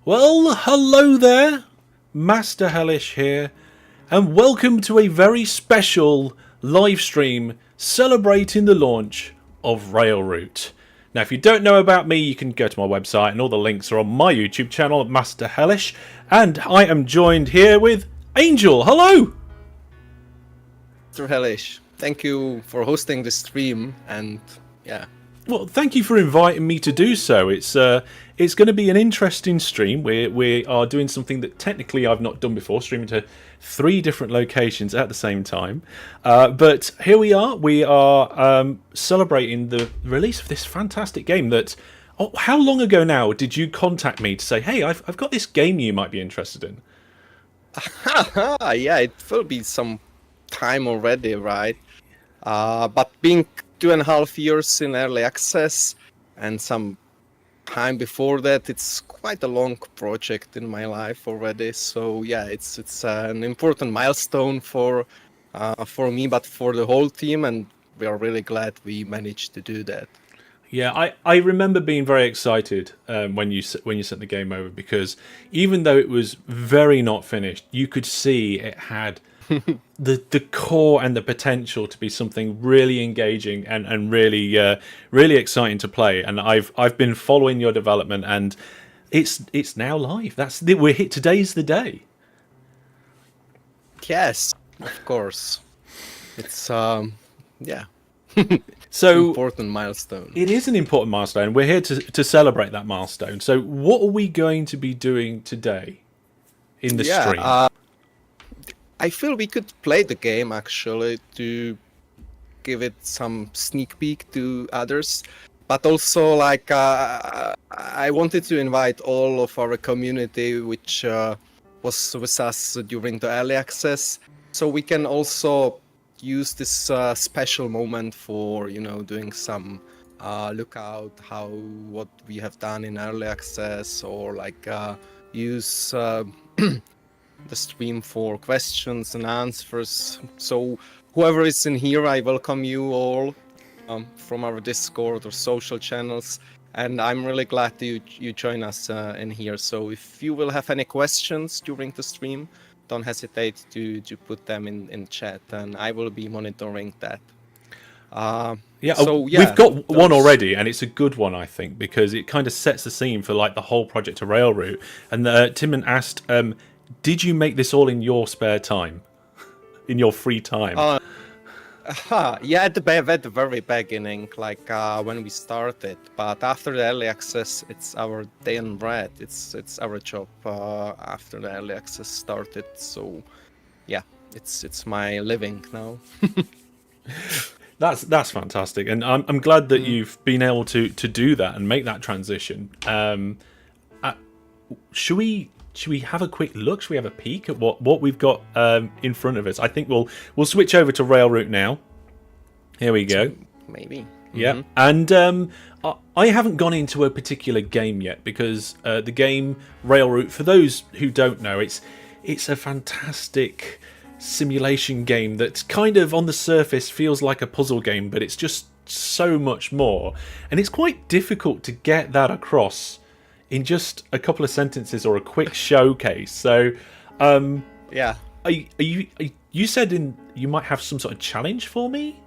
Well, hello there, Master Hellish here, and welcome to a very special live stream celebrating the launch of Railroute. Now, if you don't know about me, you can go to my website, and all the links are on my YouTube channel, Master Hellish, and I am joined here with Angel. Hello! Mr. Hellish, thank you for hosting the stream, and yeah. Well, thank you for inviting me to do so. It's going to be an interesting stream. We are doing something that technically I've not done before, streaming to 3 different locations at the same time. But here we are. We are celebrating the release of this fantastic game that... Oh, how long ago now did you contact me to say, hey, I've got this game you might be interested in? Yeah, it will be some time already, right? But being 2.5 years in early access and some time before that, it's quite a long project in my life already. So yeah, it's an important milestone for me, but for the whole team, and we are really glad we managed to do that. Yeah, I remember being very excited when you sent the game over, because even though it was very not finished, you could see it had the core and the potential to be something really engaging and really exciting to play. And I've been following your development, and it's now live. We're hit. Today's the day. Yes, of course. It's yeah. So important milestone. It is an important milestone. We're here to celebrate that milestone. So what are we going to be doing today in the stream? I feel we could play the game actually to give it some sneak peek to others, but also like I wanted to invite all of our community which was with us during the early access, so we can also use this special moment for doing some lookout what we have done in early access, or like use the stream for questions and answers. So whoever is in here, I welcome you all from our Discord or social channels, and I'm really glad you join us in here. So if you will have any questions during the stream, don't hesitate to put them in chat, and I will be monitoring that. We've got one already, and it's a good one, I think, because it kind of sets the scene for like the whole project of Railroute. And Timon asked, did you make this all in your spare time? In your free time? Yeah, at the very beginning, like when we started. But after the early access, it's our day and bread. It's our job after the early access started. So yeah, it's my living now. That's fantastic, and I'm glad that you've been able to do that and make that transition. Should we have a quick look? Should we have a peek at what we've got in front of us? I think we'll switch over to Railroute now. Here we go. Maybe. Yeah, and I haven't gone into a particular game yet, because the game Railroute, for those who don't know, it's a fantastic simulation game that kind of on the surface feels like a puzzle game, but it's just so much more, and it's quite difficult to get that across in just a couple of sentences or a quick showcase. So yeah, you said you might have some sort of challenge for me?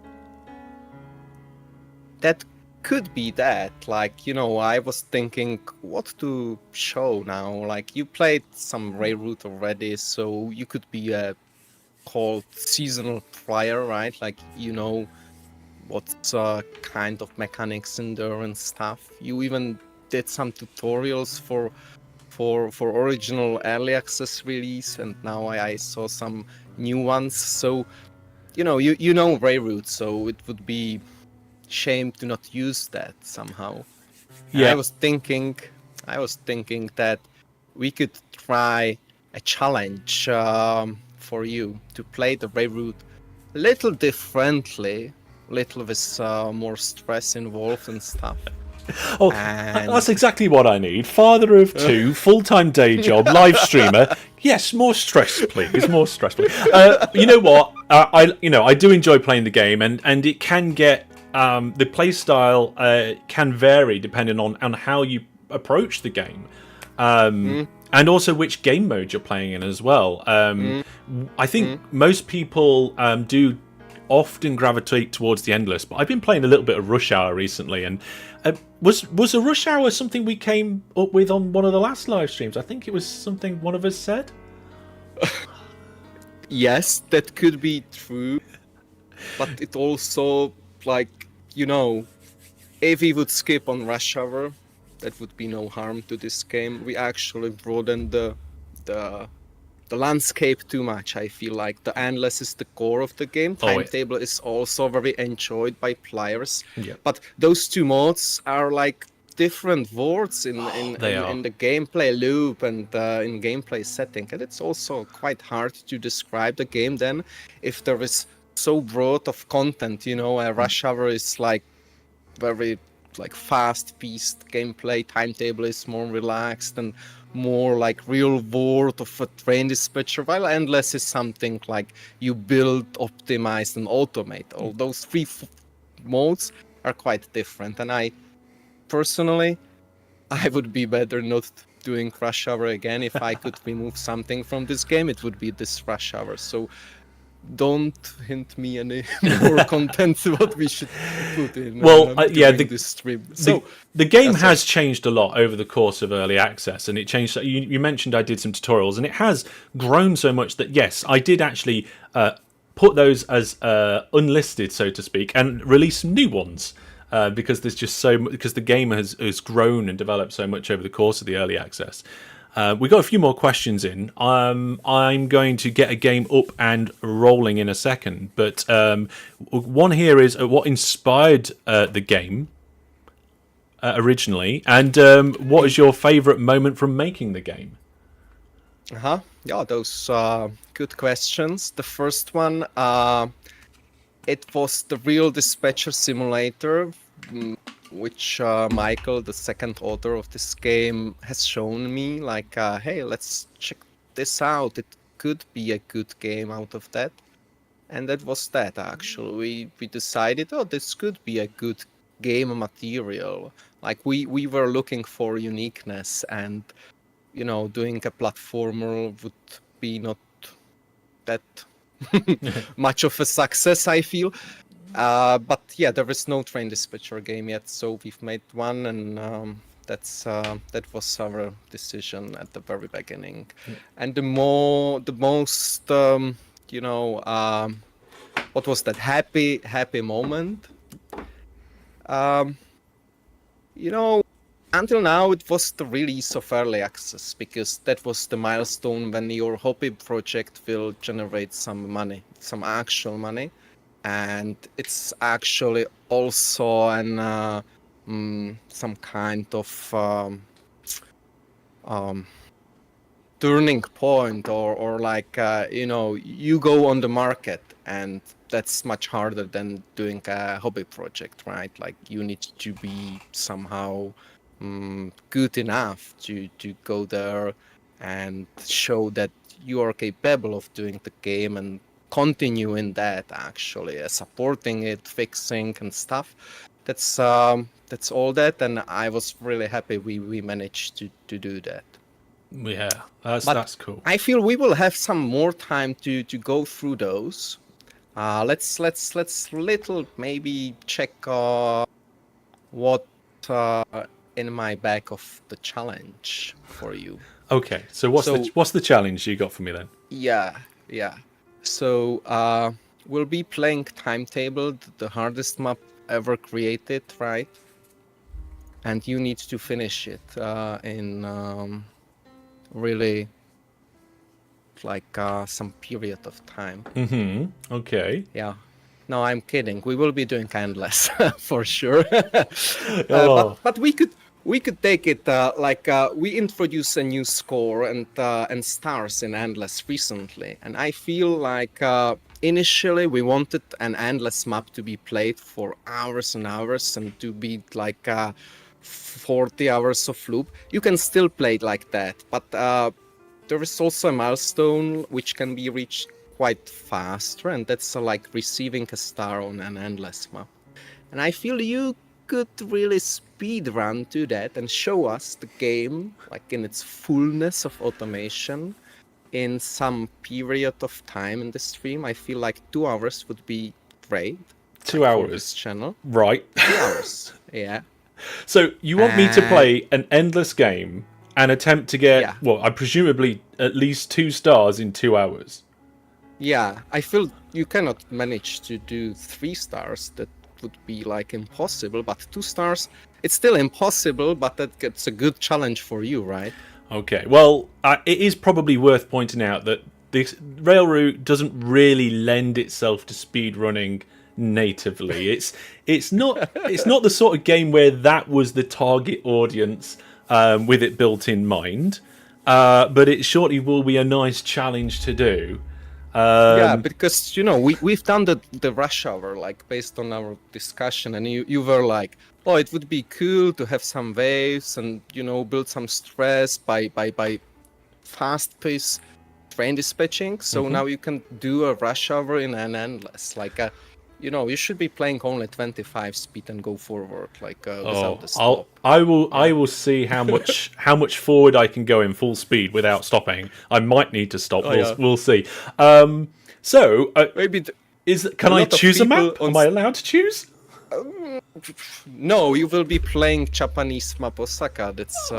That could be that. Like, I was thinking what to show now. Like, you played some Railroute already, so you could be a called seasonal player, right? Like, what's kind of mechanics in there and stuff. You even did some tutorials for original early access release, and now I saw some new ones. So you know Railroute, so it would be shame to not use that somehow. Yeah, and I was thinking that we could try a challenge for you to play the Railroute a little differently, little with more stress involved and stuff. Oh, that's exactly what I need. Father of 2, full-time day job, live streamer. Yes, more stress, please. More stress, please. You know what? I do enjoy playing the game, and it can get the play style can vary depending on how you approach the game. and also which game mode you're playing in as well. I think most people do often gravitate towards the endless, but I've been playing a little bit of Rush Hour recently, and was a Rush Hour something we came up with on one of the last live streams? I think it was something one of us said. Yes, that could be true, but it also, like, you know, if we would skip on Rush Hour, that would be no harm to this game. We actually broadened the landscape too much. I feel like the endless is the core of the game. Timetable is also very enjoyed by players. Yeah. But those two modes are like different words in the gameplay loop and in gameplay setting, and it's also quite hard to describe the game then if there is so broad of content. You know, Rush Hour is like very like fast-paced gameplay. Timetable is more relaxed and more like real world of a train dispatcher, while endless is something like you build, optimize, and automate. All those three modes are quite different, and I personally, I would be better not doing Rush Hour again. If I could remove something from this game, it would be this Rush Hour. So don't hint me any more content what we should put in. This stream. So the game has changed a lot over the course of early access, and it changed. You mentioned I did some tutorials, and it has grown so much that yes, I did actually put those as unlisted, so to speak, and release some new ones. Because there's just because the game has grown and developed so much over the course of the early access. We got a few more questions in. I'm going to get a game up and rolling in a second, but one here is what inspired the game originally, and what is your favourite moment from making the game? Yeah, those good questions. The first one. It was the real dispatcher simulator, which Michael, the second author of this game, has shown me. Like, hey, let's check this out. It could be a good game out of that. And that was that, actually. We decided, oh, this could be a good game material. Like, we were looking for uniqueness, and, you know, doing a platformer would be not that much of a success, I feel. But yeah, there is no train dispatcher game yet, so we've made one, and that was our decision at the very beginning. And the most you know, what was that happy moment? You know, until now, it was the release of early access, because that was the milestone when your hobby project will generate some money, some actual money. And it's actually also some kind of turning point, or like, you know, you go on the market, and that's much harder than doing a hobby project, right? Like, you need to be somehow good enough to go there and show that you are capable of doing the game and continue in that, actually supporting it, fixing and stuff. That's all that, and I was really happy we managed to do that. Yeah, that's cool. I feel we will have some more time to go through those. Let's little maybe check what in my bag of the challenge for you. Okay, so what's the challenge you got for me then? Yeah. So we'll be playing Timetable, the hardest map ever created, right? And you need to finish it in really like some period of time. Okay. Yeah. No, I'm kidding. We will be doing endless for sure. But we could take it like we introduced a new score and stars in endless recently, and I feel like initially we wanted an endless map to be played for hours and hours and to be like 40 hours of loop. You can still play it like that, but there is also a milestone which can be reached quite fast, and that's like receiving a star on an endless map. And I feel you could really speed run to that and show us the game like in its fullness of automation in some period of time in the stream, I feel like 2 hours would be great. 2 like, for this hours. channel. Right. 2 hours. Yeah. So you want me to play an endless game and attempt to get, well, I presumably at least 2 stars in 2 hours? Yeah, I feel you cannot manage to do 3 stars. That would be like impossible. But 2 stars, it's still impossible, but that's a good challenge for you, right? Okay, well, it is probably worth pointing out that this Railroute doesn't really lend itself to speed running natively. It's not the sort of game where that was the target audience with it built in mind. But it surely will be a nice challenge to do. Yeah, because we've done the rush hour like based on our discussion, and you were like, oh, it would be cool to have some waves and build some stress by fast-paced train dispatching. So now you can do a rush hour in an endless like you should be playing only 25 speed and go forward like without a stop. I will see how much forward I can go in full speed without stopping. I might need to stop. We'll see. So Maybe can I choose a map? Am I allowed to choose? No, you will be playing Japanese map Osaka. That's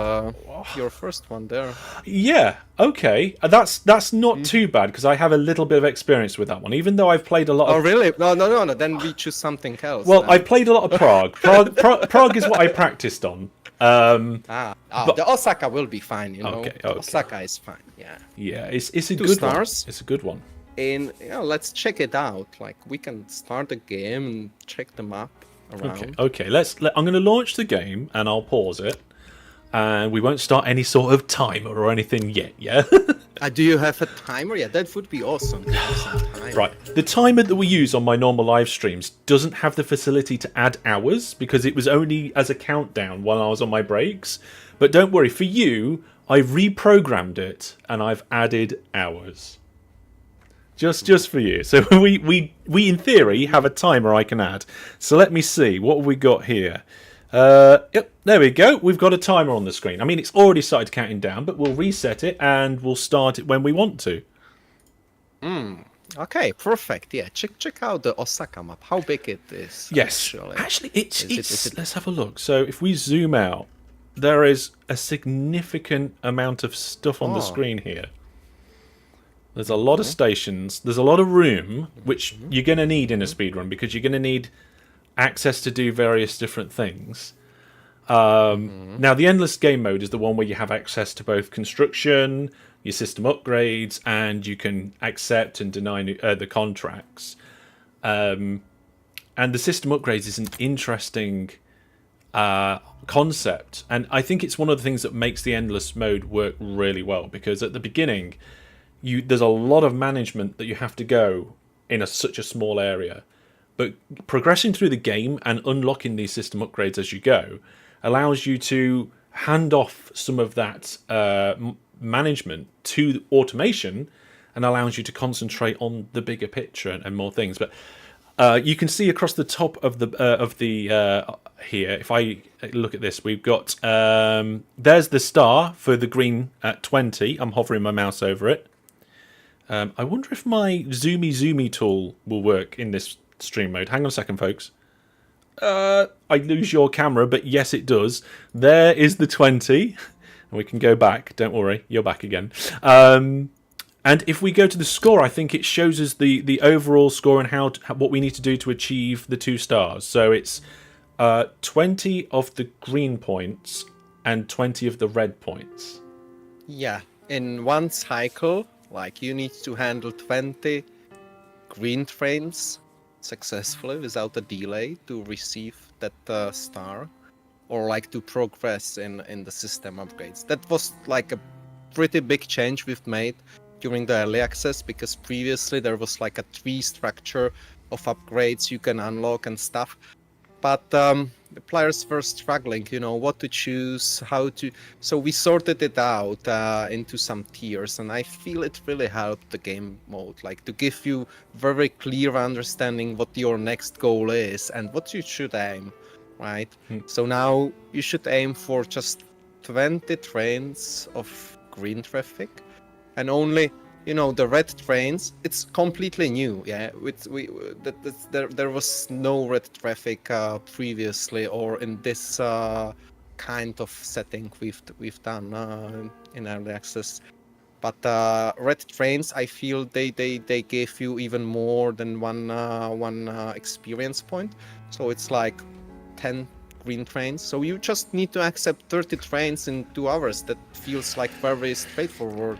your first one there. Yeah, okay. That's not too bad because I have a little bit of experience with that one, even though I've played a lot of... Oh, really? No. Then we choose something else. Well, then. I played a lot of Prague. Prague is what I practiced on. But the Osaka will be fine, Okay. Osaka is fine, yeah. Yeah, it's a 2 good stars. one. It's a good one. And let's check it out. Like, we can start the game and check the map around. Okay. I'm going to launch the game and I'll pause it, and we won't start any sort of timer or anything yet. Yeah. Do you have a timer? Yeah, that would be awesome to have some time. Right. The timer that we use on my normal live streams doesn't have the facility to add hours because it was only as a countdown while I was on my breaks. But don't worry, for you, I've reprogrammed it and I've added hours. Just for you. So we in theory have a timer I can add. So let me see, what have we got here? Yep, there we go. We've got a timer on the screen. I mean, it's already started counting down, but we'll reset it and we'll start it when we want to. Okay, perfect. Yeah, check out the Osaka map. How big it is. Yes, actually, it's let's have a look. So if we zoom out, there is a significant amount of stuff on the screen here. There's a lot of stations. There's a lot of room, which you're going to need in a speedrun because you're going to need access to do various different things. Now, the endless game mode is the one where you have access to both construction, your system upgrades, and you can accept and deny the contracts. And the system upgrades is an interesting concept. And I think it's one of the things that makes the endless mode work really well because at the beginning... there's a lot of management that you have to go in such a small area. But progressing through the game and unlocking these system upgrades as you go allows you to hand off some of that management to automation and allows you to concentrate on the bigger picture and more things. But you can see across the top of the here, if I look at this, we've got there's the star for the green at 20. I'm hovering my mouse over it. I wonder if my zoomy tool will work in this stream mode. Hang on a second, folks. I lose your camera, but yes, it does. There is the 20. And we can go back. Don't worry, you're back again. And if we go to the score, I think it shows us the overall score and what we need to do to achieve the 2 stars. So it's 20 of the green points and 20 of the red points. Yeah, in one cycle... Like, you need to handle 20 green trains successfully without a delay to receive that star, or like to progress in the system upgrades. That was like a pretty big change we've made during the early access, because previously there was like a tree structure of upgrades you can unlock and stuff. But the players were struggling, what to choose, how to... So we sorted it out into some tiers, and I feel it really helped the game mode, like to give you very clear understanding what your next goal is and what you should aim. right? Hmm. So now you should aim for just 20 trains of green traffic, and only the red trains. It's completely new, yeah. There was no red traffic previously, or in this kind of setting we've done in early access. But red trains, I feel they gave you even more than one experience point. So it's like 10 green trains. So you just need to accept 30 trains in 2 hours. That feels like very straightforward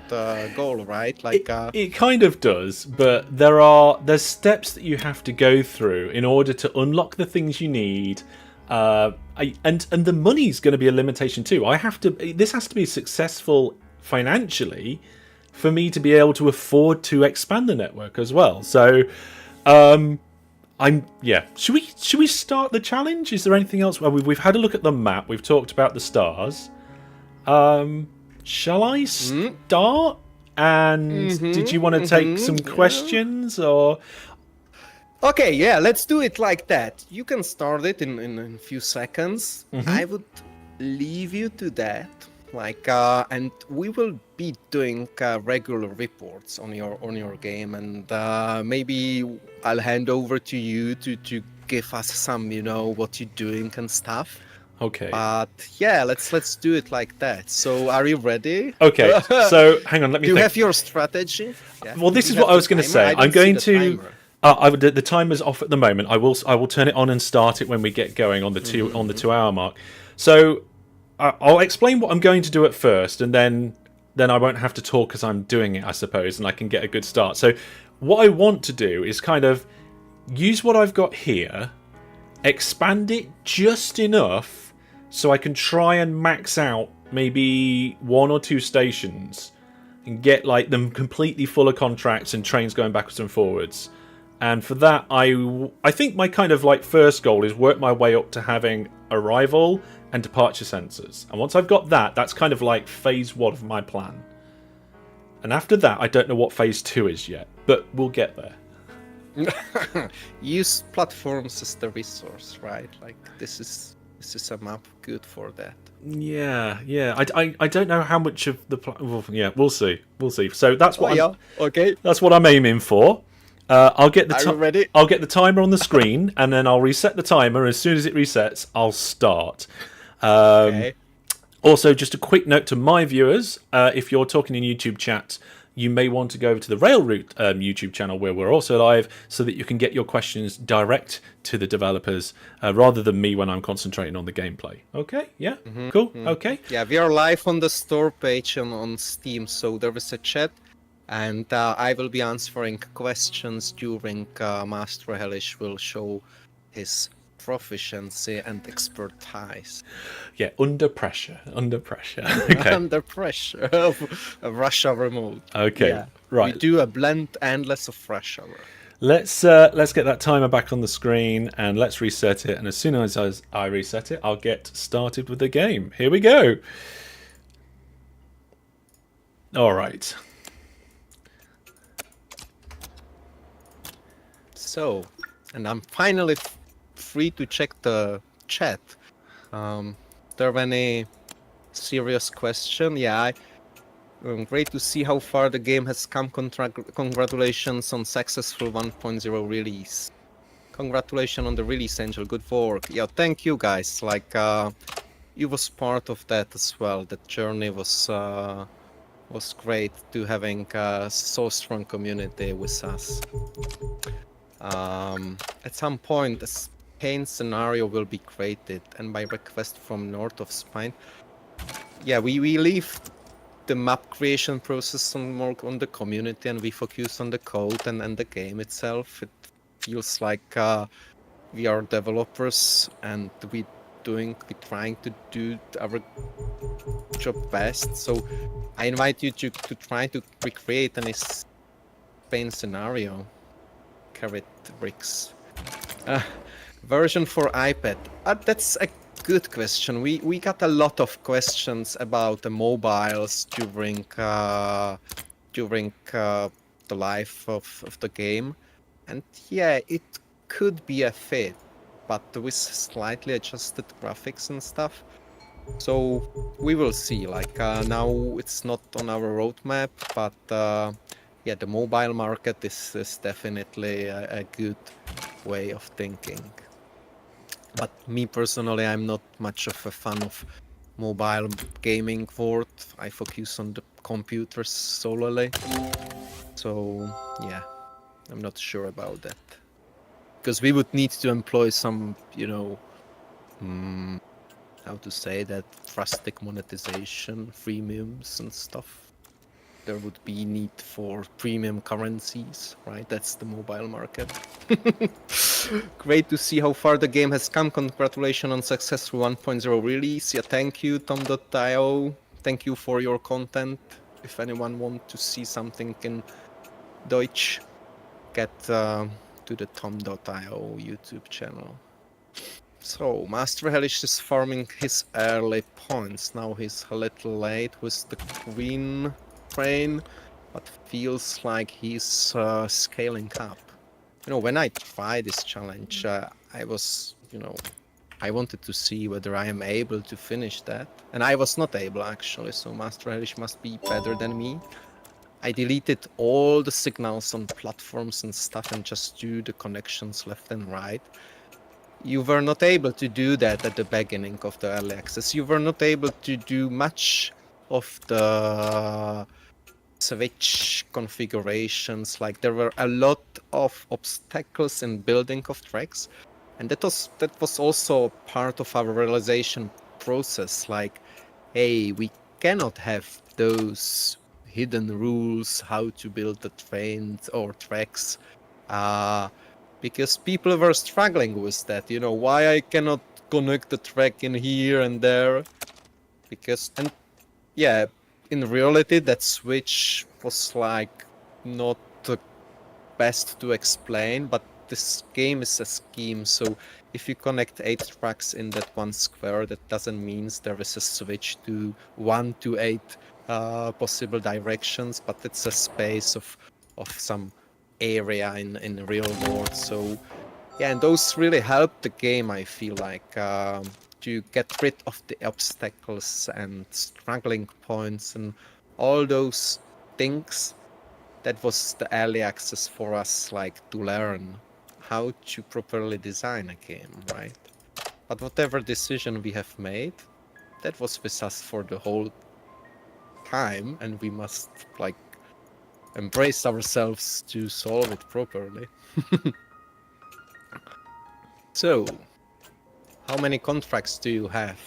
goal, right? Like It kind of does, but there's steps that you have to go through in order to unlock the things you need. And the money's going to be a limitation too. This has to be successful financially for me to be able to afford to expand the network as well. So Should we start the challenge? Is there anything else? Well, we've had a look at the map. We've talked about the stars. Shall I start? And did you want to take some questions or? Okay, yeah, let's do it like that. You can start it in a few seconds. I would leave you to that. And we will be doing regular reports on your game, and maybe I'll hand over to you to give us some, what you're doing and stuff. Okay. But yeah, let's do it like that. So, are you ready? Okay. So, hang on. Let me. Do you think. have your strategy? Yeah. Well, this is what I was going to say. I'm going to. The timer's off at the moment. I will turn it on and start it when we get going on the 2-hour mark. So I'll explain what I'm going to do at first, and then I won't have to talk as I'm doing it, I suppose, and I can get a good start. So what I want to do is kind of use what I've got here, expand it just enough so I can try and max out maybe 1 or 2 stations and get like them completely full of contracts and trains going backwards and forwards. And for that, I think my kind of like first goal is work my way up to having arrival and departure sensors. And once I've got that, that's kind of like phase 1 of my plan. And after that, I don't know what phase 2 is yet, but we'll get there. Use platforms as the resource, right? Like this is a map good for that. Yeah. I don't know how much of the we'll see. So that's what okay. That's what I'm aiming for. I'll get the Are you ready? I'll get the timer on the screen, and then I'll reset the timer. As soon as it resets, I'll start. Okay. Also, just a quick note to my viewers: if you're talking in YouTube chat, you may want to go over to the Railroute YouTube channel where we're also live, so that you can get your questions direct to the developers rather than me when I'm concentrating on the gameplay. Okay? Yeah. Cool. Okay. Yeah, we are live on the store page on Steam, so there is a chat. And I will be answering questions during Master Hellish will show his proficiency and expertise. Yeah, under pressure. Okay. Under pressure of rush hour mode. Okay, yeah. right. We do a blend endless of rush hour. Let's get that timer back on the screen and let's reset it. And as soon as I reset it, I'll get started with the game. Here we go. All right. So, and I'm finally free to check the chat. There any serious question? Yeah, great to see how far the game has come. Congratulations on successful 1.0 release. Congratulations on the release, Angel. Good work. Yeah, thank you guys. Like, you was part of that as well. That journey was great to having so strong community with us. At some point, a Spain scenario will be created, and by request from North of Spain. Yeah, we leave the map creation process more on the community, and we focus on the code and the game itself. It feels like we are developers, and we're trying to do our job best. So I invite you to try to recreate any Spain scenario. Carrot bricks. Version for iPad. That's a good question. We got a lot of questions about the mobiles during the life of the game, and yeah, it could be a fit. but with slightly adjusted graphics and stuff. So we will see. Like now, it's not on our roadmap, but yeah, the mobile market is definitely a good way of thinking. But me personally, I'm not much of a fan of mobile gaming world. I focus on the computers solely. So yeah, I'm not sure about that. Because we would need to employ some, how to say that, drastic monetization, freemiums and stuff. There would be need for premium currencies, right? That's the mobile market. Great to see how far the game has come. Congratulations on successful 1.0 release. Yeah, thank you, Tom.io. Thank you for your content. If anyone wants to see something in Deutsch, get to the Tom.io YouTube channel. So, Master Hellish is farming his early points. Now he's a little late with the Queen train, but feels like he's scaling up. When I tried this challenge, I was, I wanted to see whether I am able to finish that. And I was not able, actually, so Master Hellish must be better than me. I deleted all the signals on platforms and stuff and just do the connections left and right. You were not able to do that at the beginning of the early access. You were not able to do much of the switch configurations. Like, there were a lot of obstacles in building of tracks, and that was also part of our realization process. Like, hey, we cannot have those hidden rules how to build the trains or tracks. Because people were struggling with that, why I cannot connect the track in here and there. And yeah, in reality, that switch was like not the best to explain, but this game is a scheme, so if you connect 8 tracks in that one square, that doesn't mean there is a switch to 1 to 8 possible directions, but it's a space of some area in the real world. So yeah, and those really help the game, I feel like, to get rid of the obstacles and struggling points and all those things. That was the early access for us, like, to learn how to properly design a game, right? But whatever decision we have made, that was with us for the whole time, and we must, like, embrace ourselves to solve it properly. So, how many contracts do you have?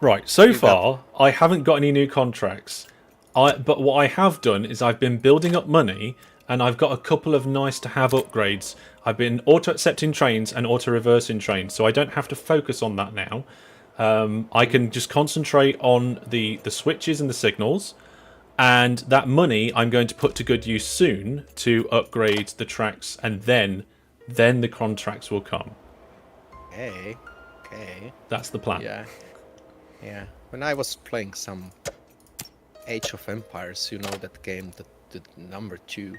Right, so far, I haven't got any new contracts. But what I have done is I've been building up money, and I've got a couple of nice-to-have upgrades. I've been auto-accepting trains and auto-reversing trains, so I don't have to focus on that now. I can just concentrate on the switches and the signals, and that money I'm going to put to good use soon to upgrade the tracks, and then the contracts will come. Okay. That's the plan. Yeah. When I was playing some Age of Empires, that game, the number 2.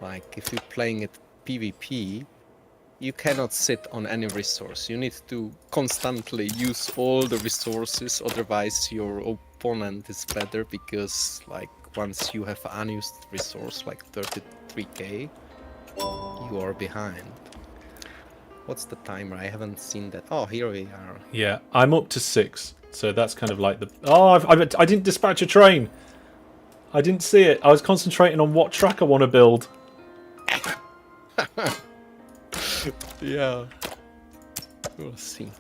Like, if you're playing it PvP, you cannot sit on any resource. You need to constantly use all the resources, otherwise your opponent is better, because, like, once you have an unused resource, like 33k, you are behind. What's the timer? I haven't seen that. Oh, here we are. Yeah, I'm up to 6, so that's kind of like the... Oh, I didn't dispatch a train! I didn't see it. I was concentrating on what track I want to build. Yeah. We'll see.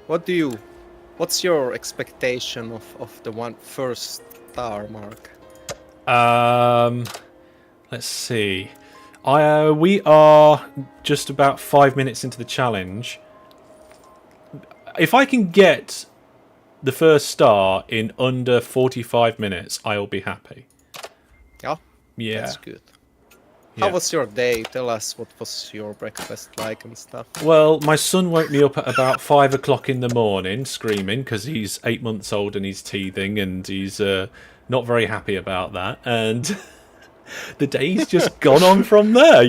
What's your expectation of the first star mark? Let's see. We are just about 5 minutes into the challenge. If I can get the first star in under 45 minutes, I'll be happy. Yeah. That's good. How was your day? Tell us, what was your breakfast like and stuff? Well, my son woke me up at about 5 o'clock in the morning screaming because he's 8 months old and he's teething, and he's not very happy about that. And the day's just gone on from there,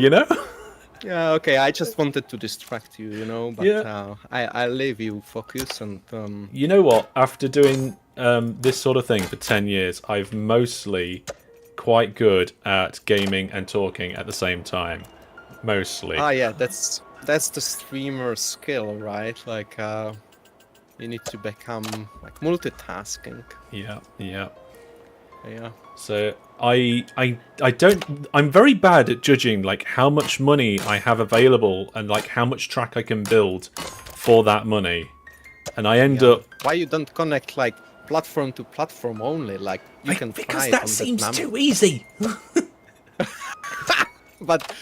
Yeah, okay. I just wanted to distract you, but Yeah. I'll leave you focus and You know what? After doing this sort of thing for 10 years, I've mostly quite good at gaming and talking at the same time. Mostly. yeah, that's the streamer skill, right? Like you need to become like multitasking. Yeah, yeah. Yeah. So I don't. I'm very bad at judging like how much money I have available and like how much track I can build for that money, and I end Yeah. up. Why you don't connect like platform to platform only? Like you can try Because it that on that seems number. too easy. But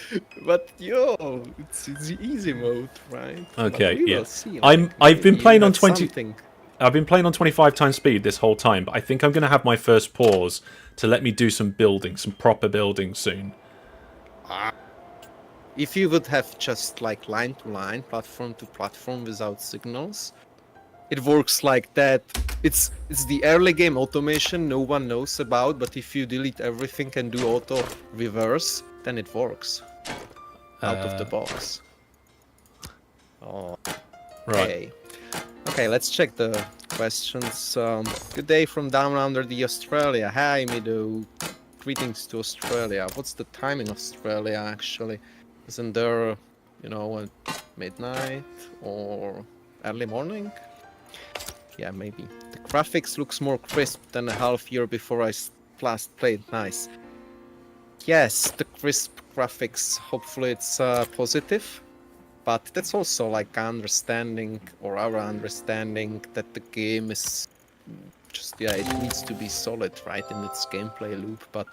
yo, it's the easy mode, right? But Okay, we yeah. will see. Like I've been maybe you playing on have 20. something. I've been playing on 25 times speed this whole time, but I think I'm going to have my first pause to let me do some building, some proper building soon. If you would have just like line to line, platform to platform without signals, it works like that. It's the early game automation no one knows about, but if you delete everything and do auto reverse, then it works out of the box. Oh, Right. okay. Okay, let's check the questions. Good day from down under the Australia. Hi, Mido. Greetings to Australia. What's the time in Australia actually? Isn't there, at midnight or early morning? Yeah, maybe. The graphics looks more crisp than a half year before I last played. Nice. Yes, the crisp graphics. Hopefully it's positive. But that's also like understanding, or our understanding, that the game is just, it needs to be solid, right, in its gameplay loop. But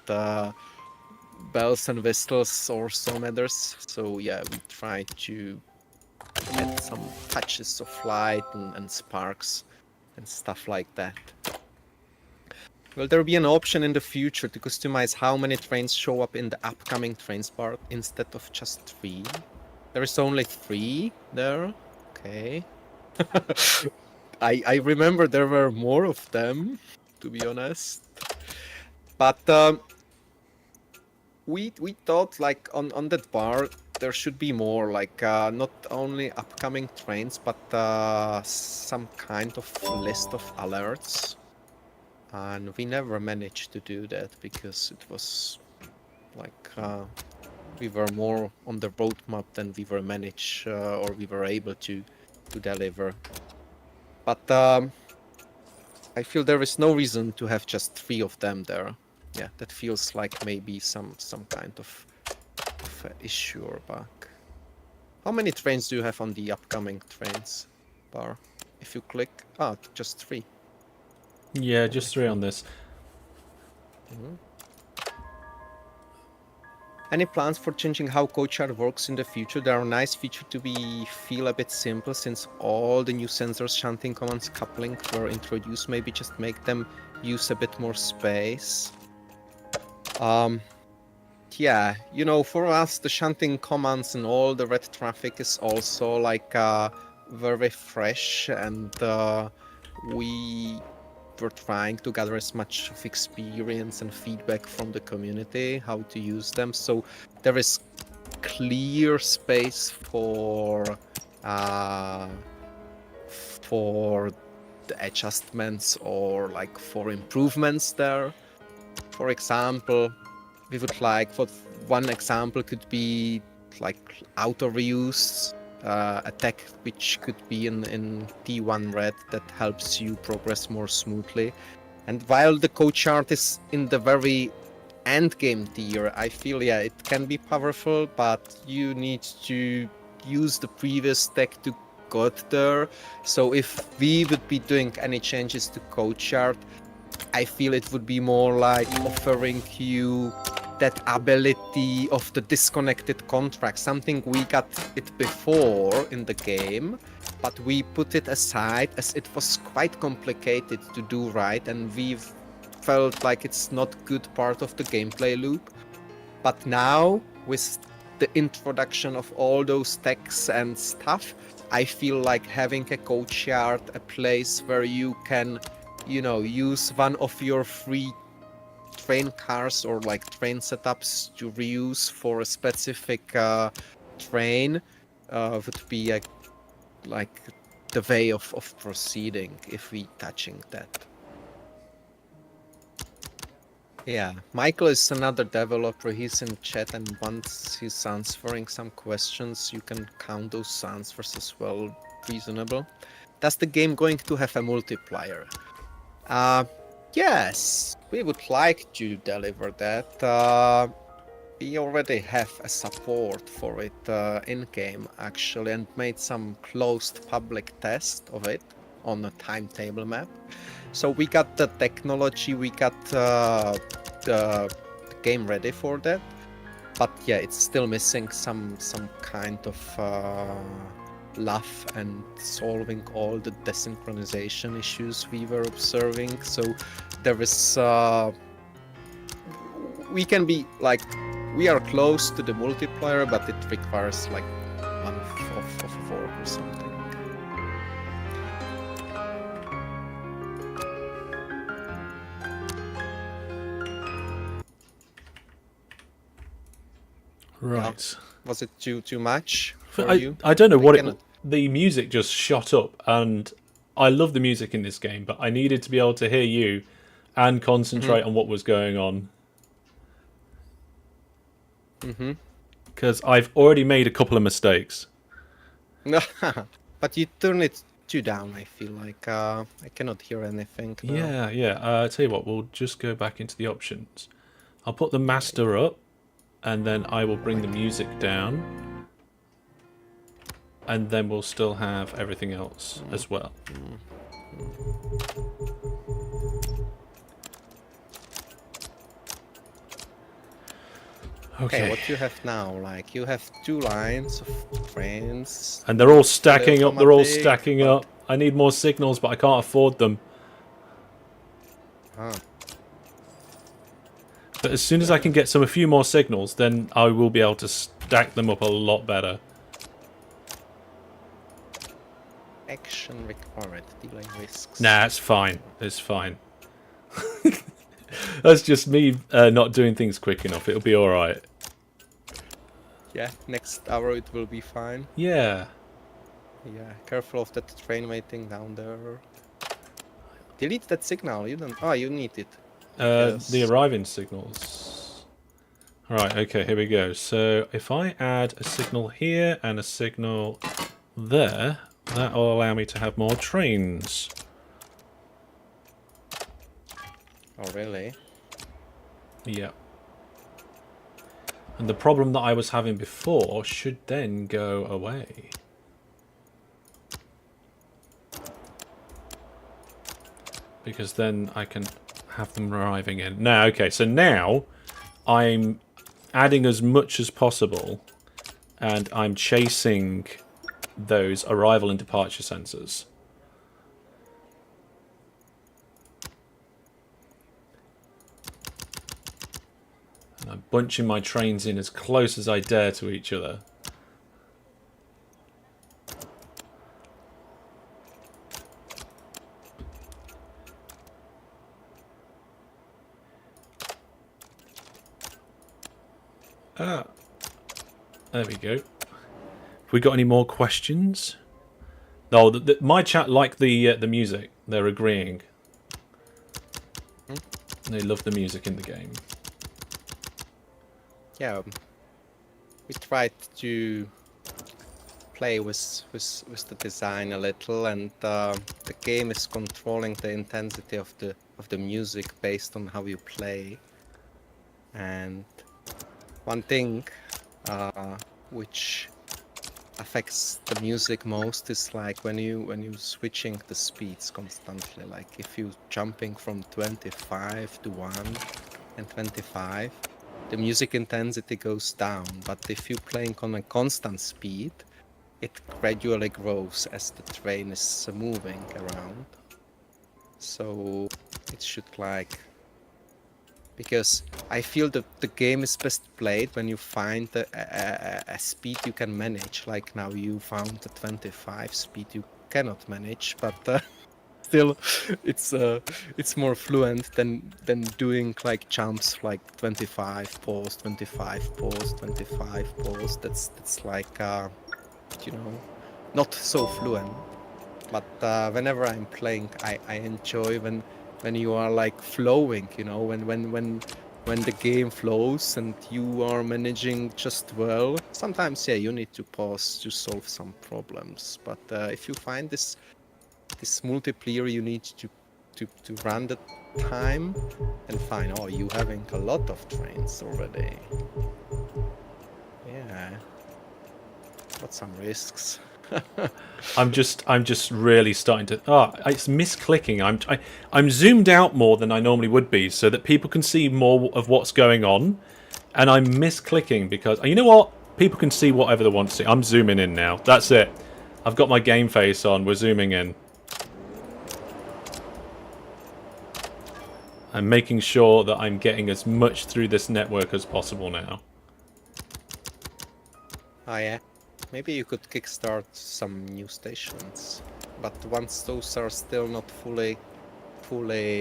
bells and whistles also matters. So yeah, we try to add some touches of light and sparks and stuff like that. Will there be an option in the future to customize how many trains show up in the upcoming trains bar instead of just 3? There is only 3 there. Okay. I remember there were more of them, to be honest. But we thought like on that bar there should be more, like not only upcoming trains, but some kind of list of alerts. And we never managed to do that because it was like we were more on the roadmap than we were managed or we were able to deliver. But I feel there is no reason to have just 3 of them there. Yeah, that feels like maybe some kind of issue or bug. How many trains do you have on the upcoming trains bar? If you click, just 3. Yeah, just 3 on this. Mm-hmm. Any plans for changing how coachart works in the future? There are nice features to feel a bit simple since all the new sensors, shunting commands, coupling were introduced. Maybe just make them use a bit more space. Yeah, for us the shunting commands and all the red traffic is also like very fresh, and we were trying to gather as much of experience and feedback from the community how to use them. So there is clear space for the adjustments or like for improvements there. For example, we would like, for one example could be like auto reuse, a tech which could be in T1 red that helps you progress more smoothly. And while the coachart is in the very end game tier, I feel it can be powerful, but you need to use the previous tech to get there. So if we would be doing any changes to coachart, I feel it would be more like offering you that ability of the disconnected contract, something we got it before in the game, but we put it aside as it was quite complicated to do right, and we felt like it's not good part of the gameplay loop. But now, with the introduction of all those techs and stuff, I feel like having a coachart, a place where you can use one of your free train cars or like train setups to reuse for a specific train would be like the way of proceeding if we touching that. Yeah, Michael is another developer. He's in chat, and once he's answering some questions, you can count those answers as well. Reasonable. Does the game going to have a multiplayer? Yes, we would like to deliver that. We already have a support for it in-game, actually, and made some closed public test of it on a timetable map. So we got the technology, we got the game ready for that. But yeah, it's still missing some kind of love and solving all the desynchronization issues we were observing. So there is we can be like, we are close to the multiplayer, but it requires like month of work or something. Right. Was it too much for you? I don't know what cannot... the music just shot up, and I love the music in this game, but I needed to be able to hear you and concentrate on what was going on. Because I've already made a couple of mistakes. But you turn it down, I feel like. I cannot hear anything now. Yeah. I'll tell you what, we'll just go back into the options. I'll put the master up, and then I will bring the music down. And then we'll still have everything else as well. Okay, what you have now? Like, you have 2 lines of trains. And they're all stacking up, they're all stacking up. I need more signals, but I can't afford them. But as soon as I can get a few more signals, then I will be able to stack them up a lot better. Action required, delay risks. Nah, it's fine. It's fine. That's just me not doing things quick enough. It'll be alright. Yeah, next hour it will be fine. Yeah. Yeah, careful of that train waiting down there. Delete that signal, you don't... Oh, you need it. The arriving signals. Right, okay, here we go. So if I add a signal here and a signal there, that will allow me to have more trains. Oh, really? Yeah. And the problem that I was having before should then go away. Because then I can have them arriving in. Now, okay, so now I'm adding as much as possible, and I'm chasing those arrival and departure sensors. And I'm bunching my trains in as close as I dare to each other. There we go. Have we got any more questions? No, my chat like the music. They're agreeing. They love the music in the game. Yeah, we tried to play with the design a little, and the game is controlling the intensity of the music based on how you play. And one thing which affects the music most is like when you switching the speeds constantly. Like if you jumping from 25 to 1 and 25, the music intensity goes down. But if you're playing on a constant speed, it gradually grows as the train is moving around. So it should like... Because I feel that the game is best played when you find a speed you can manage. Like now you found the 25 speed you cannot manage, but still, it's more fluent than doing like jumps like 25 pause, 25 pause, 25 pause. That's like you know, not so fluent. But whenever I'm playing, I enjoy when you are like flowing, you know, when the game flows and you are managing just well. Sometimes, yeah, you need to pause to solve some problems. But if you find this multiplayer, you need to run the time and find, oh, you having a lot of trains already. Yeah, got some risks. I'm just really starting to. It's misclicking. I'm zoomed out more than I normally would be, so that people can see more of what's going on. And I'm misclicking because you know what? People can see whatever they want to see. I'm zooming in now. That's it. I've got my game face on. We're zooming in. I'm making sure that I'm getting as much through this network as possible now. Oh yeah. Maybe you could kickstart some new stations, but once those are still not fully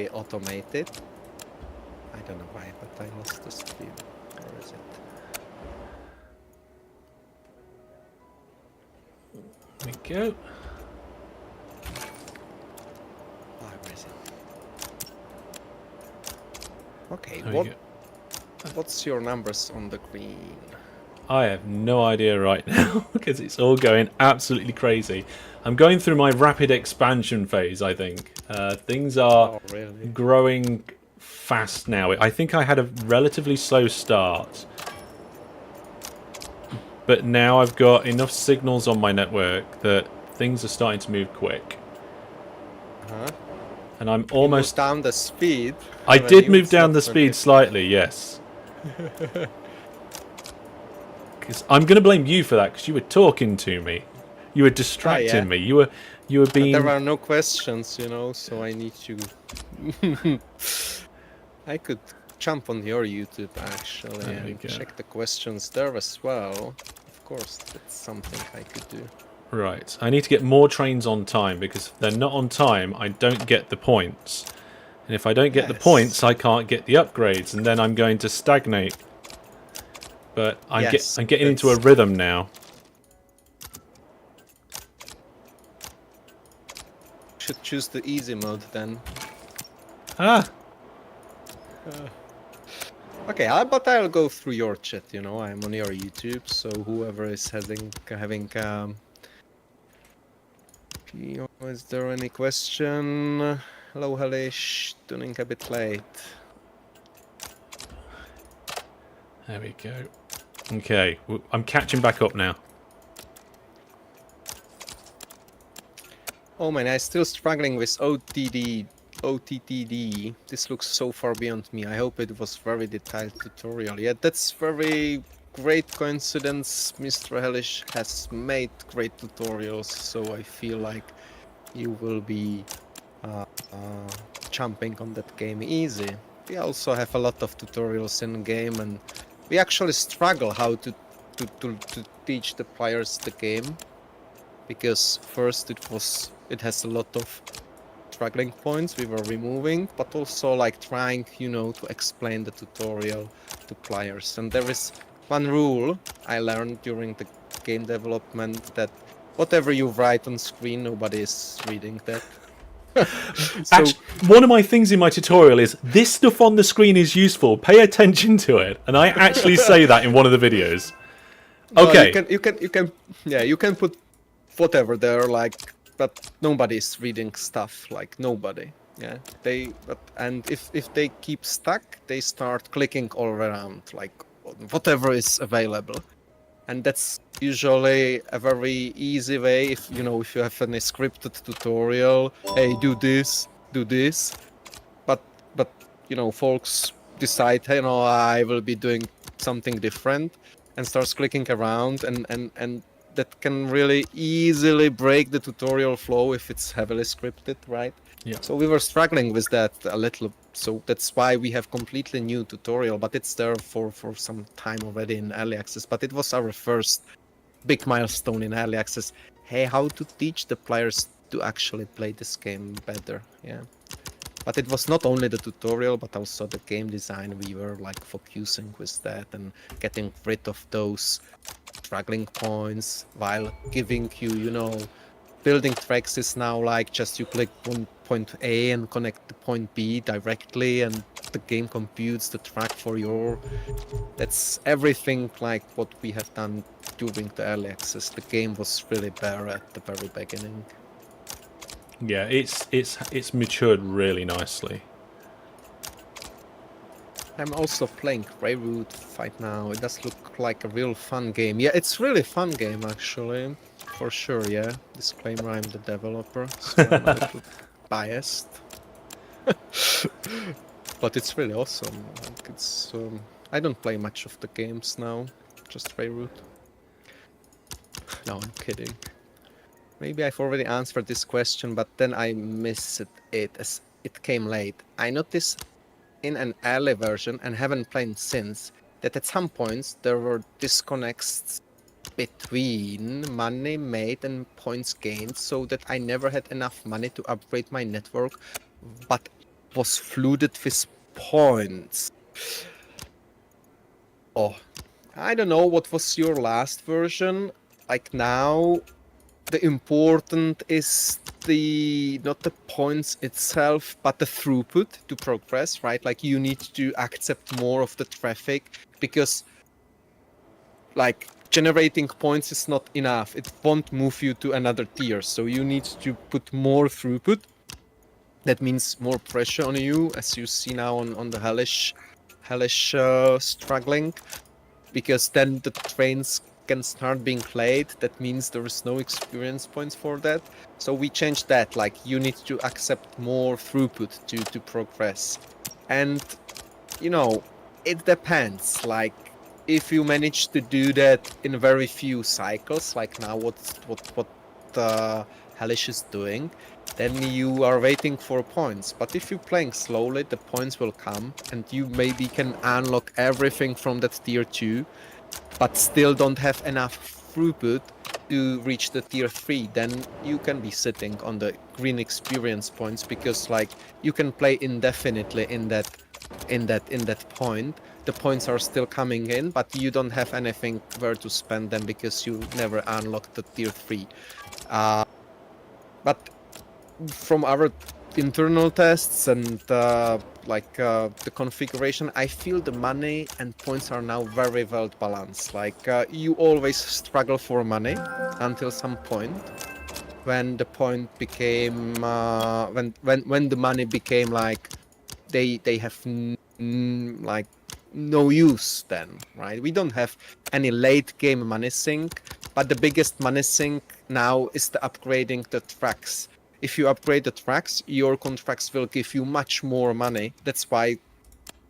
automated, I don't know why, but I lost the speed. Where is it? There we go. Where is it? Okay, There we go. what's your numbers on the green? I have no idea right now because it's all going absolutely crazy. I'm going through my rapid expansion phase, I think. Things are really? growing fast now. I think I had a relatively slow start. But now I've got enough signals on my network that things are starting to move quick. And I'm almost... You moved down the speed. I did move down the speed slightly, yes. I'm going to blame you for that because you were talking to me. You were distracting me. You were being. But there are no questions, you know, so I need to. I could jump on your YouTube actually and check the questions there as well. Of course, that's something I could do. Right. I need to get more trains on time because if they're not on time, I don't get the points. And if I don't get the points, I can't get the upgrades, and then I'm going to stagnate. But I'm getting into a rhythm now. Should choose the easy mode then. Okay, but I'll go through your chat. You know, I'm on your YouTube, so whoever is having. Is there any question? Hello, Hellish. Tuning a bit late. There we go. Okay, I'm catching back up now. Oh man, I'm still struggling with OTTD. This looks so far beyond me. I hope it was very detailed tutorial. Yeah, that's very great coincidence. Mr. Hellish has made great tutorials, so I feel like you will be jumping on that game easy. We also have a lot of tutorials in game, and we actually struggle how to teach the players the game, because first it has a lot of struggling points we were removing, but also like trying, you know, to explain the tutorial to players. And there is one rule I learned during the game development, that whatever you write on screen, nobody is reading that. Actually, one of my things in my tutorial is this stuff on the screen is useful. Pay attention to it, and I actually say that in one of the videos. Okay. No, you can put whatever there, like, but nobody's reading stuff, like nobody. Yeah, and if they keep stuck, they start clicking all around, like whatever is available. And that's usually a very easy way, if you have any scripted tutorial, hey, do this, but folks decide, hey, no, I will be doing something different, and starts clicking around, and that can really easily break the tutorial flow if it's heavily scripted, right? Yeah. So we were struggling with that a little, so that's why we have completely new tutorial, but it's there for some time already in early access. But it was our first big milestone in early access. Hey, how to teach the players to actually play this game better. Yeah. But it was not only the tutorial, but also the game design. We were like focusing with that and getting rid of those struggling points while giving you, you know, building tracks is now like just you click on point A and connect to point B directly, and the game computes the track for your. That's everything like what we have done during the early access. The game was really bare at the very beginning. Yeah, it's matured really nicely. I'm also playing Greyroot right now. It does look like a real fun game. Yeah, it's really fun game actually, for sure. Yeah, disclaimer: I'm the developer, so I'm a little biased. But it's really awesome. Like it's I don't play much of the games now, just Greyroot. No, I'm kidding. Maybe I've already answered this question, but then I missed it as it came late. I noticed in an early version and haven't played since that at some points there were disconnects between money made and points gained, so that I never had enough money to upgrade my network, but was flooded with points. Oh, I don't know what was your last version. Like now, the important is the not the points itself, but the throughput to progress, right? Like you need to accept more of the traffic because like generating points is not enough. It won't move you to another tier. So you need to put more throughput. That means more pressure on you, as you see now on the Hellish struggling, because then the trains can start being played. That means there is no experience points for that. So we changed that. Like you need to accept more throughput to progress, and you know it depends. Like if you manage to do that in very few cycles, like now what Hellish is doing, then you are waiting for points. But if you're playing slowly, the points will come, and you maybe can unlock everything from that tier 2, but still don't have enough throughput to reach the tier 3. Then you can be sitting on the green experience points, because like you can play indefinitely in that point. The points are still coming in, but you don't have anything where to spend them because you never unlocked the tier 3. But from our internal tests and the configuration, I feel the money and points are now very well balanced. Like you always struggle for money until some point, when the point became when the money became like they have like no use then, right? We don't have any late game money sink, but the biggest money sink now is the upgrading the tracks. If you upgrade the tracks, your contracts will give you much more money. That's why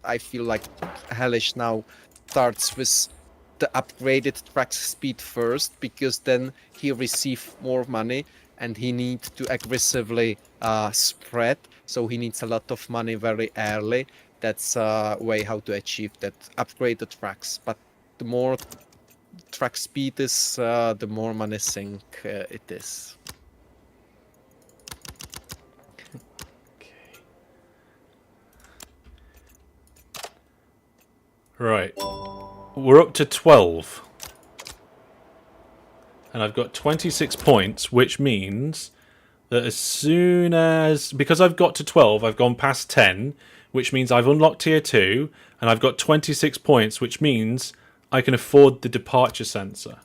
I feel like Hellish now starts with the upgraded track speed first, because then he receives more money and he needs to aggressively spread. So he needs a lot of money very early. That's a way how to achieve that. Upgrade the tracks, but the more track speed is, the more money sink it is. Right. We're up to 12. And I've got 26 points, which means that as soon as... Because I've got to 12, I've gone past 10, which means I've unlocked tier 2, and I've got 26 points, which means I can afford the departure sensor.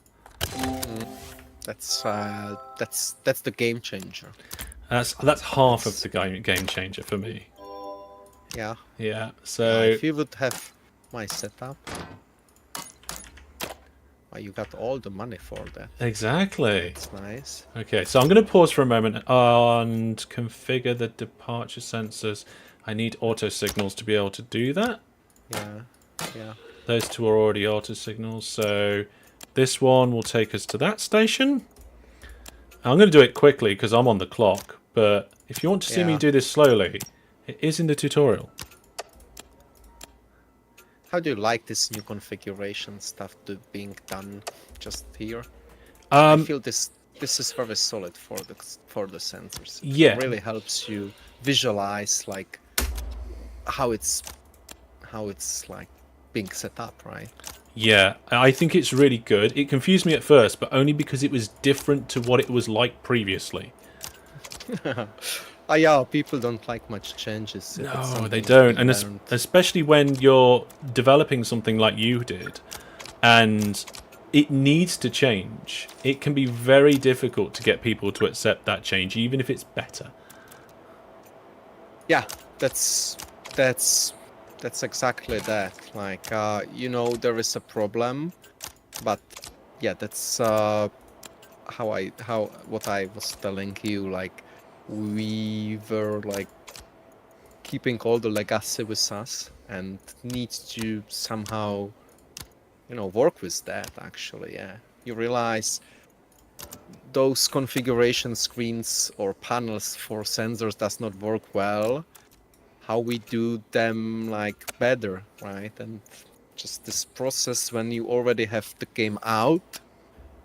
That's the game changer. That's half of the game changer for me. Yeah. Yeah, so... If you would have my setup, you got all the money for that. Exactly. It's nice. Okay, so I'm going to pause for a moment and configure the departure sensors. I need auto signals to be able to do that. Yeah. Those two are already auto signals, so this one will take us to that station. I'm going to do it quickly because I'm on the clock, but if you want to see me do this slowly, it is in the tutorial. How do you like this new configuration stuff being done just here? I feel this this is very solid for the sensors. It Yeah. really helps you visualize like how it's like being set up, right? Yeah, I think it's really good. It confused me at first, but only because it was different to what it was like previously. Yeah, people don't like much changes. If it's No, something they that don't. we And learned. especially when you're developing something like you did, and it needs to change. It can be very difficult to get people to accept that change, even if it's better. Yeah, that's exactly that. Like, you know, there is a problem, but yeah, that's what I was telling you. Like, we were like keeping all the legacy with us and need to somehow, you know, work with that. Actually, yeah, you realize those configuration screens or panels for sensors does not work well. How we do them like better, right? And just this process when you already have the game out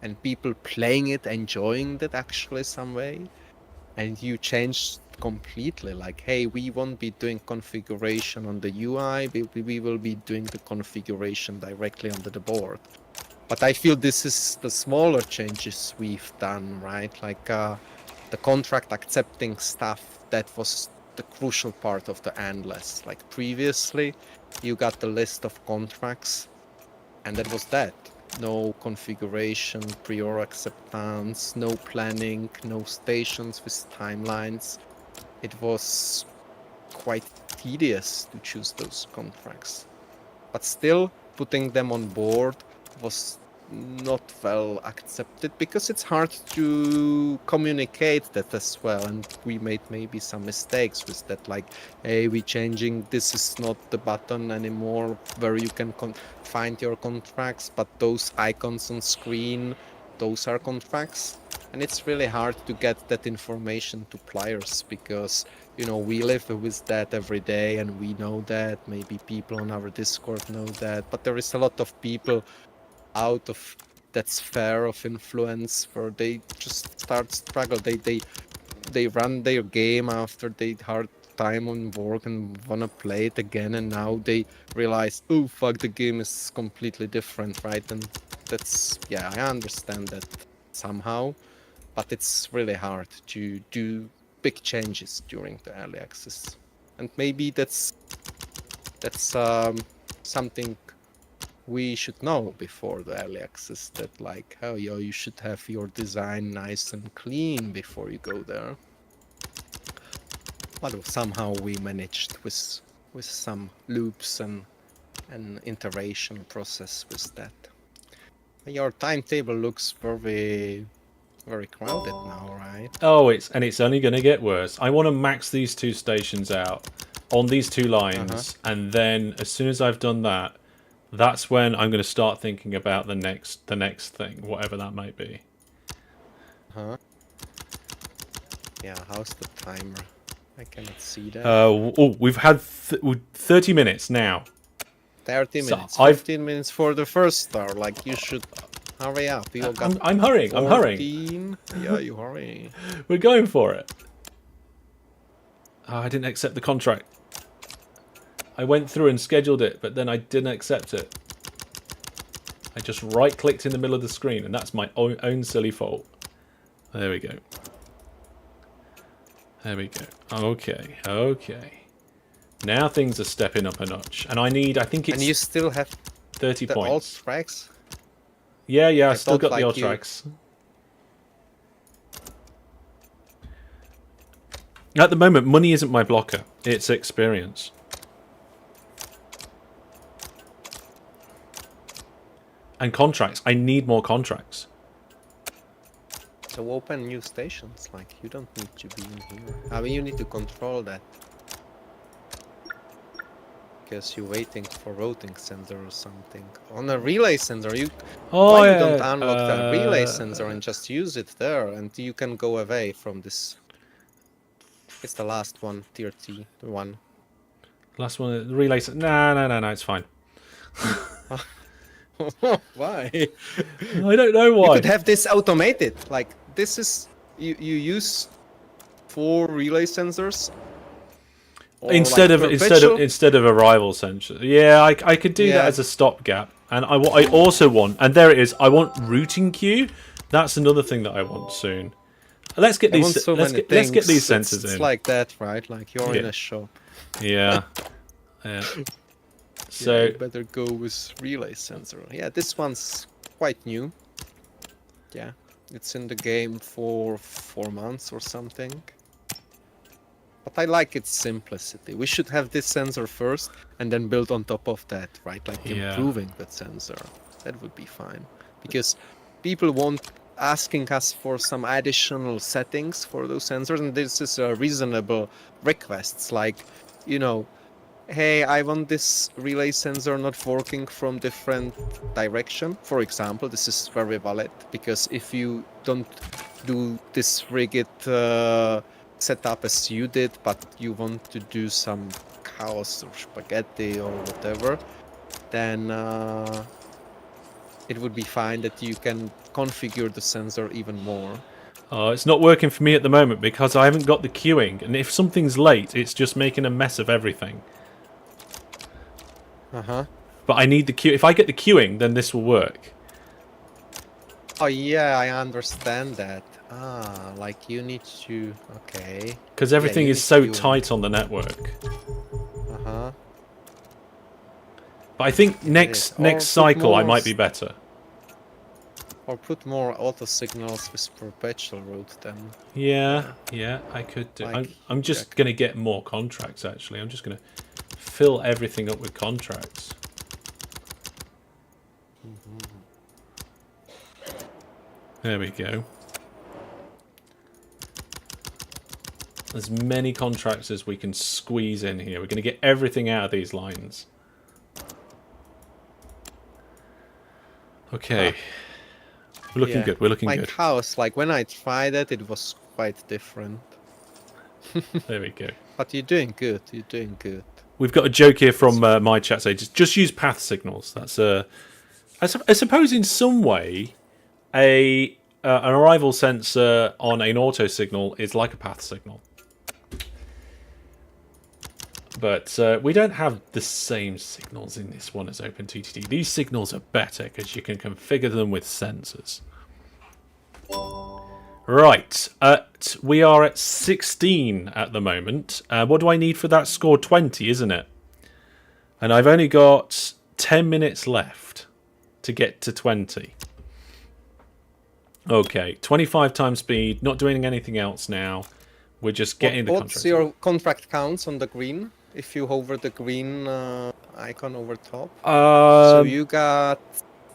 and people playing it, enjoying it actually some way, and you change completely like, hey, we won't be doing configuration on the UI, we will be doing the configuration directly onto the board. But I feel this is the smaller changes we've done, right? Like the contract accepting stuff, that was the crucial part of the endless. Like previously, you got the list of contracts, and that was that. No configuration, prior acceptance, no planning, no stations with timelines. It was quite tedious to choose those contracts. But still, putting them on board was not well accepted because it's hard to communicate that as well, and we made maybe some mistakes with that, like, hey, we changing, this is not the button anymore where you can find your contracts, but those icons on screen, those are contracts. And it's really hard to get that information to players because, you know, we live with that every day and we know that. Maybe people on our Discord know that, but there is a lot of people out of that sphere of influence where they just start struggle. They run their game after they hard time on work and wanna play it again, and now they realize, oh fuck, the game is completely different, right? And that's, yeah, I understand that somehow, but it's really hard to do big changes during the early access. And maybe that's something we should know before the early access, that like, oh, yo, you should have your design nice and clean before you go there. But somehow we managed with some loops and an iteration process with that. Your timetable looks very crowded now, right? Oh, it's only going to get worse. I want to max these two stations out on these two lines, and then as soon as I've done that, that's when I'm going to start thinking about the next thing, whatever that might be. Yeah, how's the timer? I cannot see that. We've had 30 minutes now. 30 So minutes. 15 minutes for the first star. Like, you should hurry up. You got I'm hurrying. 14. I'm hurrying. Yeah, you hurry. We're going for it. Oh, I didn't accept the contract. I went through and scheduled it, but then I didn't accept it. I just right-clicked in the middle of the screen, and that's my own silly fault. There we go. There we go. Okay, okay. Now things are stepping up a notch, and I think it's. And you still have 30 the points. alt tracks? Yeah, I still got the alt you... tracks. At the moment, money isn't my blocker. It's experience. And contracts. I need more contracts. So open new stations. Like, you don't need to be in here. I mean, you need to control that. Because you're waiting for routing sensor or something. On a relay sensor, you why you don't unlock the relay sensor and just use it there, and you can go away from this. It's the last one, tier T, the one. Last one, the relay. No, it's fine. Why? I don't know why. You could have this automated. Like, this is you use 4 relay sensors or Instead like of perpetual? instead of a rival sensor. Yeah, I could do that Yeah. as a stopgap. And what I also want, and there it is, I want routing queue. That's another thing that I want soon. Let's get I want these so many let's get these things. sensors It's in. like that, right? Like you're in Yeah. a shop. Yeah. Yeah. Yeah, So you better go with relay sensor. Yeah, this one's quite new. Yeah, it's in the game for 4 months or something. But I like its simplicity. We should have this sensor first and then build on top of that, right? Like yeah. improving that sensor. That would be fine. Because people want asking us for some additional settings for those sensors, and this is a reasonable requests. Like, you know, hey, I want this relay sensor not working from different direction. For example, this is very valid because if you don't do this rigid setup as you did, but you want to do some chaos or spaghetti or whatever, then it would be fine that you can configure the sensor even more. It's not working for me at the moment because I haven't got the queuing, and if something's late, it's just making a mess of everything. Uh-huh. But I need the queue. If I get the queuing, then this will work. Oh yeah, I understand that. Ah, like you need to... Okay. Because everything you is need so queuing. tight on the network. Uh-huh. But I think Or next put cycle I more might be better. Or put more auto signals with perpetual route then. Yeah, I could do. Like I'm just Jack. going to get more contracts, actually. I'm just going to fill everything up with contracts. There we go. As many contracts as we can squeeze in here. We're going to get everything out of these lines. Okay. We're looking good. We're looking My good. house, like when I tried it, it was quite different. There we go. But you're doing good. You're doing good. We've got a joke here from my chat saying just use path signals. That's I suppose in some way an arrival sensor on an auto signal is like a path signal. But we don't have the same signals in this one as OpenTTD. These signals are better because you can configure them with sensors. Right, we are at 16 at the moment. What do I need for that score? 20, isn't it? And I've only got 10 minutes left to get to 20. Okay, 25 times speed, not doing anything else now. We're just getting the contract. What's your contract counts on the green? If you hover the green icon over top. So you got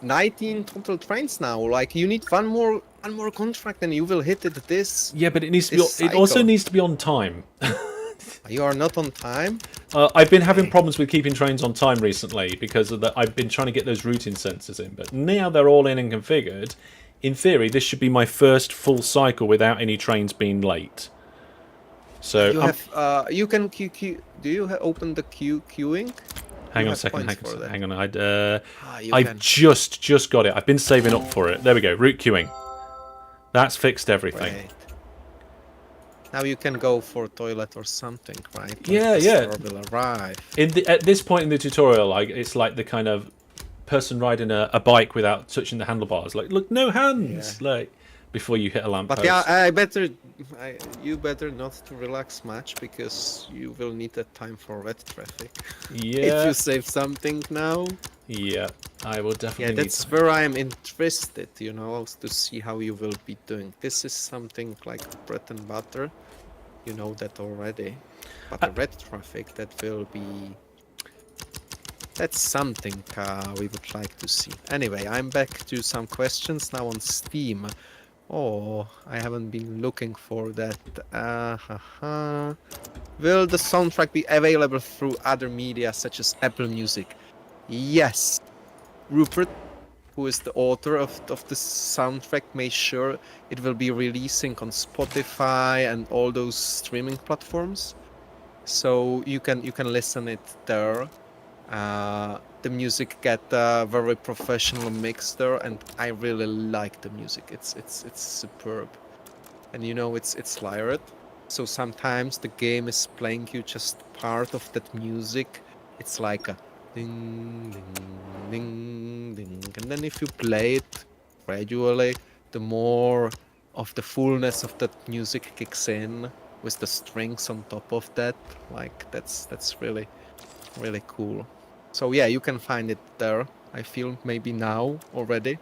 19 total trains now. Like you need one more contract and you will hit it this. Yeah, but it needs to be. It also needs to be on time. You are not on time. I've been having problems with keeping trains on time recently because of I've been trying to get those routing sensors in, but now they're all in and configured. In theory, this should be my first full cycle without any trains being late. So you have you can queue. Do you open the queuing? Hang on a second. Hang on. I've just got it. I've been saving up for it. There we go. Route queuing. That's fixed everything. Right. Now you can go for toilet or something, right? Like Yeah. Will arrive. At this point in the tutorial, it's like the kind of person riding a bike without touching the handlebars. Like, look, no hands. Yeah. Like before you hit a lamppost. But yeah, you better not to relax much because you will need that time for red traffic. Yeah. If you save something now. Yeah, I will definitely. Yeah, that's where I am interested, you know, to see how you will be doing. This is something like bread and butter. You know that already. But the red traffic, that will be... That's something we would like to see. Anyway, I'm back to some questions now on Steam. Oh, I haven't been looking for that. Will the soundtrack be available through other media such as Apple Music? Yes. Rupert, who is the author of the soundtrack, made sure it will be releasing on Spotify and all those streaming platforms. So you can listen it there. The music get a very professional mix there, and I really like the music. It's superb. and you know it's layered. So sometimes the game is playing you just part of that music. It's like a ding, ding, ding, ding. And then if you play it gradually, the more of the fullness of that music kicks in with the strings on top of that. Like that's really, really cool. So yeah, you can find it there. I feel maybe now already.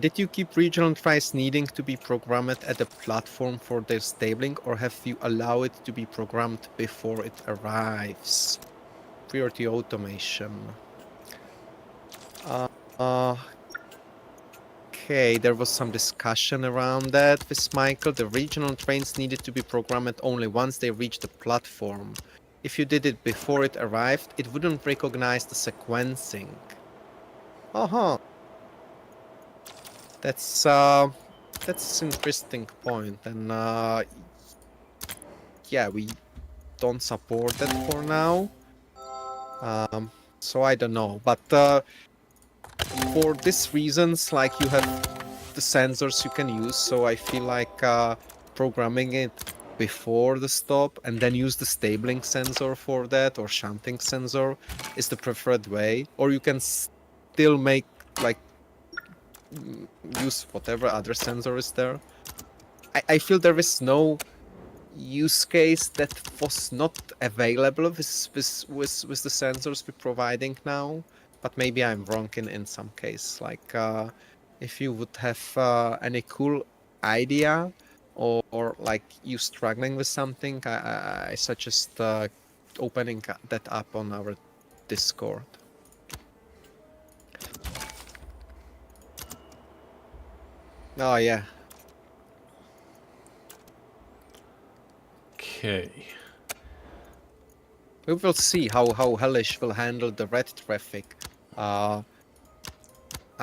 Did you keep regional trains needing to be programmed at the platform for their stabling, or have you allowed it to be programmed before it arrives? Priority automation. Uh, okay, there was some discussion around that with Michael. The regional trains needed to be programmed only once they reached the platform. If you did it before it arrived, it wouldn't recognize the sequencing. Uh-huh. That's an interesting point, and yeah, we don't support that for now. So I don't know, but for these reasons, like you have the sensors you can use, so I feel like programming it before the stop and then use the stabling sensor for that or shunting sensor is the preferred way. Or you can still make like use whatever other sensor is there. I feel there is no use case that was not available with the sensors we're providing now, but maybe I'm wrong in some case. Like if you would have any cool idea or like you struggling with something, I suggest opening that up on our Discord. Oh yeah. Okay. We will see how Hellish will handle the red traffic. I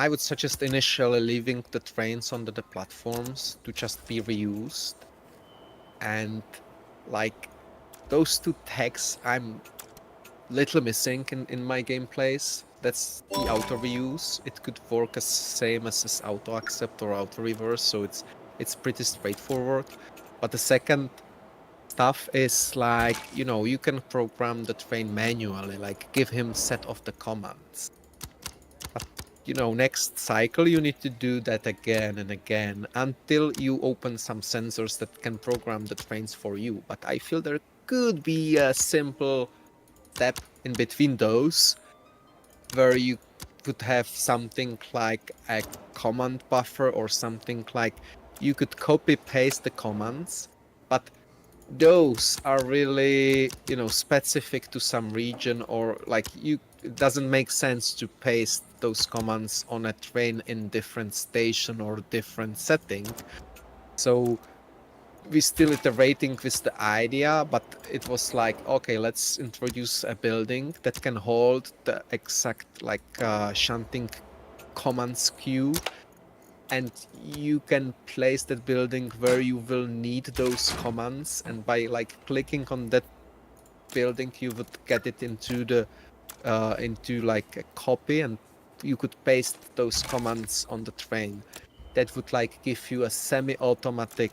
would suggest initially leaving the trains on the platforms to just be reused. And like those two tags I'm little missing in my gameplays. That's the auto reuse. It could work as same as auto accept or auto reverse, so it's pretty straightforward. But the second stuff is like, you know, you can program the train manually, like give him set of the commands. But, you know, next cycle you need to do that again and again until you open some sensors that can program the trains for you. But I feel there could be a simple step in between those where you could have something like a command buffer or something like you could copy paste the commands, but those are really, you know, specific to some region, or like it doesn't make sense to paste those commands on a train in different station or different setting. So we still iterating with the idea, but it was like, okay, let's introduce a building that can hold the exact like shunting commands queue, and you can place that building where you will need those commands, and by like clicking on that building you would get it into the into like a copy, and you could paste those commands on the train. That would like give you a semi-automatic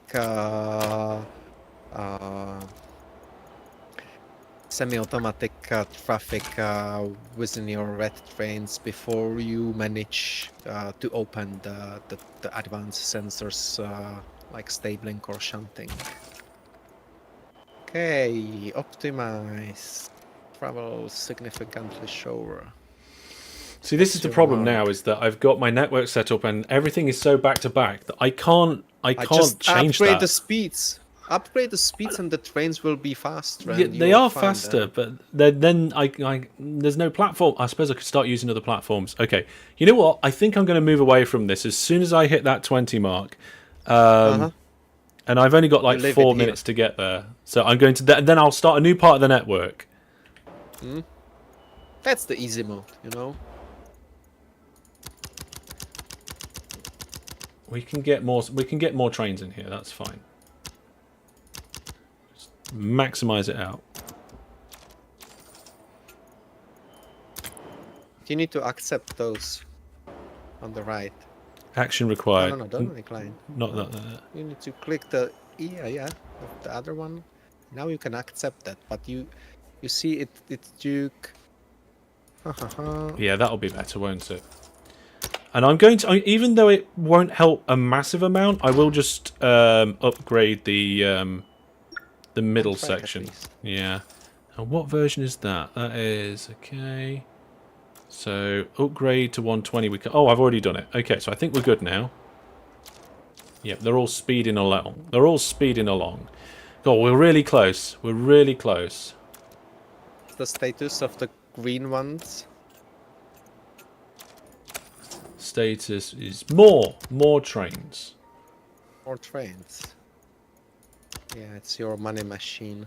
traffic within your red trains before you manage to open the advanced sensors like stabling or shunting. Okay, optimize. Travel significantly slower. See, this What's is the your problem mark? now, is that I've got my network set up and everything is so back to back that I can't Just change upgrade that. the speeds. Upgrade the speeds and the trains will be faster. Yeah, And they you'll are find faster, but then there's no platform. I suppose I could start using other platforms. Okay, you know what? I think I'm going to move away from this as soon as I hit that 20 mark. Uh-huh. And I've only got You like leave it 4 here. minutes to get there. So I'm going to then I'll start a new part of the network. That's the easy mode, you know? We can get more trains in here. That's fine. Just maximize it out. You need to accept those on the right. Action No, required. no, no, don't decline. Not that. You need to click the the other one. Now you can accept that, but you see it's Duke. Yeah, that'll be better, won't it? And I'm going to, even though it won't help a massive amount, I will just upgrade the middle section. Yeah. And what version is that? That is okay. So upgrade to 120. We can. Oh, I've already done it. Okay, so I think we're good now. Yep, they're all speeding along. They're all speeding along. Oh, we're really close. We're really close. The status of the green ones. Status is more trains. More trains. Yeah, it's your money machine.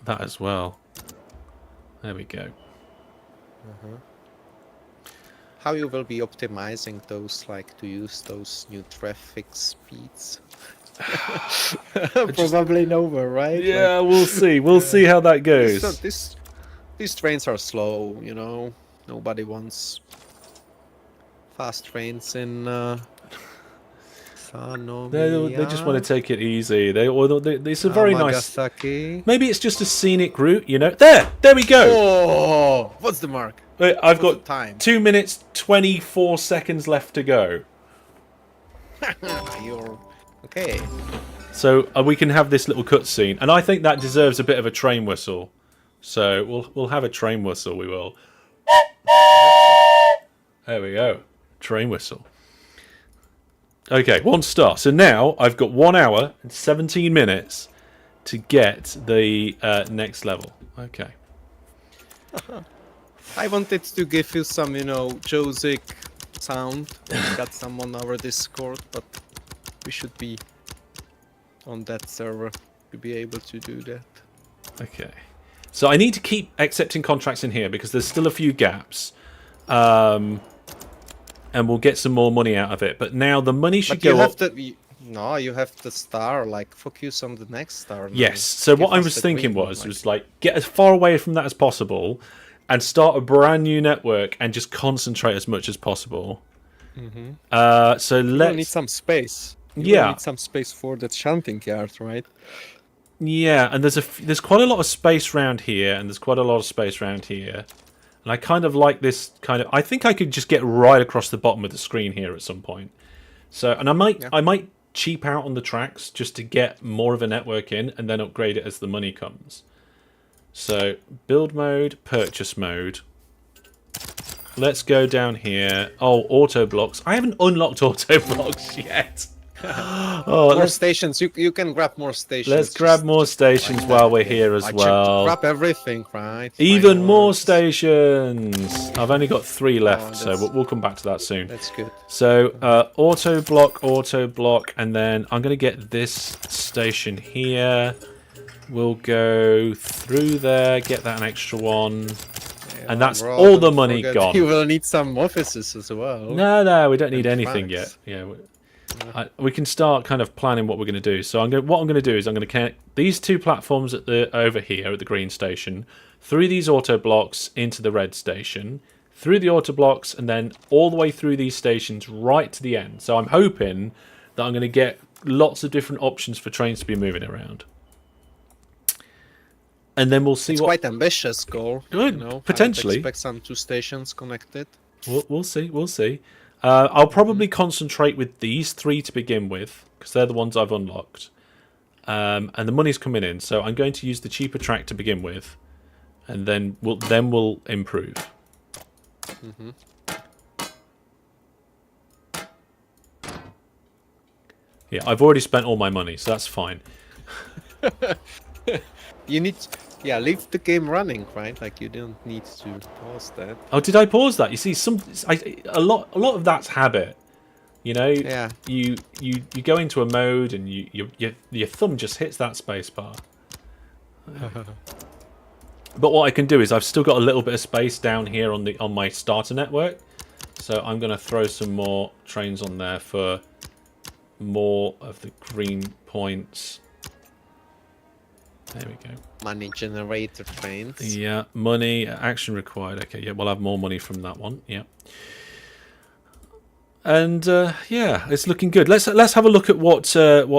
That as well. There we go. How you will be optimizing those, like to use those new traffic speeds? Probably nowhere, right? Yeah, we'll see. We'll see how that goes. So these trains are slow, you know. Nobody wants fast trains in They just want to take it easy. It's a very nice. Maybe it's just a scenic route, you know. There we go. Oh, what's the mark? I've got time. 2 minutes 24 seconds left to go. You're okay. So we can have this little cutscene, and I think that deserves a bit of a train whistle. So we'll have a train whistle. We will. There we go. Train whistle. Okay, 1 star. So now I've got 1 hour and 17 minutes to get the next level. Okay. I wanted to give you some, you know, Josic sound. We got some on our Discord, but we should be on that server to be able to do that. Okay. So I need to keep accepting contracts in here because there's still a few gaps. And we'll get some more money out of it. But now the money should go up. No, you have the star, like, focus on the next star. Now. Yes, so what I was thinking was like, get as far away from that as possible and start a brand new network and just concentrate as much as possible. So let's... need some space. You need some space for the chanting yard, right? Yeah, and there's quite a lot of space around here, and there's quite a lot of space around here. And I kind of like this kind of... I think I could just get right across the bottom of the screen here at some point. So, and I might cheap out on the tracks just to get more of a network in and then upgrade it as the money comes. So, build mode, purchase mode. Let's go down here. Oh, auto blocks. I haven't unlocked auto blocks yet. More stations. You can grab more stations. Let's grab more stations while we're here as well. Grab everything, right? Even more stations. I've only got 3 left, so we'll come back to that soon. That's good. So auto block, and then I'm going to get this station here. We'll go through there, get that an extra one. And that's all the money gone. You will need some offices as well. No, we don't need anything yet. Yeah. We can start kind of planning what we're going to do. So what I'm going to do is I'm going to connect these 2 platforms over here at the green station, through these auto blocks into the red station, through the auto blocks, and then all the way through these stations right to the end. So I'm hoping that I'm going to get lots of different options for trains to be moving around. And then we'll see it's quite ambitious goal. Good, you know, potentially. I expect some 2 stations connected. We'll see. I'll probably concentrate with these 3 to begin with, because they're the ones I've unlocked. And the money's coming in, so I'm going to use the cheaper track to begin with, and then we'll improve. Yeah, I've already spent all my money, so that's fine. You need, leave the game running, right? Like you don't need to pause that. Oh, did I pause that? You see, a lot of that's habit. You know, you go into a mode and your thumb just hits that space bar. But what I can do is I've still got a little bit of space down here on my starter network, so I'm going to throw some more trains on there for more of the green points. There we go. Money generator trains. Yeah, money, action required. Okay, yeah, we'll have more money from that one. Yeah. And yeah, it's looking good. Let's have a look at what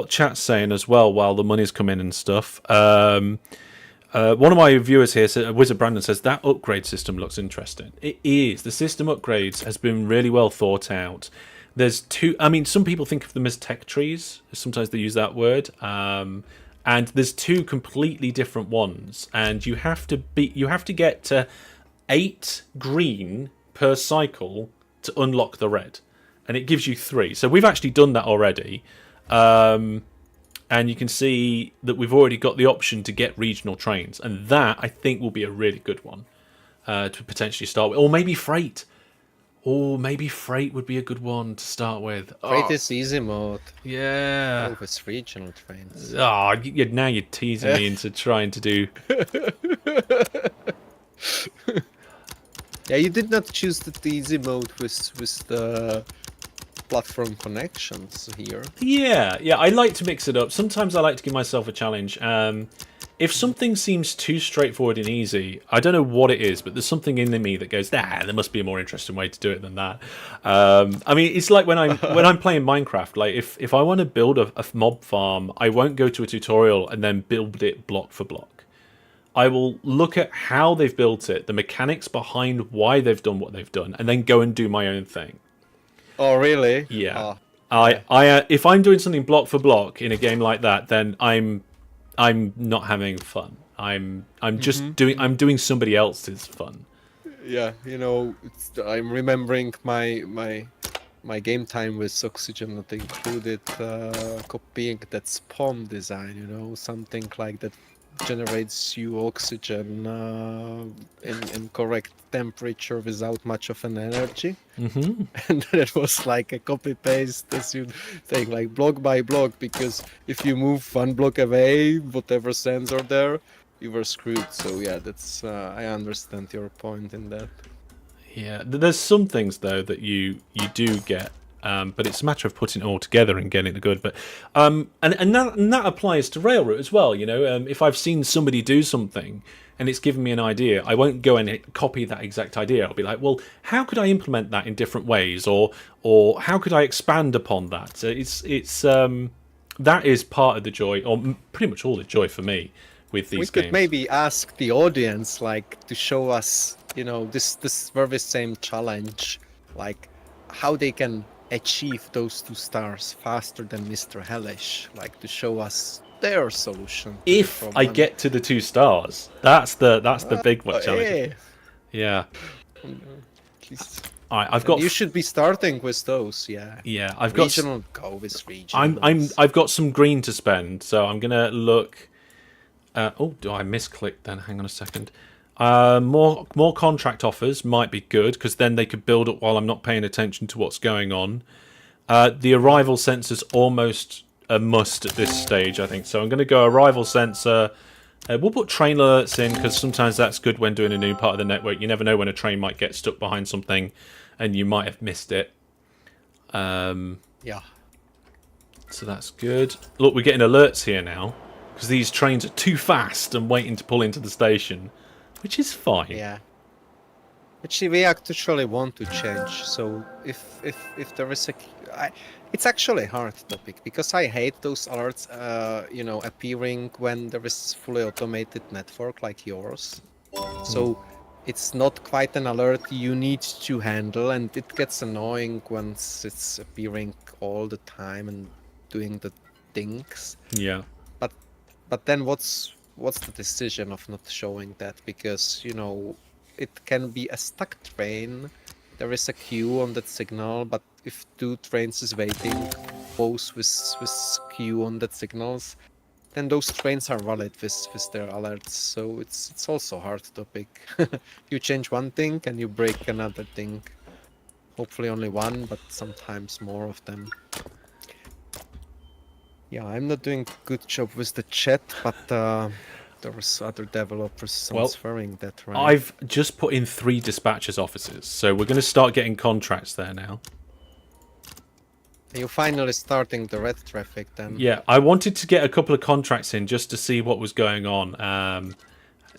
chat's saying as well while the money's come in and stuff. One of my viewers here, Wizard Brandon, says that upgrade system looks interesting. It is. The system upgrades has been really well thought out. There's two. I mean, some people think of them as tech trees. Sometimes they use that word. And there's two completely different ones, and you have to get to 8 green per cycle to unlock the red, and it gives you 3. So we've actually done that already. And you can see that we've already got the option to get regional trains, and that I think will be a really good one to potentially start with, or maybe freight. Or maybe freight would be a good one to start with. Freight is easy mode. Yeah. Oh, it's regional trains. Oh, now you're teasing me into trying to do. Yeah, you did not choose the easy mode with the platform connections here. Yeah, I like to mix it up. Sometimes I like to give myself a challenge. If something seems too straightforward and easy, I don't know what it is, but there's something in me that goes, there must be a more interesting way to do it than that. I mean, it's like when I'm playing Minecraft. Like if I want to build a mob farm, I won't go to a tutorial and then build it block for block. I will look at how they've built it, the mechanics behind why they've done what they've done, and then go and do my own thing. Oh, really? Yeah. Oh. If I'm doing something block for block in a game like that, then I'm not having fun. I'm just doing somebody else's fun. Yeah, I'm remembering my game time with Oxygen that included copying that spawn design, something like that generates you oxygen in correct temperature without much of an energy. Mm-hmm. And it was like a copy paste as you saying, like block by block, because if you move one block away, whatever sensor there, you were screwed. So yeah, that's I understand your point in that. Yeah, there's some things though that you do get, but it's a matter of putting it all together and getting it good. But and that applies to Railroad as well. If I've seen somebody do something and it's given me an idea, I won't go and copy that exact idea. I'll be like, well, how could I implement that in different ways, or how could I expand upon that? So it's that is part of the joy, or pretty much all the joy for me with these games. We could maybe ask the audience, like, to show us, this very same challenge, like how they can achieve those 2 stars faster than Mr. Hellish, like to show us their solution. If I get to the 2 stars, that's the big one challenge. Yeah. At least. I've got. You should be starting with those. Yeah. Yeah, I've got. Regional. Go with regional. I've got some green to spend, so I'm gonna look. Do I misclicked then? Hang on a second. More contract offers might be good, because then they could build up while I'm not paying attention to what's going on. The arrival sensor's almost a must at this stage, I think. So I'm going to go arrival sensor. We'll put train alerts in, because sometimes that's good when doing a new part of the network. You never know when a train might get stuck behind something and you might have missed it. Yeah. So that's good. Look, we're getting alerts here now, because these trains are too fast and waiting to pull into the station. Which is fine. Yeah. Actually, we actually want to change. So if there is it's actually a hard topic, because I hate those alerts, appearing when there is fully automated network like yours. So it's not quite an alert you need to handle, and it gets annoying once it's appearing all the time and doing the things. Yeah. But then what's the decision of not showing that? Because it can be a stuck train, there is a queue on that signal, but if 2 trains is waiting both with queue on that signals, then those trains are valid with their alerts. So it's also a hard topic. You change one thing and you break another thing. Hopefully only one, but sometimes more of them. Yeah, I'm not doing a good job with the chat, but there was other developers transferring that, right? I've just put in 3 dispatchers offices, so we're going to start getting contracts there now. Are you finally starting the red traffic then? Yeah, I wanted to get a couple of contracts in just to see what was going on. And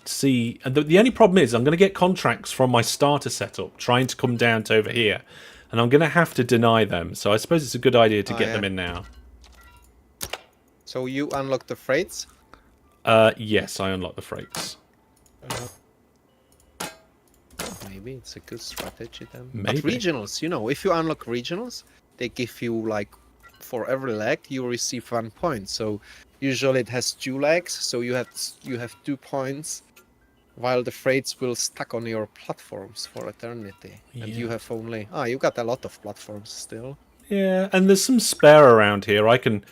the only problem is I'm going to get contracts from my starter setup, trying to come down to over here. and I'm going to have to deny them. So I suppose it's a good idea to get yeah. them in now. So you unlock the freights? Yes, I unlock the freights. Maybe it's a good strategy then. Maybe. But regionals, you know, if you unlock regionals, they give you like for every leg you receive 1 point. So usually it has 2 legs, so you have 2 points, while the freights will stuck on your platforms for eternity. And you Yeah. have only you got a lot of platforms still. Yeah, and there's some spare around here. I can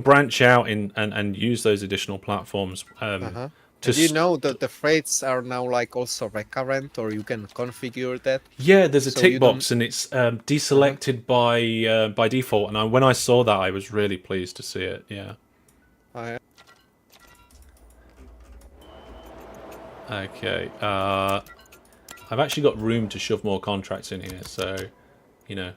branch out and use those additional platforms. Uh-huh. To And you know that the freights are now like also recurrent, or you can configure that. yeah, there's a So tick you box, don't. and it's deselected by default. And when I saw that, I was really pleased to see it. Yeah. Uh, Okay. I've actually got room to shove more contracts in here, so you know,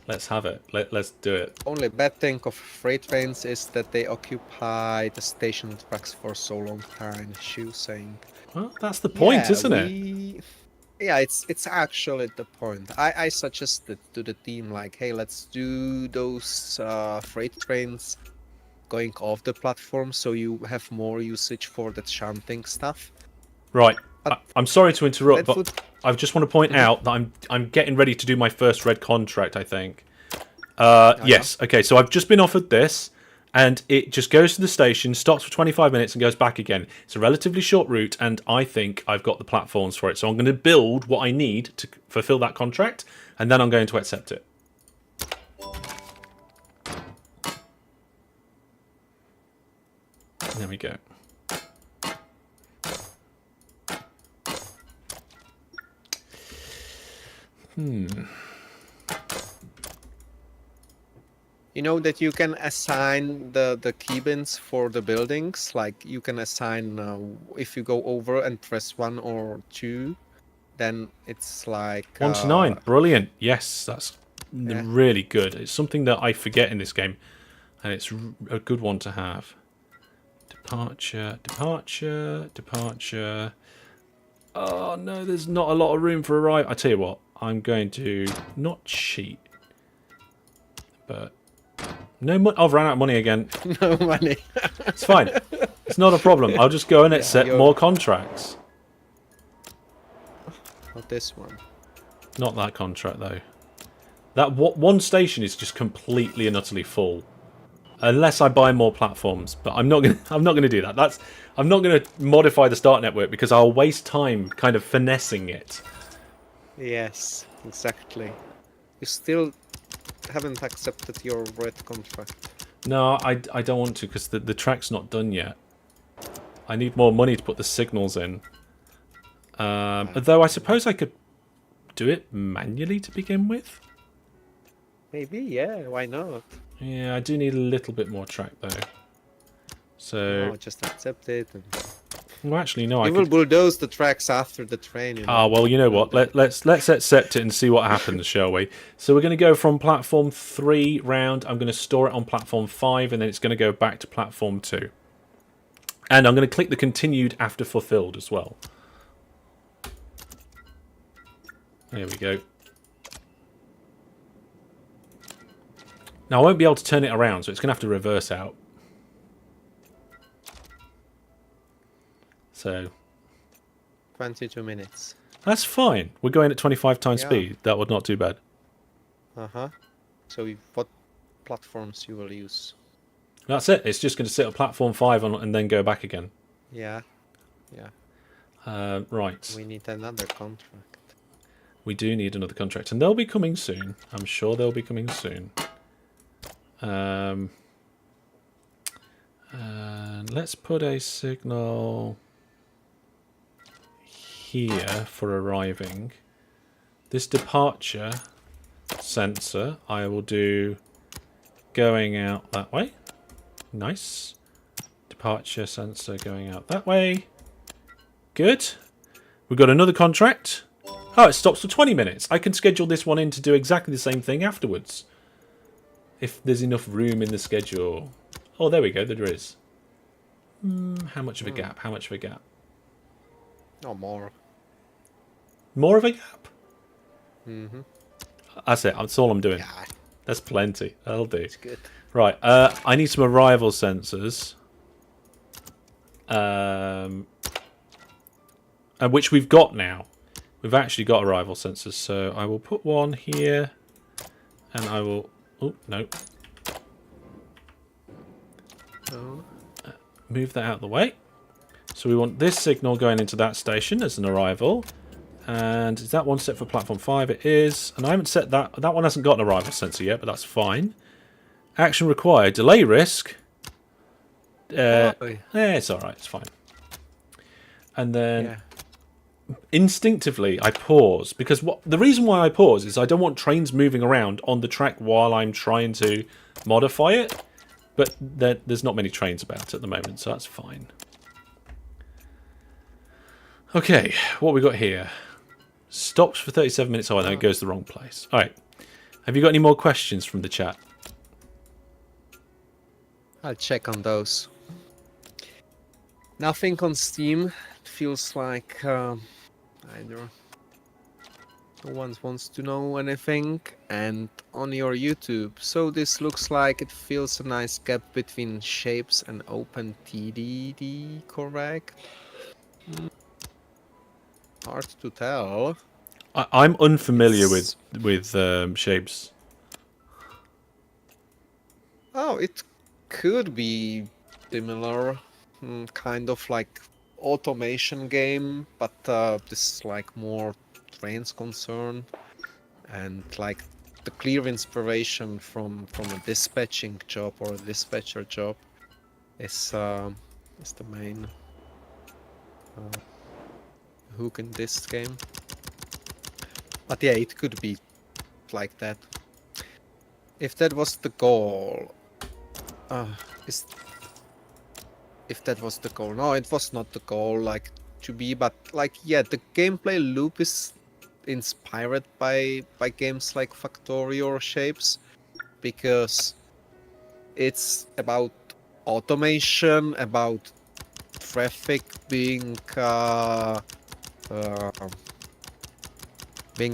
let's have it. Let's do it. Only bad thing of freight trains is that they occupy the station tracks for so long time. As you saying. Well, that's the point, Yeah, isn't it? Yeah, it's actually the point. I suggested to the team like, hey, let's do those freight trains going off the platform, so you have more usage for the chanting stuff. Right. But I'm sorry to interrupt, that but I just want to point out that I'm getting ready to do my first red contract, I think. Yes. Okay, so I've just been offered this, and it just goes to the station, stops for 25 minutes, and goes back again. It's a relatively short route, and I think I've got the platforms for it. So I'm going to build what I need to fulfill that contract, and then I'm going to accept it. There we go. You know that you can assign the key bins for the buildings. Like you can assign if you go over and press 1 or 2, then it's like 1 to 9. Brilliant. Yes, that's yeah. really good. It's something that I forget in this game, and it's a good one to have. Departure, departure, departure. Oh no, there's not a lot of room for arrival. I tell you what, I'm going to not cheat, but no money. I've run out of money again. No money. It's fine. It's not a problem. I'll just go and accept you're- more contracts. Not this one. Not that contract though. That one station is just completely and utterly full, unless I buy more platforms. But I'm not gonna. I'm not gonna do that. I'm not gonna modify the start network because I'll waste time kind of finessing it. Yes, exactly. You still haven't accepted your red contract. No, I don't want to because the track's not done yet. I need more money to put the signals in. Though I suppose I could do it manually to begin with. Maybe, yeah, why not? Yeah, I do need a little bit more track though. So, No, just accept it. And well, actually, no, I you will could. bulldoze the tracks after the train. You know? Ah, well, you know what? Let's accept it and see what happens, shall we? So we're going to go from platform 3 round. I'm going to store it on platform 5, and then it's going to go back to platform 2. And I'm going to click the continued after fulfilled as well. There we go. Now I won't be able to turn it around, so it's going to have to reverse out. So 22 minutes. that's fine. We're going at 25 times speed. That would not too bad. So what platforms you will use? That's it. It's just going to sit at platform 5 and then go back again. Yeah. Right. We need another contract. We do need another contract, and they'll be coming soon. I'm sure they'll be coming soon. And let's put a signal here for arriving. This departure sensor I will do going out that way. Nice. Departure sensor going out that way. Good. We've got another contract. Oh, it stops for 20 minutes. I can schedule this one in to do exactly the same thing afterwards. If there's enough room in the schedule. Oh, there we go. There is. How much of a gap? How much of a gap? No more. More of a gap? That's it. That's all I'm doing. Yeah, That's plenty. That'll do. it's good. Right. I need some arrival sensors. And which we've got now. We've actually got arrival sensors. So I will put one here. And I will... Oh, no. Oh. Move that out of the way. So we want this signal going into that station as an arrival. And is that one set for platform 5? It is. And I haven't set that. That one hasn't got an arrival sensor yet, but that's fine. Action required. Delay risk. It's alright. It's fine. And then instinctively I pause. Because the reason why I pause is I don't want trains moving around on the track while I'm trying to modify it. But there's not many trains about at the moment, so that's fine. Okay, what we got here? Stops for 37 minutes. Oh, no, it goes the wrong place. All right. Have you got any more questions from the chat? I'll check on those. Nothing on Steam. It feels like either no one wants to know anything. And on your YouTube. So this looks like it feels a nice gap between shapes and open TDD, correct? Hard to tell. I'm unfamiliar with shapes. Oh, it could be similar, kind of like automation game, but this is like more trains concerned, and like the clear inspiration from a dispatching job or a dispatcher job is the main hook in this game. But yeah, it could be like that. If that was the goal, if that was the goal, no, it was not the goal, like to be, but like yeah, the gameplay loop is inspired by games like Factorio or Shapes, because it's about automation, about traffic being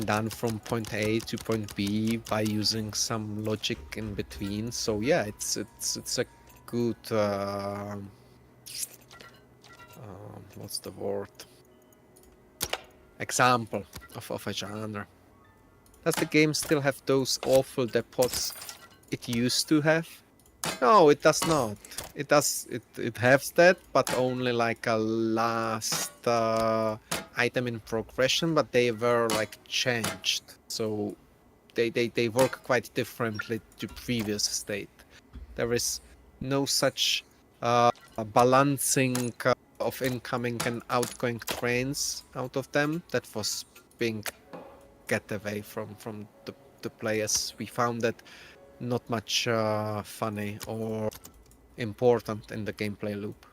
done from point A to point B by using some logic in between. So yeah, it's a good what's the word? Example of a genre. Does the game still have those awful depots it used to have? No, it does not. It does. It has that, but only like a last item in progression. But they were like changed, so they work quite differently to previous state. There is no such balancing of incoming and outgoing trains out of them. That was being get away from the players. We found that not much funny or important in the gameplay loop.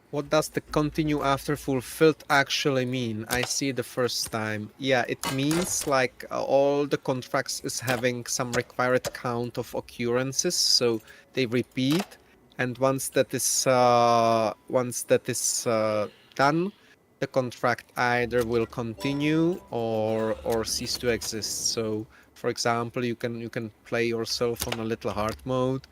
What does the continue after fulfilled actually mean? I see the first time. Yeah, it means like all the contracts is having some required count of occurrences, so they repeat, and once that is done, the contract either will continue or cease to exist. So, for example, you can play yourself on a little hard mode,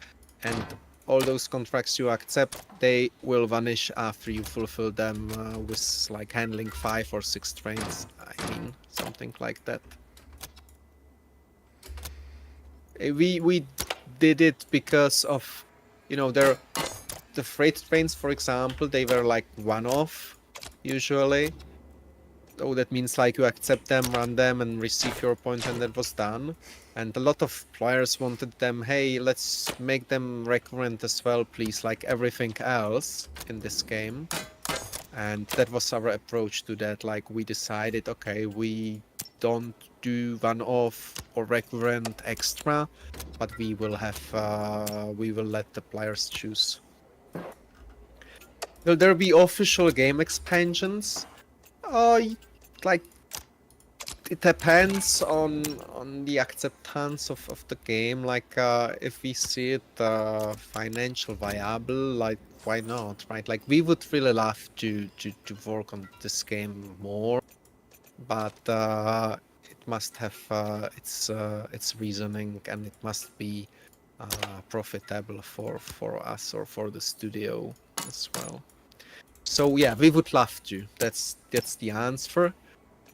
and all those contracts you accept, they will vanish after you fulfill them with like handling 5 or 6 trains. I mean, something like that. We did it because of, you know, the freight trains, for example, they were like one-off usually. Oh, that means like you accept them, run them, and receive your point, and that was done. And a lot of players wanted them, hey, let's make them recurrent as well, please, like everything else in this game. And that was our approach to that. Like, we decided, okay, we don't do one-off or recurrent extra, but we will have, we will let the players choose. Will there be official game expansions? Like, it depends on the acceptance of the game. Like, if we see it financial viable, like, why not, right? Like, we would really love to work on this game more, but it must have its reasoning, and it must be profitable for us or for the studio as well. So yeah, we would love to. That's the answer,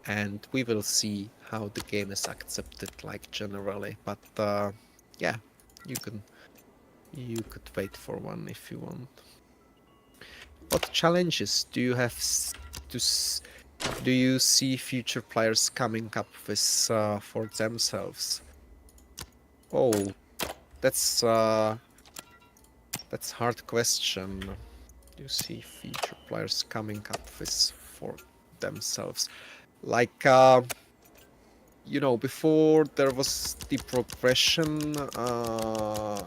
and we will see how the game is accepted, like generally. But yeah, you could wait for one if you want. What challenges do you have do you see future players coming up with for themselves? Oh, that's a hard question. You see future players coming up with for themselves, like before there was the progression,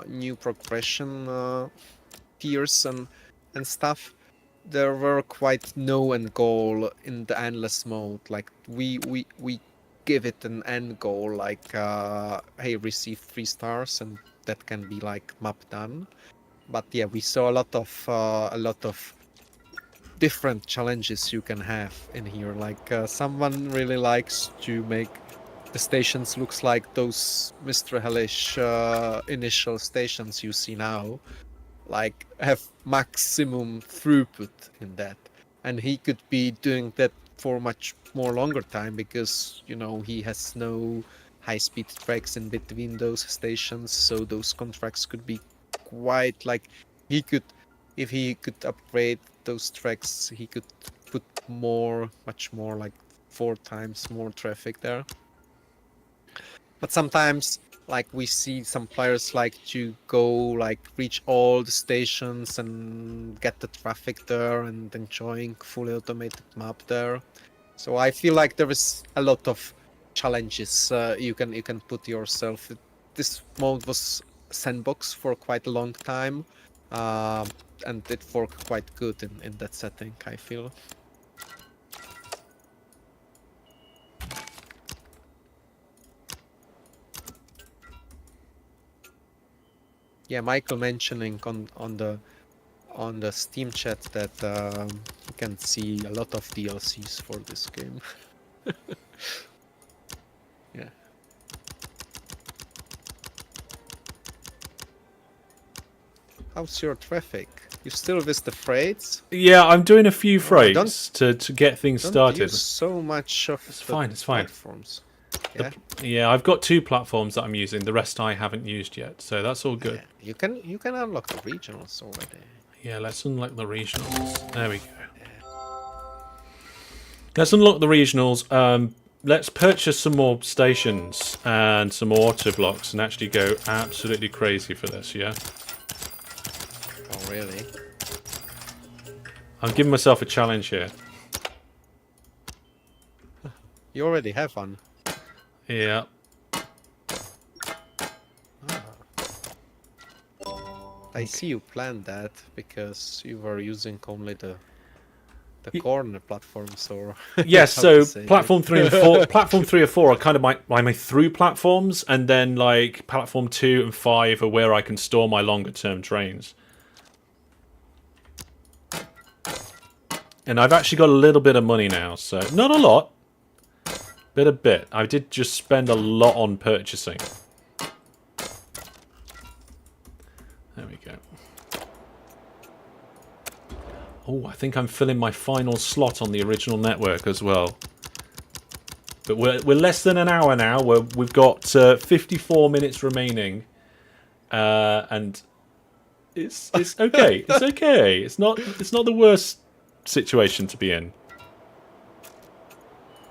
new progression tiers and stuff. There were quite no end goal in the endless mode. Like we give it an end goal, like hey, receive 3 stars, and that can be like map done. But yeah, we saw a lot of different challenges you can have in here. Like someone really likes to make the stations looks like those Mr. Hellish initial stations you see now, like have maximum throughput in that, and he could be doing that for much more longer time because he has no high-speed tracks in between those stations, so those contracts could be quite like he could if he could upgrade those tracks, he could put much more, like 4 times more traffic there. But sometimes, like, we see some players like to go, like, reach all the stations and get the traffic there and enjoying fully automated map there. So I feel like there is a lot of challenges you can put yourself. This mode was sandbox for quite a long time, and it worked quite good in that setting, I feel. Yeah, Michael mentioning on the Steam chat that you can see a lot of DLCs for this game. Yeah. How's your traffic? You still with the freights? Yeah, I'm doing a few Oh, freights to get things don't started. use so much of It's the fine, it's fine. platforms. Yeah. Yeah, I've got 2 platforms that I'm using. The rest I haven't used yet, so that's all good. Yeah. You can unlock the regionals already. Yeah, let's unlock the regionals. There we go. Let's unlock the regionals. Let's purchase some more stations and some more auto blocks and actually go absolutely crazy for this, yeah? Oh, really? I'm giving myself a challenge here. You already have one. Yeah. I see you planned that because you were using only the corner platforms, or Yes, how to so say platform 3 and 4, platform 3 or 4 are kind of my through platforms, and then like platform 2 and 5 are where I can store my longer term trains. And I've actually got a little bit of money now, so not a lot, but a bit. I did just spend a lot on purchasing. There we go. Oh, I think I'm filling my final slot on the original network as well. But we're less than an hour now. We've got 54 minutes remaining, and it's okay. It's okay. It's not the worst situation to be in.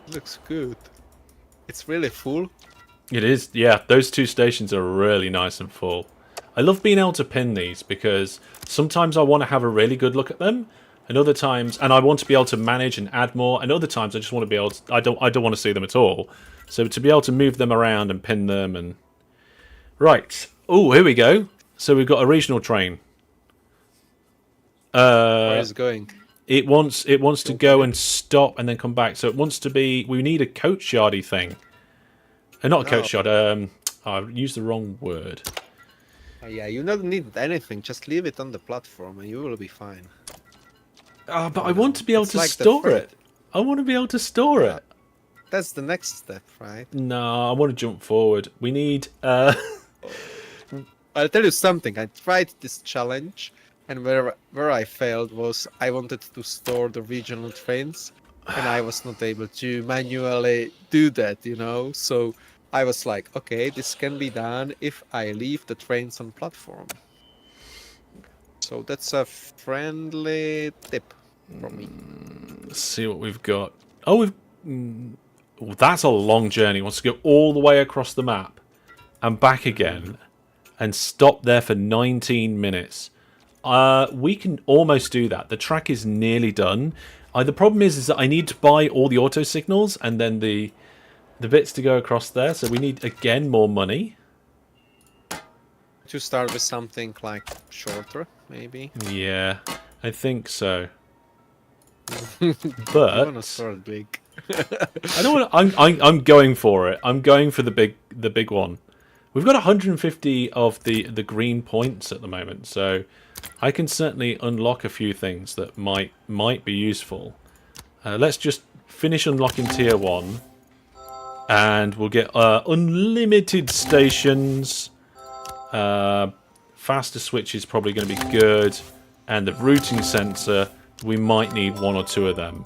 Looks good. It's really full. It is. Yeah, those 2 stations are really nice and full. I love being able to pin these because sometimes I want to have a really good look at them, and other times, and I want to be able to manage and add more, and other times I just want to be able to, I don't want to see them at all. So to be able to move them around and pin them and right. Oh, here we go. So we've got a regional train. Where is it going? It wants to go and stop and then come back. So it wants to be. We need a coach yardy thing. Not a coach yard. I used the wrong word. Yeah, you don't need anything. Just leave it on the platform, and you will be fine. But I want to be able to store it. I want to be able to store it. that's the next step, right? No, I want to jump forward. We need. I'll tell you something. I tried this challenge, and where I failed was I wanted to store the regional trains, and I was not able to manually do that. So I was like, okay, this can be done if I leave the trains on platform. So that's a friendly tip from me. Let's see what we've got. Oh, well, that's a long journey. He wants to go all the way across the map and back again and stop there for 19 minutes. We can almost do that. The track is nearly done. The problem is that I need to buy all the auto signals and then the bits to go across there. So we need, again, more money. To start with something like shorter, maybe. Yeah, I think so. I But wanna start big. I don't want. I'm going for it. I'm going for the big one. We've got 150 of the green points at the moment, so I can certainly unlock a few things that might be useful. Let's just finish unlocking tier 1, and we'll get unlimited stations. Faster switch is probably going to be good, and the routing sensor. We might need 1 or 2 of them.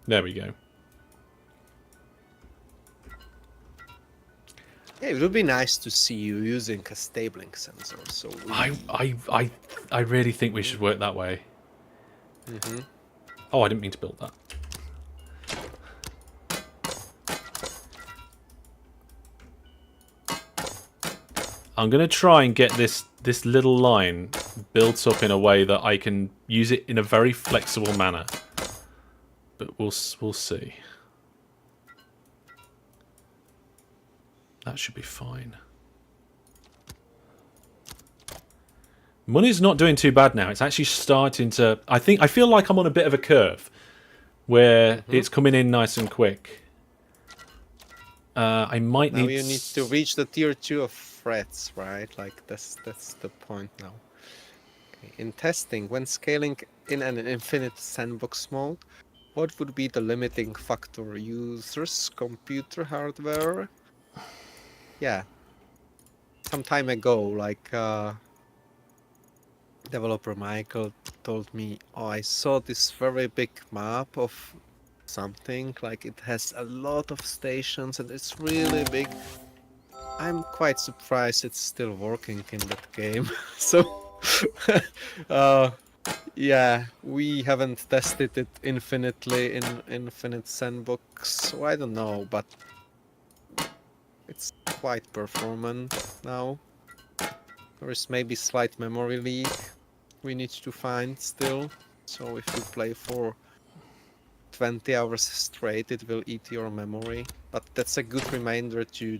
There we go. Yeah, it would be nice to see you using a stabling sensor. So I really think we should work that way. Oh, I didn't mean to build that. I'm going to try and get this little line built up in a way that I can use it in a very flexible manner. But we'll see. That should be fine. Money's not doing too bad now. It's actually starting to... I feel like I'm on a bit of a curve where it's coming in nice and quick. I might need... Now you need to reach the tier 2 of threats, right? Like that's the point now. Okay. In testing, when scaling in an infinite sandbox mode, what would be the limiting factor? Users, computer hardware? Yeah. Some time ago, like developer Michael told me, oh, I saw this very big map of something, like it has a lot of stations and it's really big. I'm quite surprised it's still working in that game. So, yeah, we haven't tested it infinitely in Infinite Sandbox, so I don't know, but it's quite performant now. There is maybe slight memory leak we need to find still. So if you play for 20 hours straight, it will eat your memory. But that's a good reminder to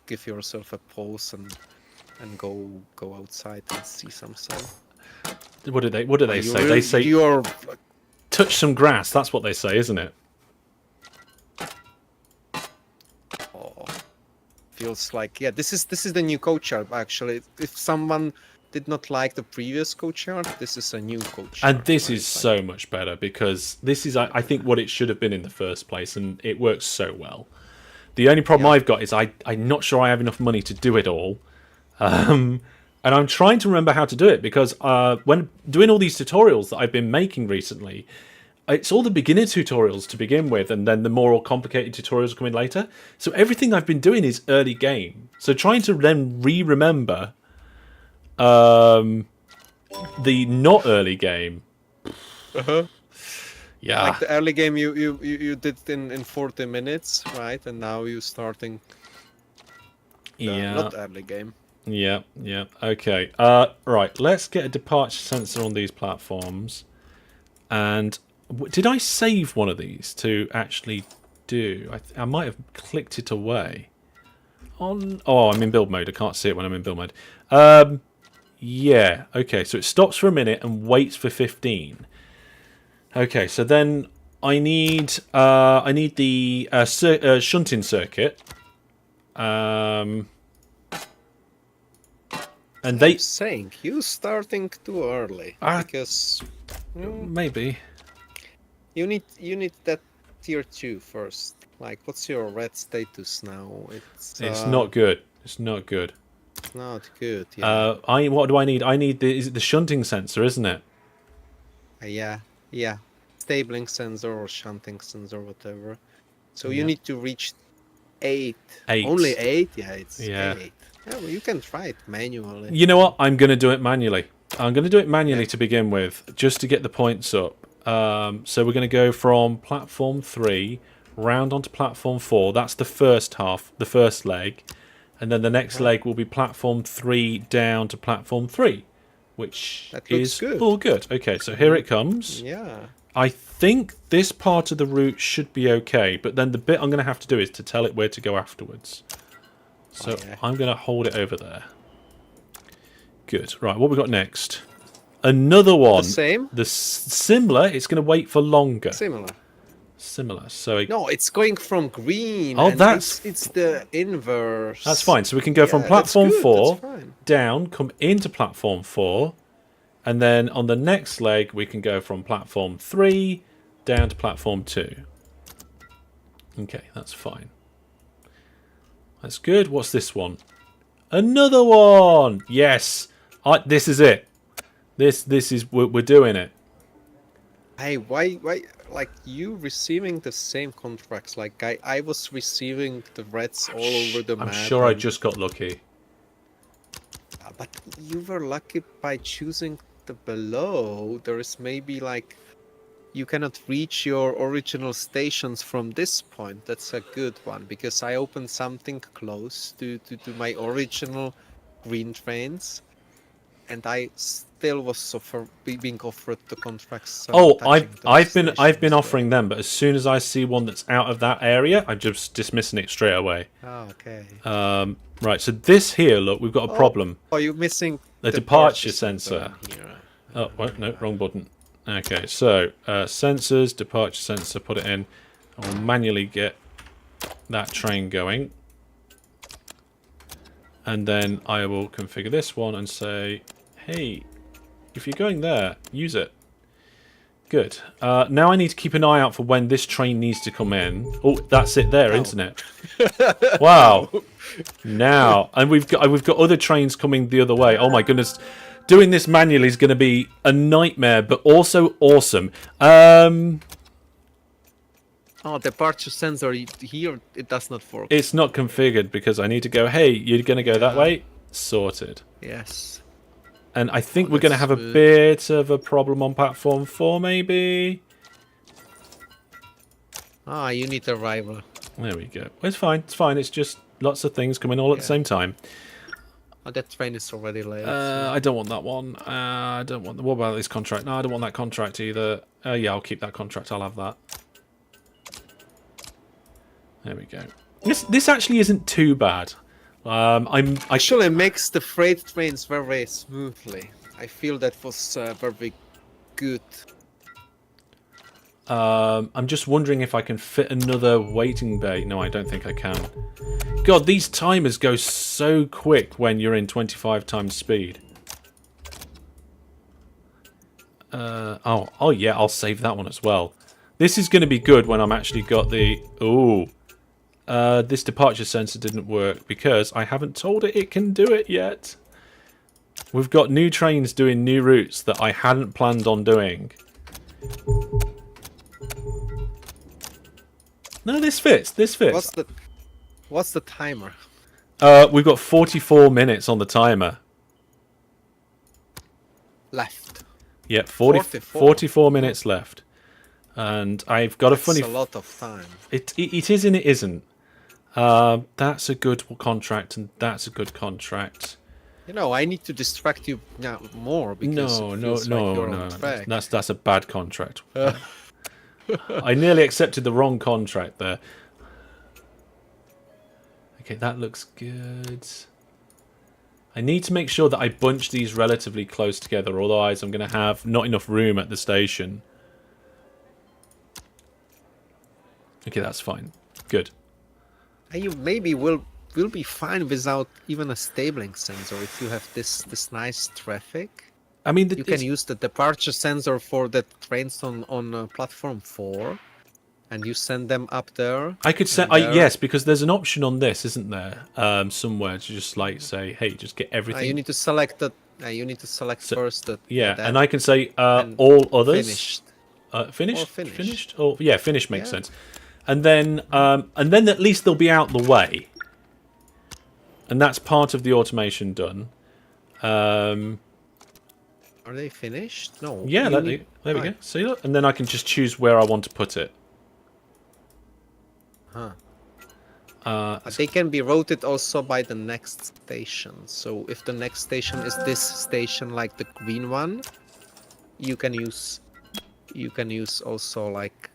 give yourself a pause and go outside and see some sun. What do they say? They say you're touch some grass. That's what they say, isn't it? Oh, feels like, yeah, this is the new coach art actually. If someone did not like the previous coach art, this is a new coach art. And this is so much better because this is, I think, what it should have been in the first place, and it works so well. The only problem I've got is I'm not sure I have enough money to do it all. And I'm trying to remember how to do it because when doing all these tutorials that I've been making recently, it's all the beginner tutorials to begin with, and then the more complicated tutorials come in later. So everything I've been doing is early game. So trying to then remember the not early game. Yeah. Like the early game you did in 40 minutes, right? And now you're starting not early game. Yeah. Okay. Right, let's get a departure sensor on these platforms. And did I save one of these to actually do? I might have clicked it away. Oh, I'm in build mode. I can't see it when I'm in build mode. Yeah, okay, so it stops for a minute and waits for 15. Okay, so then I need the shunting circuit. And I'm saying you starting too early because maybe you need that tier 2 first. Like, what's your red status now? It's not good. It's not good. Not good. Yeah. What do I need? I need is it the shunting sensor, isn't it? Yeah. Yeah. Stabling sensor or shunting sensor, whatever. So you Yeah. need to reach 8. 8. Only 8? Yeah, it's Yeah. 8. Yeah, well, you can try it manually. You know what? I'm going to do it manually. I'm going to do it manually to begin with, just to get the points up. So we're going to go from platform 3 round onto platform 4. That's the first half, the first leg. And then the next leg will be platform 3 down to platform 3, which is good. all good. Okay, so here it comes. Yeah. I think this part of the route should be okay, but then the bit I'm going to have to do is to tell it where to go afterwards. So I'm going to hold it over there. Good. Right, what we got next? Another one. The same? Similar. It's going to wait for longer. Similar. So no, it's going from green. Oh, and it's the inverse. That's fine. So we can go from platform 4 down, come into platform 4, and then on the next leg we can go from platform 3 down to platform 2. Okay, that's fine. That's good. What's this one? Another one. Yes. This is it. This is we're doing it. Hey, why like you receiving the same contracts? Like I was receiving the reds all over the map. I'm sure I just got lucky. But you were lucky by choosing the below. There is maybe like you cannot reach your original stations from this point. That's a good one because I opened something close to my original green trains, and I still was being offered the contracts. I've been offering them, but as soon as I see one that's out of that area, I'm just dismissing it straight away. Oh, okay. Right, so this here, look, we've got a problem. Oh, you're missing the departure sensor. Oh, wait, no, wrong button. Okay, so sensors, departure sensor, put it in. I'll manually get that train going. And then I will configure this one and say, hey, if you're going there, use it. Good. Now I need to keep an eye out for when this train needs to come in. Oh, that's it there, isn't it? Wow. Now, and we've got other trains coming the other way. Oh my goodness. Doing this manually is going to be a nightmare, but also awesome. Oh, departure sensor here, it does not work. It's not configured because I need to go, hey, you're going to go that way? Sorted. Yes. And I think we're going to have a bit of a problem on platform 4, maybe. Ah, you need a rival. There we go. It's fine. It's fine. It's just lots of things coming all at the same time. Oh, that train is already late. I don't want that one. I don't want. What about this contract? No, I don't want that contract either. Yeah, I'll keep that contract. I'll have that. There we go. This actually isn't too bad. Actually makes the freight trains very smoothly. I feel that was very good. I'm just wondering if I can fit another waiting bay. No, I don't think I can. God, these timers go so quick when you're in 25 times speed. Oh yeah, I'll save that one as well. This is going to be good when I'm actually got the... Ooh. This departure sensor didn't work because I haven't told it can do it yet. We've got new trains doing new routes that I hadn't planned on doing. No, this fits. This fits. What's the timer? We've got 44 minutes on the timer. Left. Yeah, 44 minutes left. And I've got That's a funny... a lot of time. It is and it isn't. That's a good contract and that's a good contract. You know, I need to distract you now more because no. That's a bad contract. I nearly accepted the wrong contract there. Okay, that looks good. I need to make sure that I bunch these relatively close together, otherwise I'm going to have not enough room at the station. Okay, that's fine. Good. You maybe will be fine without even a stabling sensor if you have this nice traffic. I mean, you can use the departure sensor for the trains on platform 4, and you send them up there. I could say yes, because there's an option on this, isn't there? Somewhere to just like say, hey, just get everything. You need to select the. You need to select first the. Yeah, that, and I can say all others. Finished. Finished. Or finished. Finished. Or yeah, finished makes sense. And then at least they'll be out the way. And that's part of the automation done. Are they finished? No. Yeah, there we go. See, look, and then I can just choose where I want to put it. Huh. They can be routed also by the next station. So if the next station is this station, like the green one, you can use also like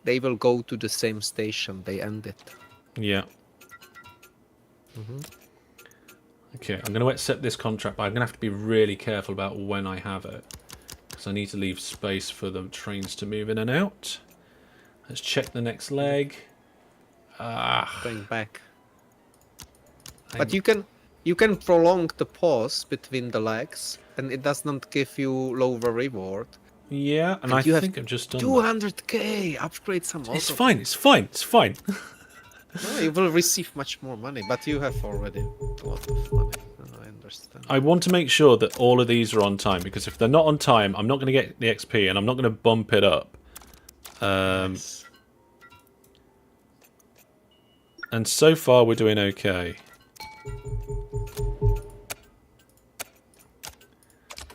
they will go to the same station. They end it. Yeah. Okay, I'm going to accept this contract, but I'm going to have to be really careful about when I have it, because I need to leave space for the trains to move in and out. Let's check the next leg. Going back. But you can prolong the pause between the legs, and it does not give you lower reward. Yeah, and I think I've just done 200k. Upgrade some. It's fine. It's fine. It's fine. No, you will receive much more money, but you have already a lot of money. I understand. I want to make sure that all of these are on time, because if they're not on time, I'm not going to get the XP, and I'm not going to bump it up. Nice. And so far, we're doing okay.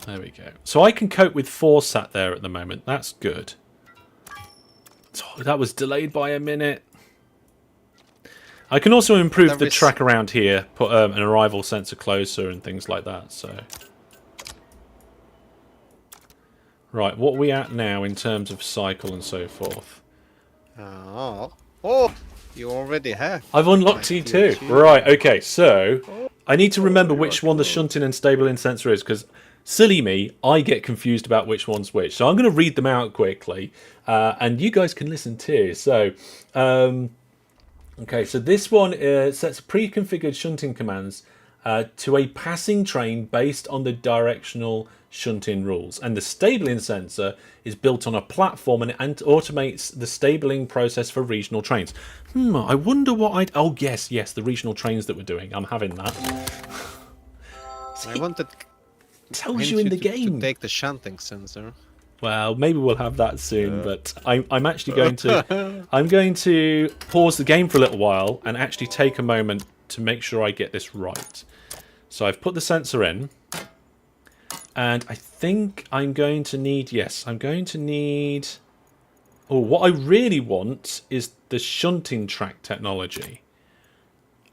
There we go. So I can cope with 4 sat there at the moment. That's good. Oh, that was delayed by a minute. I can also improve the track around here, put an arrival sensor closer and things like that. So, right, what are we at now in terms of cycle and so forth? Oh, you already have. I've unlocked T2. Right, okay, so I need to remember which one the shunting and stabling sensor is, because silly me, I get confused about which one's which. So I'm going to read them out quickly, and you guys can listen too. So, okay, so this one sets pre-configured shunting commands to a passing train based on the directional shunting rules. And the stabling sensor is built on a platform and automates the stabling process for regional trains. I wonder what I'd... Oh, yes, the regional trains that we're doing. I'm having that. See, I wanted... Tells you in the game. To take the shunting sensor. Well, maybe we'll have that soon, but I'm actually going to... I'm going to pause the game for a little while and actually take a moment to make sure I get this right. So I've put the sensor in, and I think I'm going to need... Yes, I'm going to need... Oh, what I really want is the shunting track technology.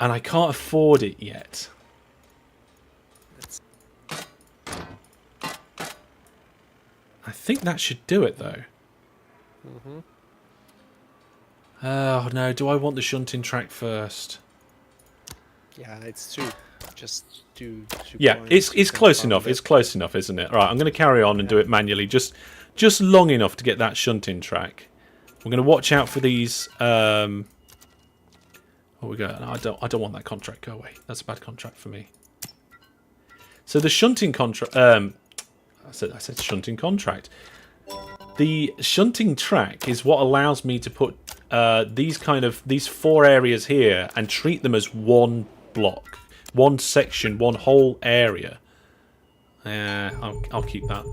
And I can't afford it yet. I think that should do it, though. Oh, no. Do I want the shunting track first? Yeah, it's true. Just do... Yeah, it's close enough. It's close enough, isn't it? Right, I'm going to carry on and do it manually. Just long enough to get that shunting track. We're going to watch out for these... Oh, we go. No, I don't want that contract. Go away. That's a bad contract for me. So the shunting contract... I said shunting contract. The shunting track is what allows me to put these 4 areas here and treat them as one block, one section, one whole area. I'll keep that.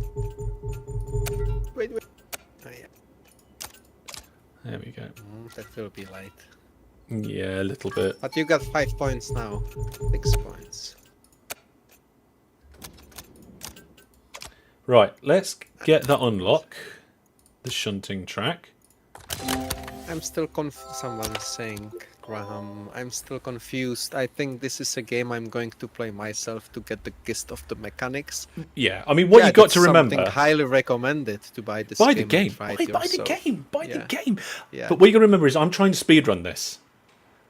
Wait. Oh, yeah. There we go. That will be light. Yeah, a little bit. But you got 5 points now. 6 points. Right, let's get that unlock. The shunting track. I'm still someone is saying, Graham, I'm still confused. I think this is a game I'm going to play myself to get the gist of the mechanics. Yeah, I mean, what you got to remember... Something highly recommended to buy this buy game. The game. Buy the game. Buy the game. Yeah. But what you got to remember is I'm trying to speedrun this.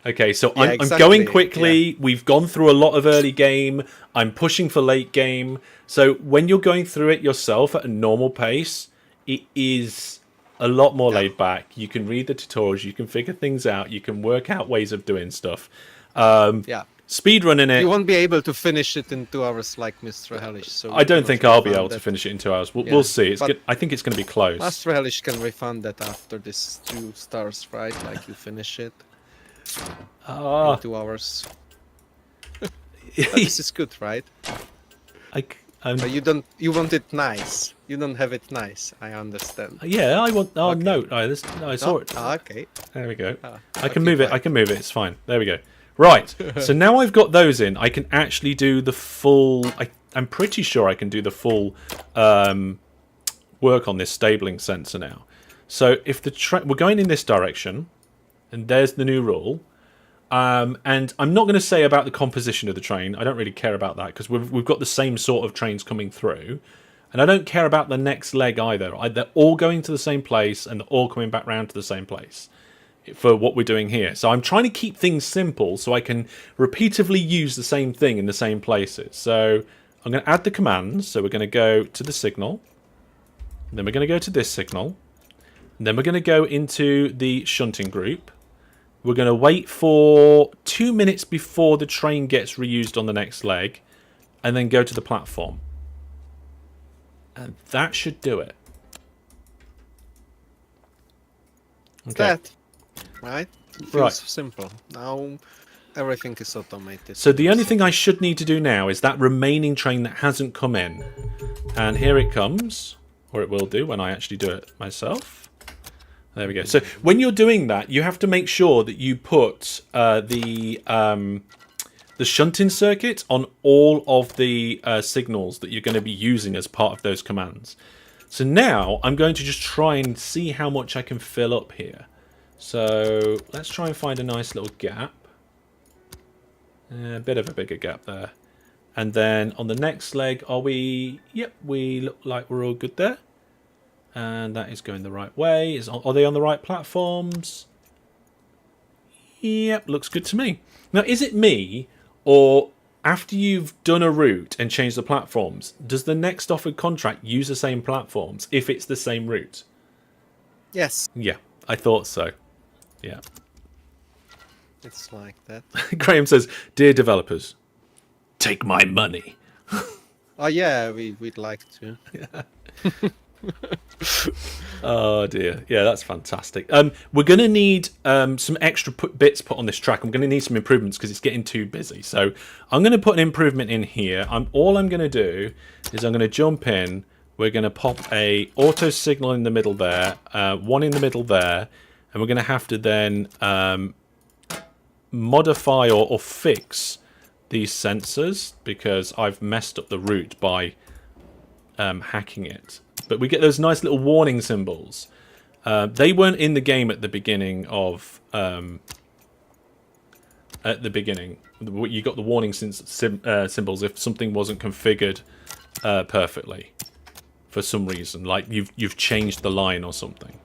Okay, so I'm going quickly. Yeah. We've gone through a lot of early game. I'm pushing for late game. So when you're going through it yourself at a normal pace, it is a lot more laid back. You can read the tutorials. You can figure things out. You can work out ways of doing stuff. speedrunning it. You won't be able to finish it in 2 hours like Mr. Hellish. So I don't think I'll be able to finish it in 2 hours. We'll see. I think it's going to be close. Master Hellish can refund that after this 2 stars, right? Like you finish it in 2 hours. But this is good, right? But you want it nice. You don't have it nice. I understand. Yeah, I want. Oh Okay. no! I saw it. Okay. There we go. I okay, can move it. fine. I can move it. It's fine. There we go. Right. So now I've got those in. I can actually do the full. I'm pretty sure I can do the full work on this stabling sensor now. So if we're going in this direction, and there's the new rule. And I'm not going to say about the composition of the train. I don't really care about that because we've got the same sort of trains coming through. And I don't care about the next leg either. They're all going to the same place and they're all coming back round to the same place for what we're doing here. So I'm trying to keep things simple so I can repeatedly use the same thing in the same places. So I'm going to add the commands. So we're going to go to the signal. Then we're going to go to this signal. And then we're going to go into the shunting group. We're going to wait for 2 minutes before the train gets reused on the next leg. And then go to the platform. And that should do it. Okay. That, right? It feels Right. simple. Now everything is automated. So the only thing I should need to do now is that remaining train that hasn't come in. And here it comes. Or it will do when I actually do it myself. There we go. So when you're doing that, you have to make sure that you put the shunting circuit on all of the signals that you're going to be using as part of those commands. So now I'm going to just try and see how much I can fill up here. So let's try and find a nice little gap. A bit of a bigger gap there. And then on the next leg, are we... Yep, we look like we're all good there. And that is going the right way. Are they on the right platforms? Yep, looks good to me. Now, is it me, or after you've done a route and changed the platforms, does the next offered contract use the same platforms if it's the same route? Yes. Yeah, I thought so. Yeah. It's like that. Graham says, "Dear developers, take my money." Oh yeah, we'd like to. Oh dear, yeah, that's fantastic. We're going to need some extra bits put on this track. I'm going to need some improvements because it's getting too busy. So I'm going to put an improvement in here. All I'm going to do is I'm going to jump in. We're going to pop a auto signal in the middle there, one in the middle there, and we're going to have to then modify or fix these sensors because I've messed up the route by hacking it. But we get those nice little warning symbols. They weren't in the game at the beginning of... You got the warning symbols if something wasn't configured perfectly for some reason, like you've changed the line or something.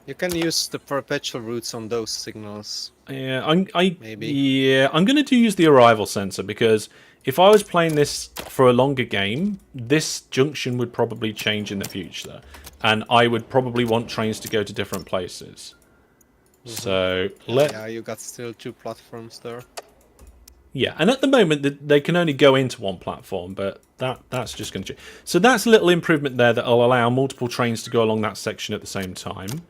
You can use the perpetual routes on those signals. Yeah, Maybe. Yeah, I'm going to use the arrival sensor because if I was playing this for a longer game, this junction would probably change in the future, and I would probably want trains to go to different places. So Yeah, you got still 2 platforms there. Yeah, and at the moment they can only go into one platform, but that's just going to change. So that's a little improvement there that'll allow multiple trains to go along that section at the same time.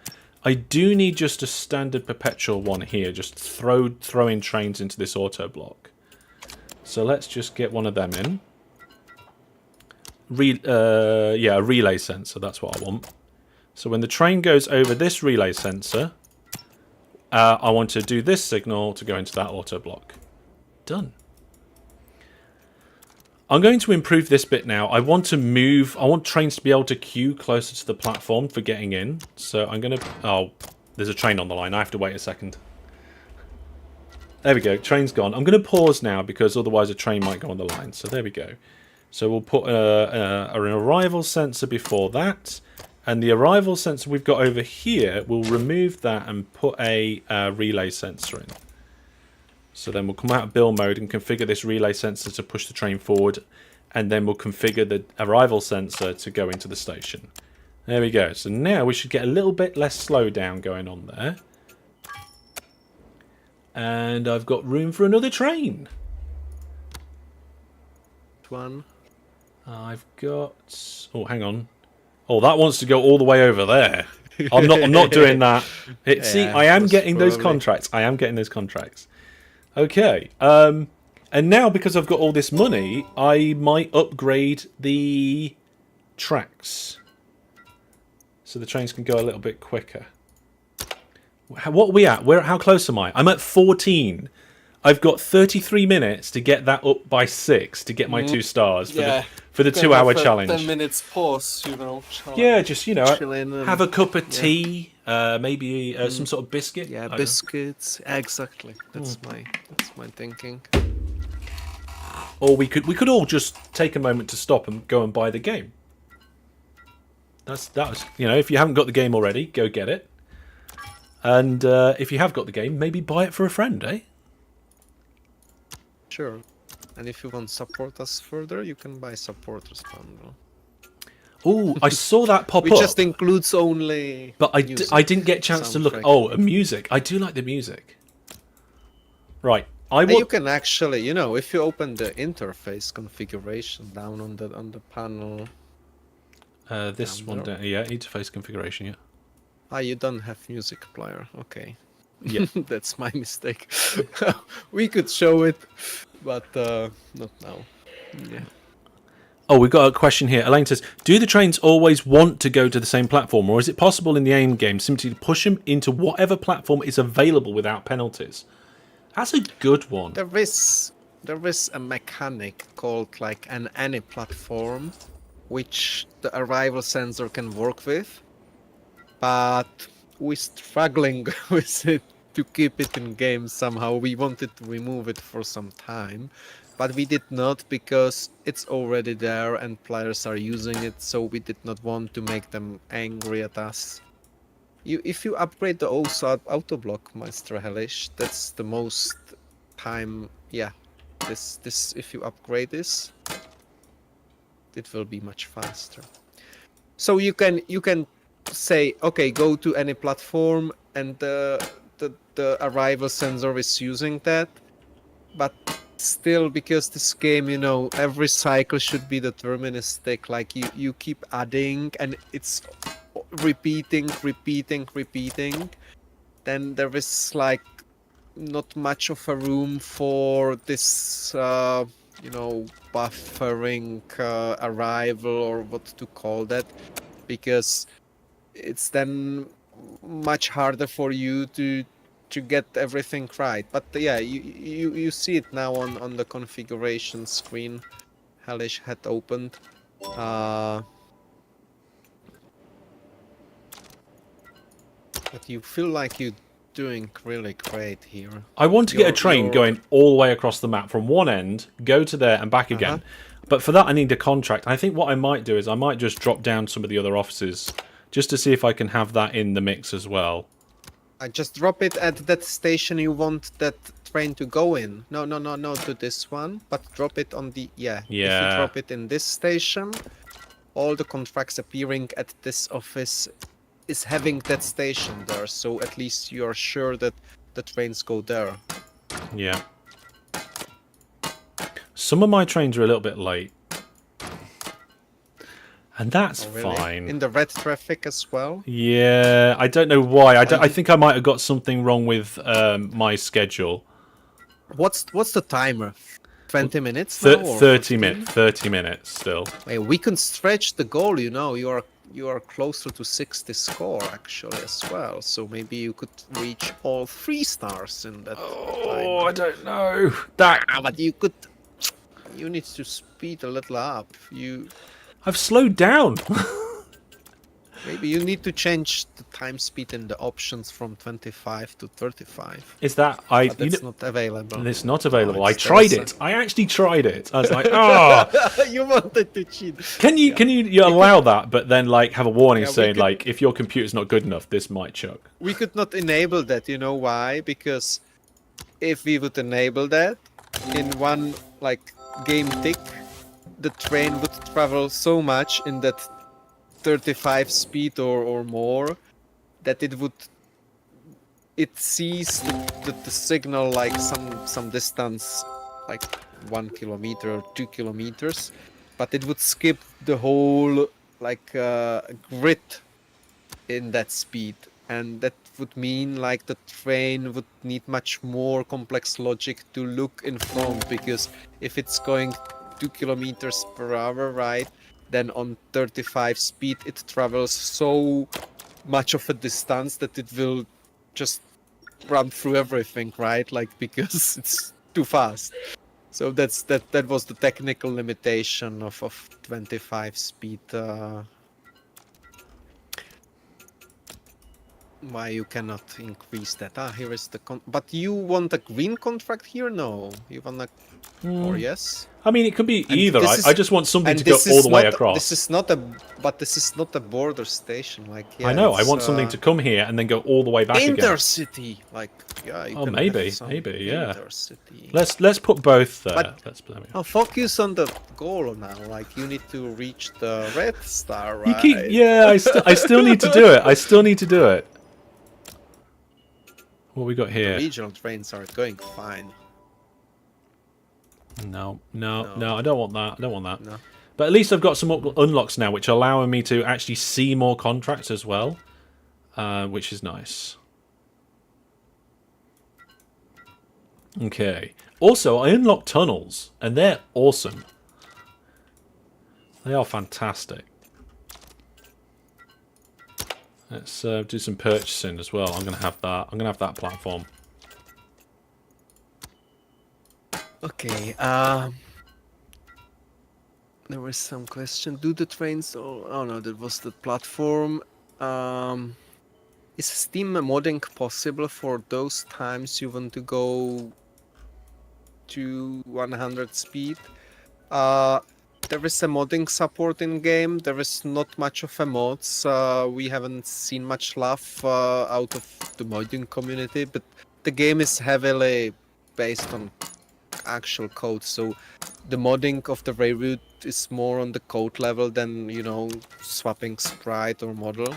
I do need just a standard perpetual one here, just throwing trains into this auto block. So let's just get one of them in. Yeah, a relay sensor, that's what I want. So when the train goes over this relay sensor, I want to do this signal to go into that auto block. Done. I'm going to improve this bit now. I want trains to be able to queue closer to the platform for getting in. So I'm going to... Oh, there's a train on the line. I have to wait a second. There we go. Train's gone. I'm going to pause now because otherwise a train might go on the line. So there we go. So we'll put an arrival sensor before that. And the arrival sensor we've got over here, we'll remove that and put a relay sensor in. So then we'll come out of build mode and configure this relay sensor to push the train forward. And then we'll configure the arrival sensor to go into the station. There we go. So now we should get a little bit less slowdown going on there. And I've got room for another train. One. I've got... Oh, hang on. Oh, that wants to go all the way over there. I'm not doing that. See, I am getting those contracts. I am getting those contracts. Okay. And now, because I've got all this money, I might upgrade the tracks. So the trains can go a little bit quicker. What are we at? How close am I? I'm at 14. I've got 33 minutes to get that up by 6 to get my 2 stars for the 2-hour challenge. 10 minutes pause, Yeah, just, chill in and, have a cup of tea, maybe some sort of biscuit. Yeah, biscuits. Exactly. That's my thinking. Or we could all just take a moment to stop and go and buy the game. That was, if you haven't got the game already, go get it. And if you have got the game, maybe buy it for a friend, eh? Sure. And if you want to support us further, you can buy supporters bundle. Oh, I saw that pop Which up. just includes only. But I didn't get a chance to look. Oh, music. I do like the music. Right. You can actually, if you open the interface configuration down on the panel. This one down. Yeah, interface configuration. Yeah. You don't have music player. Okay. Yeah. That's my mistake. We could show it, but not now. Yeah. Oh, we've got a question here. Elaine says, do the trains always want to go to the same platform, or is it possible in the AIM game simply to push them into whatever platform is available without penalties? That's a good one. There is a mechanic called like an any platform, which the arrival sensor can work with, but we're struggling with it to keep it in game somehow. We wanted to remove it for some time, but we did not because it's already there and players are using it, so we did not want to make them angry at us. If you upgrade the auto block, Master Hellish, that's the most time. Yeah, this if you upgrade this, it will be much faster. So you can say, okay, go to any platform, and the arrival sensor is using that, but still, because this game, every cycle should be deterministic. Like you keep adding, and it's repeating, then there is like not much of a room for this buffering arrival, or what to call that, because it's then much harder for you to get everything right. But yeah, you see it now on the configuration screen Hellish had opened. But you feel like you're doing really great here. I want to get a train going all the way across the map from one end, go to there and back again. But for that I need a contract. I think what I might do is I might just drop down some of the other offices just to see if I can have that in the mix as well. I just drop it at that station you want that train to go in. No, to this one, but drop it on the... Yeah. If you drop it in this station, all the contracts appearing at this office is having that station there, so at least you are sure that the trains go there. Yeah. Some of my trains are a little bit late. And that's fine. In the red traffic as well? Yeah, I don't know why. I think I might have got something wrong with my schedule. What's the timer? 20 minutes? 30 minutes. 30 minutes still. Hey, we can stretch the goal. You are closer to 60 score actually as well. So maybe you could reach all 3 stars in that. Oh, I don't know. But you could. You need to speed a little up. I've slowed down. Maybe you need to change the time speed in the options from 25 to 35. Is that it's not available. It's not available. I tried it. I actually tried it. I was like, oh. You wanted to cheat. Can you allow that, but then like have a warning saying like if your computer's not good enough, this might choke. We could not enable that. You know why? Because if we would enable that in one like game tick, the train would travel so much in that 35 speed or more that it would it sees the signal like some distance, like 1 kilometer or 2 kilometers, but it would skip the whole like grid in that speed, and that would mean like the train would need much more complex logic to look in front, because if it's going 2 kilometers per hour, right, then on 35 speed it travels so much of a distance that it will just run through everything, right, like because it's too fast. So that was the technical limitation of 25 speed, why you cannot increase that. Here is the but you want a green contract here? No, you want a or yes? I mean, it could be And either. this I is- just want something And to go this all is the way not- across. This is not a, but this is not a border station. Like, yeah, I know. I it's, want something to come here and then go all the way back again. intercity. Like, yeah. You Oh, can maybe, have some maybe, yeah. Intercity. Let's put both there. But- Let's blame it. I'll focus on the goal now. Like, you need to reach the red star, right? You keep, yeah. I still need to do it. I still need to do it. What we got The here? regional trains are going fine. No. No. I don't want that. I don't want that. No. But at least I've got some unlocks now, which are allowing me to actually see more contracts as well, which is nice. Okay. Also, I unlocked tunnels, and they're awesome. They are fantastic. Let's do some purchasing as well. I'm gonna have that. I'm gonna have that platform. Okay, there was some question. Do the trains... Oh no, that was the platform. Is Steam modding possible for those times you want to go to 100 speed? There is a modding support in game. There is not much of a mods. We haven't seen much love out of the modding community, but the game is heavily based on actual code, so the modding of the railroad is more on the code level than, you know, swapping sprite or model.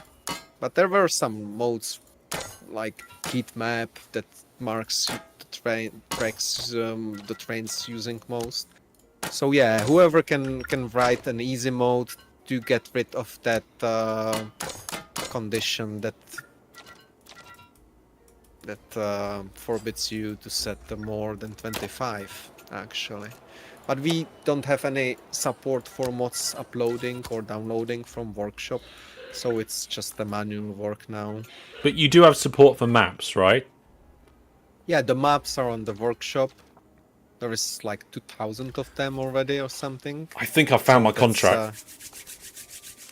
But there were some modes like heat map that marks the tracks the trains using most. So yeah, whoever can write an easy mode to get rid of that condition that forbids you to set more than 25, actually. But we don't have any support for mods uploading or downloading from workshop, so it's just the manual work now. But you do have support for maps, right? Yeah, the maps are on the workshop. There is like 2,000 of them already or something. I think I found my That's, contract.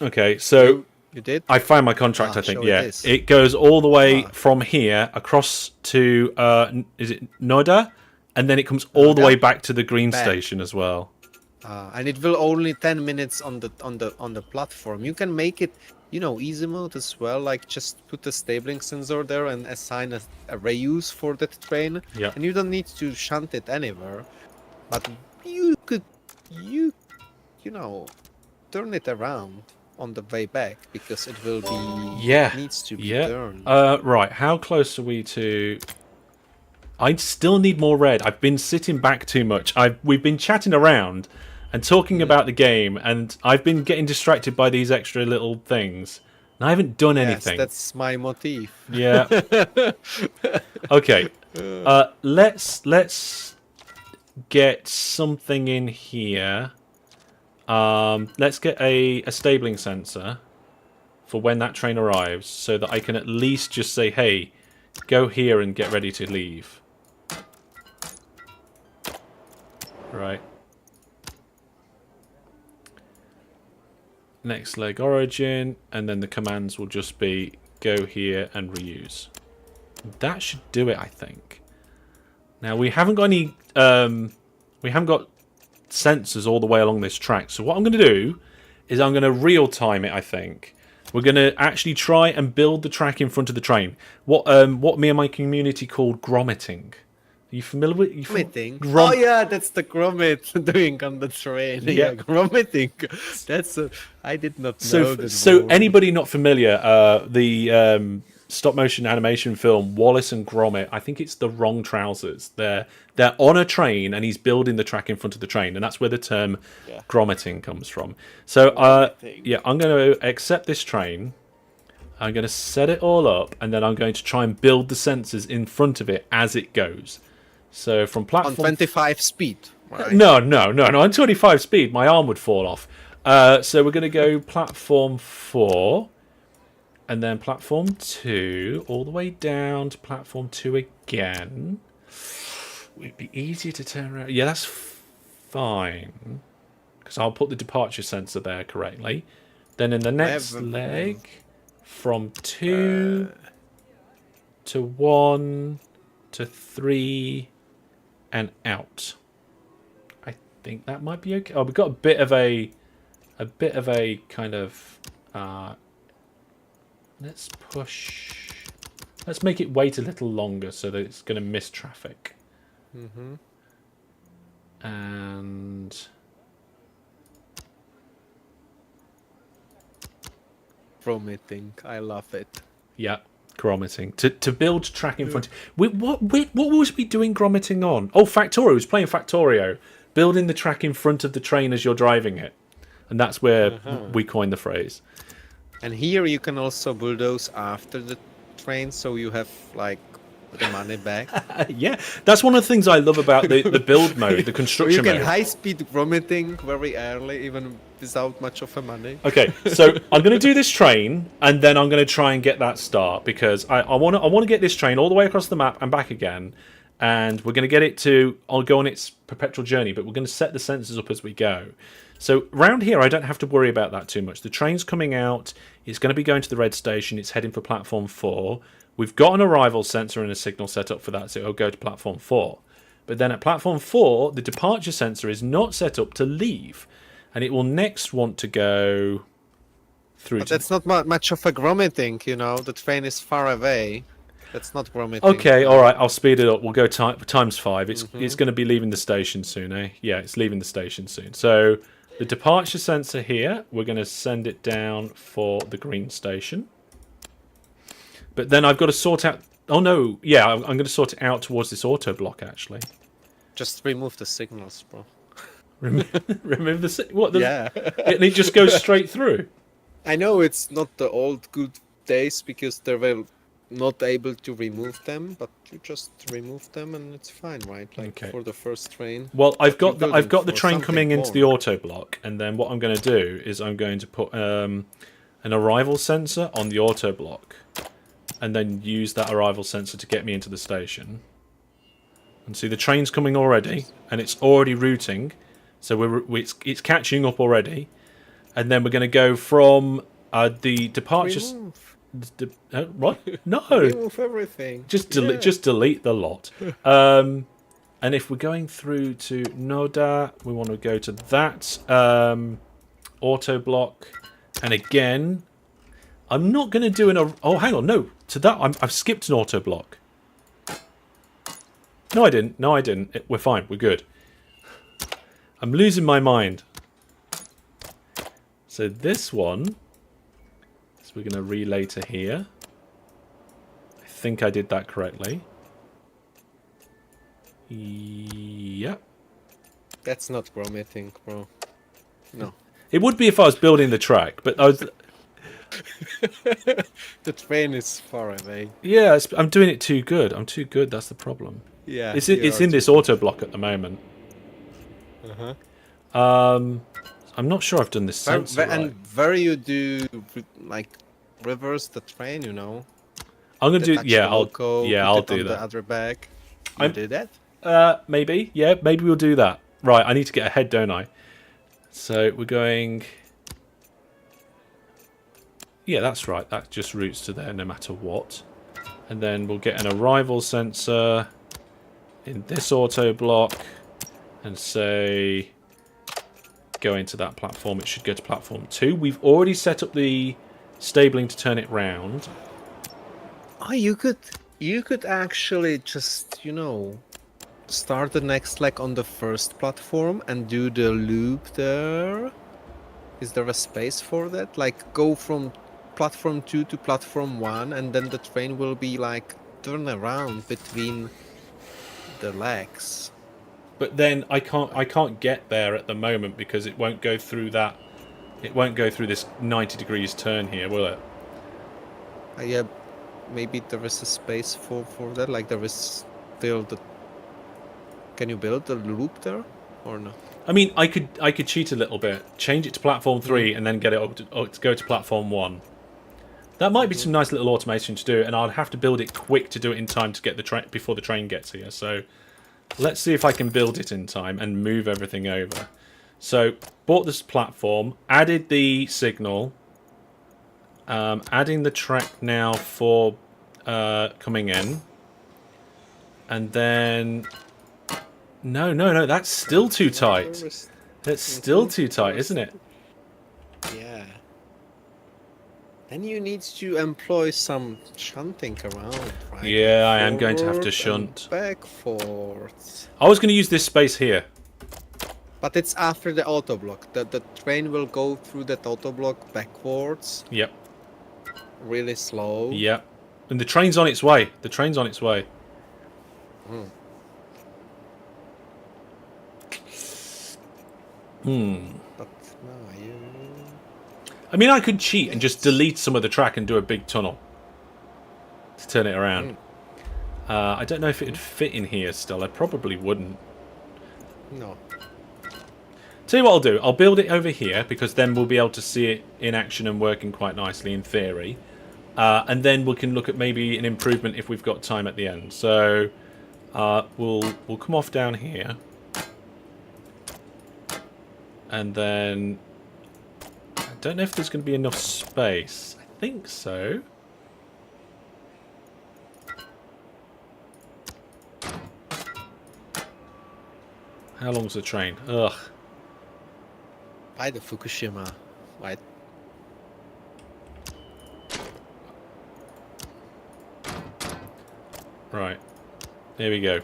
Okay, so you did? I found my contract. I think, show yeah, it is. it goes all the way Ah. from here across to is it Noda, and then it comes all the Noda? way back to the green Back. station as well. And it will only 10 minutes on the platform. You can make it, you know, easy mode as well. Like just put a stabling sensor there and assign a reuse for that train. Yeah. And you don't need to shunt it anywhere. But you could, you know, turn it around on the way back because it will be Yeah. needs to be Yeah. turned. Right. How close are we to? I still need more red. I've been sitting back too much. We've been chatting around and talking about the game, and I've been getting distracted by these extra little things. And I haven't done anything. Yes, that's my motif. Yeah. Okay. Let's get something in here. Let's get a stabling sensor for when that train arrives, so that I can at least just say, "Hey, go here and get ready to leave." Right. Next leg origin, and then the commands will just be go here and reuse. That should do it, I think. Now we haven't got any we haven't got sensors all the way along this track. So what I'm going to do is I'm going to real time it, I think. We're going to actually try and build the track in front of the train. What me and my community called grommeting. Are you familiar with Grommeting? Oh yeah, that's the grommet doing on the train. Yeah, grommeting. That's I did not know that So word. anybody not familiar, stop motion animation film, Wallace and Gromit, I think it's the wrong trousers. They're on a train, and he's building the track in front of the train, and that's where the term grommeting comes from. So yeah, I'm going to accept this train. I'm going to set it all up, and then I'm going to try and build the sensors in front of it as it goes. So from platform... On 25 speed, right? No. On 25 speed, my arm would fall off. So we're going to go platform 4, and then platform 2, all the way down to platform 2 again. It'd be easier to turn around. Yeah, that's fine, because I'll put the departure sensor there correctly. Then in the next leg... From 2 to 1 to 3 and out. I think that might be okay. Oh, we've got a bit of a kind of let's push. Let's make it wait a little longer so that it's going to miss traffic. And Grommeting, I love it. yeah, grommeting. To build track in front. What was we doing grommeting on? Oh, Factorio. I was playing Factorio, building the track in front of the train as you're driving it, and that's where we coined the phrase. And here you can also bulldoze after the train, so you have like the money back. Yeah, that's one of the things I love about the build mode, the construction you can mode. high-speed grommeting very early, even without much of a money. Okay, so I'm going to do this train, and then I'm going to try and get that start, because I want to get this train all the way across the map and back again, and we're going to get it to... I'll go on its perpetual journey, but we're going to set the sensors up as we go. So round here, I don't have to worry about that too much. The train's coming out. It's going to be going to the red station. It's heading for platform 4. We've got an arrival sensor and a signal set up for that, so it'll go to platform 4. But then at platform 4, the departure sensor is not set up to leave, and it will next want to go through. But that's not much of a grommeting, you know. The train is far away. That's not grommeting. Okay, all right. I'll speed it up. We'll go times 5. It's going to be leaving the station soon, eh? Yeah, it's leaving the station soon. So the departure sensor here, we're going to send it down for the green station. But then I've got to sort out... Oh, no. Yeah, I'm going to sort it out towards this auto block, actually. Just remove the signals, bro. Remove the... What? Yeah. And it just goes straight through. I know it's not the old good days, because they were not able to remove them, but you just remove them and it's fine, right? Like for the first train. Well, I've got the train coming into the auto block, and then what I'm going to do is I'm going to put an arrival sensor on the auto block, and then use that arrival sensor to get me into the station. And see, the train's coming already, and it's already routing, so it's catching up already. And then we're going to go from the departure. What? No. Remove everything. Just delete the lot. And if we're going through to Noda, we want to go to that auto block, and again. I'm not going to do an... Oh, hang on, no. To that, I've skipped an auto block. No, I didn't. We're fine. We're good. I'm losing my mind. So this one... So we're going to relay to here. I think I did that correctly. Yep. That's not grommeting, bro. No. It would be if I was building the track, but I was... The train is far away. Yeah, I'm doing it too good. I'm too good. That's the problem. Yeah, it's in this auto block at the moment. I'm not sure I've done this sensor right. And where you do like reverse the train, you know. I'm gonna do. Yeah, I'll do that. The other bag. You do that? Maybe. Yeah, maybe we'll do that. Right, I need to get ahead, don't I? So we're going. Yeah, that's right. That just routes to there no matter what. And then we'll get an arrival sensor in this auto block and say go into that platform. It should go to platform 2. We've already set up the stabling to turn it round. Oh, you could actually just, you know, start the next leg on the first platform and do the loop there. Is there a space for that? Like go from platform 2 to platform 1, and then the train will be like turn around between the legs. But then I can't get there at the moment because it won't go through that. It won't go through this 90 degrees turn here, will it? Yeah, maybe there is a space for that. Like there is still the. Can you build the loop there or not? I mean, I could cheat a little bit, change it to platform 3, and then get it up to go to platform 1. That might be some nice little automation to do, and I'd have to build it quick to do it in time to get the train before the train gets here. So let's see if I can build it in time and move everything over. So bought this platform, added the signal, adding the track now for coming in, and then no, that's still too tight. That's still too tight, isn't it? Yeah. Then you need to employ some shunting around, right? Yeah, I am going to have to Forward shunt. and backwards. I was going to use this space here. But it's after the auto block. The train will go through that auto block backwards. Yep. Really slow. Yep. And the train's on its way. The train's on its way. But no, you. I mean, I could cheat and just delete some of the track and do a big tunnel to turn it around. I don't know if it'd fit in here still. I probably wouldn't. No. Tell you what I'll do. I'll build it over here because then we'll be able to see it in action and working quite nicely in theory. And then we can look at maybe an improvement if we've got time at the end. So we'll come off down here. And then I don't know if there's going to be enough space. I think so. How long's the train? Ugh. By the Fukushima. Right. Right. Here we go.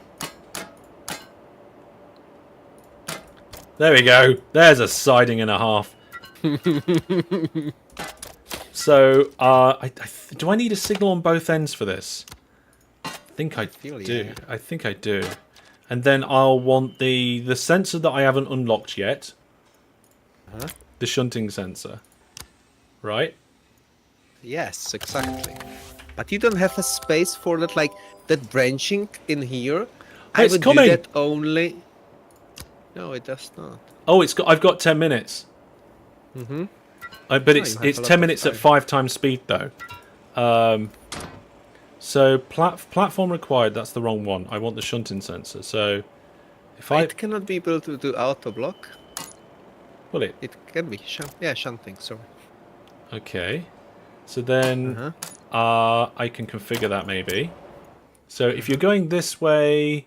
There we go. There's a siding and a half. So, do I need a signal on both ends for this? I think I do. Yeah. I think I do. And then I'll want the sensor that I haven't unlocked yet. The shunting sensor. Right? Yes, exactly. But you don't have a space for that, like that branching in here. I It's would coming. do that only. No, it does not. Oh, I've got 10 minutes. But you it's have it's a lot 10 of minutes at time. 5 times speed though. So platform required. That's the wrong one. I want the shunting sensor. So if I It cannot be built to do auto block. pull it, It can be shunting. Sorry. okay. So then I can configure that maybe. So if you're going this way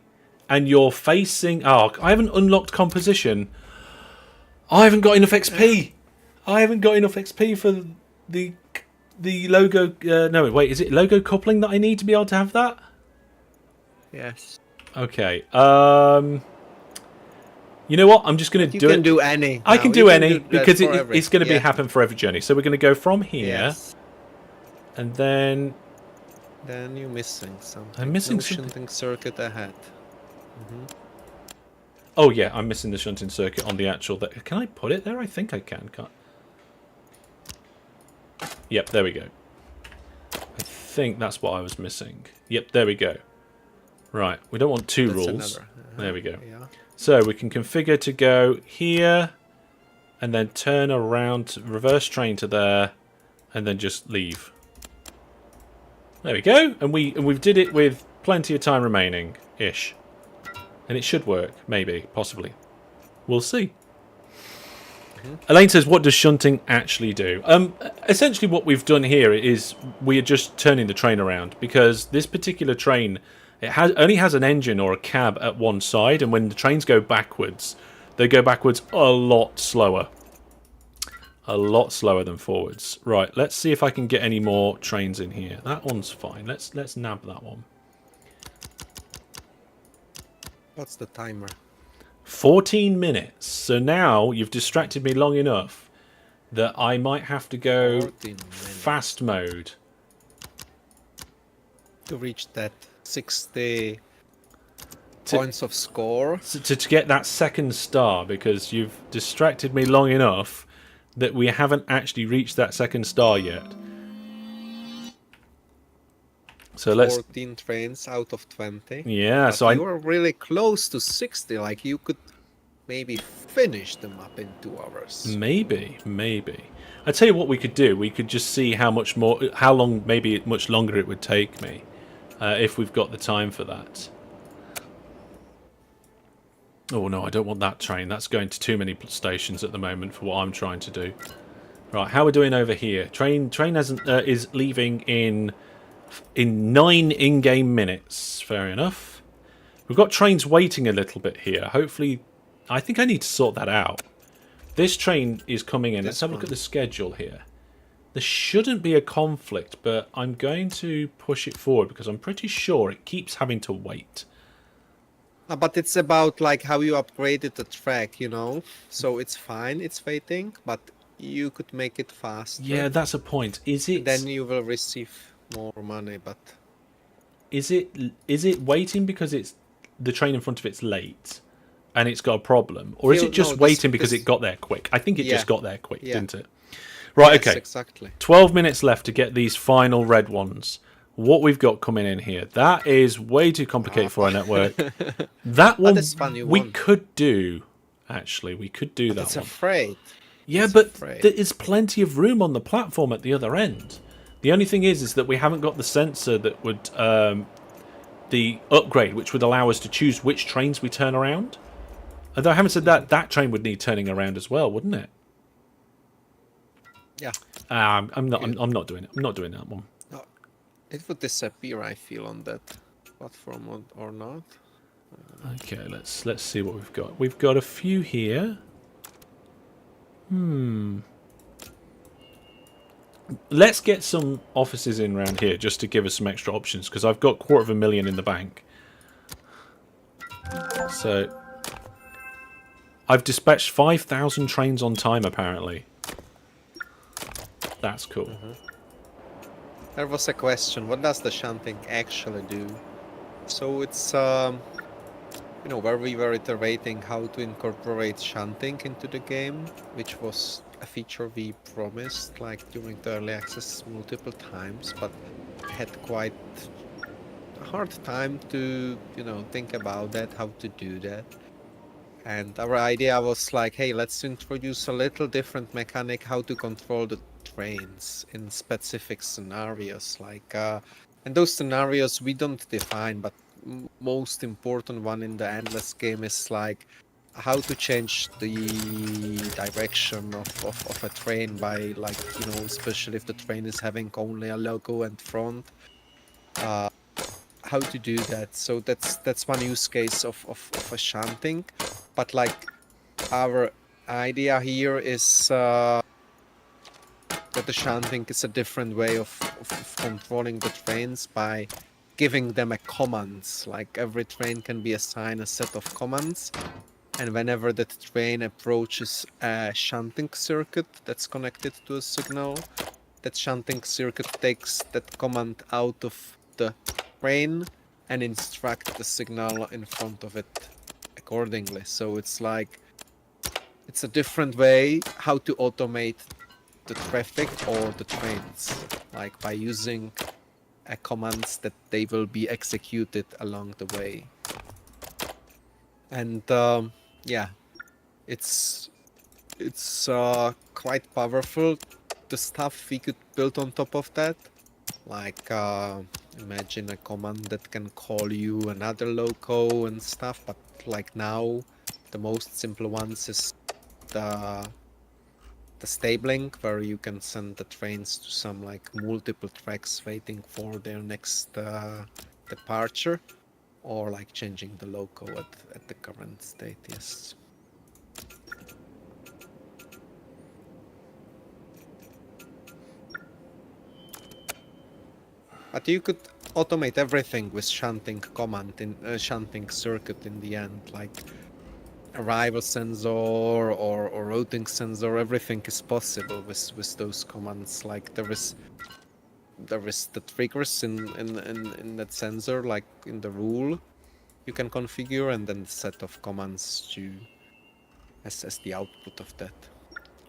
and you're facing, oh, I haven't unlocked composition. I haven't got enough XP. I haven't got enough XP for the logo. No, wait, is it logo coupling that I need to be able to have that? Yes. Okay. You know what? I'm just going to You do can it. do any. I now. can You do any that because for every- it's going to be yeah. happen for every journey. So we're going to go from here Yes. and then Then you're missing something. I'm missing no something. shunting circuit ahead. oh yeah, I'm missing the shunting circuit on the actual. Can I put it there? I think I can. Can't. Yep, there we go. I think that's what I was missing. Yep, there we go. Right, we don't want two That's rules. another. There we go. Yeah. So we can configure to go here and then turn around, to reverse train to there, and then just leave. There we go. And we've did it with plenty of time remaining, ish. And it should work, maybe, possibly. We'll see. Elaine says, what does shunting actually do? Essentially what we've done here is we are just turning the train around because this particular train, only has an engine or a cab at one side, and when the trains go backwards, they go backwards a lot slower. A lot slower than forwards. Right, let's see if I can get any more trains in here. That one's fine. Let's nab that one. What's the timer? 14 minutes. So now you've distracted me long enough that I might have to go 14 minutes fast mode. to reach that 60 points of score. To get that second star, because you've distracted me long enough that we haven't actually reached that second star yet. So let's 14 trains out of 20. Yeah, But so you are really close to 60. Like you could maybe finish the map in 2 hours. maybe. I tell you what we could do. We could just see how long, maybe much longer it would take me, if we've got the time for that. Oh no, I don't want that train. That's going to too many stations at the moment for what I'm trying to do. Right, how are we doing over here? Train hasn't is leaving in 9 in-game minutes. Fair enough. We've got trains waiting a little bit here. Hopefully, I think I need to sort that out. This train is coming in. Let's have a look at the schedule here. There shouldn't be a conflict, but I'm going to push it forward because I'm pretty sure it keeps having to wait. But it's about like how you upgraded the track, you know? So it's fine, it's waiting, but you could make it faster. Yeah, that's a point. Is it? Then you will receive more money, but... Is it waiting because it's the train in front of it's late and it's got a problem, or is it just waiting because it got there quick? I think it just got there quick, didn't it? Right. Yes, okay. Exactly. 12 minutes left to get these final red ones. What we've got coming in here, that is way too complicated for our network. That one we could do. Actually, we could do that it's one. Afraid. Yeah, it's but afraid. There is plenty of room on the platform at the other end. The only thing is that we haven't got the sensor that would the upgrade, which would allow us to choose which trains we turn around. Although I haven't said that train would need turning around as well, wouldn't it? Yeah. I'm not doing it. I'm not doing that one. No, it would disappear, I feel, on that platform or not. Okay, let's see what we've got. We've got a few here. Let's get some offices in around here just to give us some extra options, because I've got 250,000 in the bank. So I've dispatched 5,000 trains on time, apparently. That's cool. There was a question, what does the shunting actually do? So it's, you know, where we were iterating how to incorporate shunting into the game, which was a feature we promised, like, during the early access multiple times, but had quite a hard time to, you know, think about that, how to do that. And our idea was like, hey, let's introduce a little different mechanic, how to control the trains in specific scenarios, like, and those scenarios we don't define, but most important one in the endless game is like how to change the direction of a train by, like, you know, especially if the train is having only a logo and front, how to do that. So that's one use case of a shunting, but like our idea here is that the shunting is a different way of controlling the trains by giving them a commands. Like every train can be assigned a set of commands, and whenever that train approaches a shunting circuit that's connected to a signal, that shunting circuit takes that command out of the train and instructs the signal in front of it accordingly. So it's like, it's a different way how to automate the traffic or the trains, like by using commands that they will be executed along the way. And yeah, it's quite powerful, the stuff we could build on top of that. Like imagine a command that can call you another loco and stuff, but like now the most simple ones is the stabling, where you can send the trains to some like multiple tracks waiting for their next departure, or like changing the loco at the current state. Yes. But you could automate everything with shunting command in shunting circuit in the end. Like arrival sensor or routing sensor. Everything is possible with those commands. Like there is the triggers in that sensor, like in the rule you can configure, and then the set of commands to as the output of that.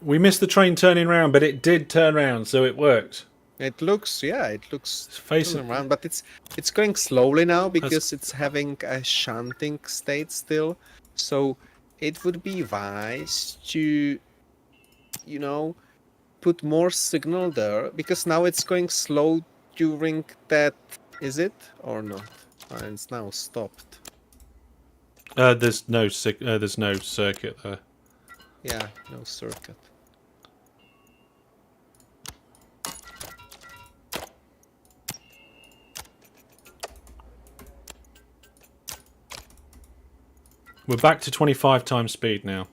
We missed the train turning round, but it did turn round, so it worked. It looks Facing turning around, but it's going slowly now because it's having a shunting state still. So it would be wise to, you know, put more signal there, because now it's going slow during that. Is it or not? It's now stopped. There's no circuit there. Yeah, no circuit. We're back to 25 times speed now.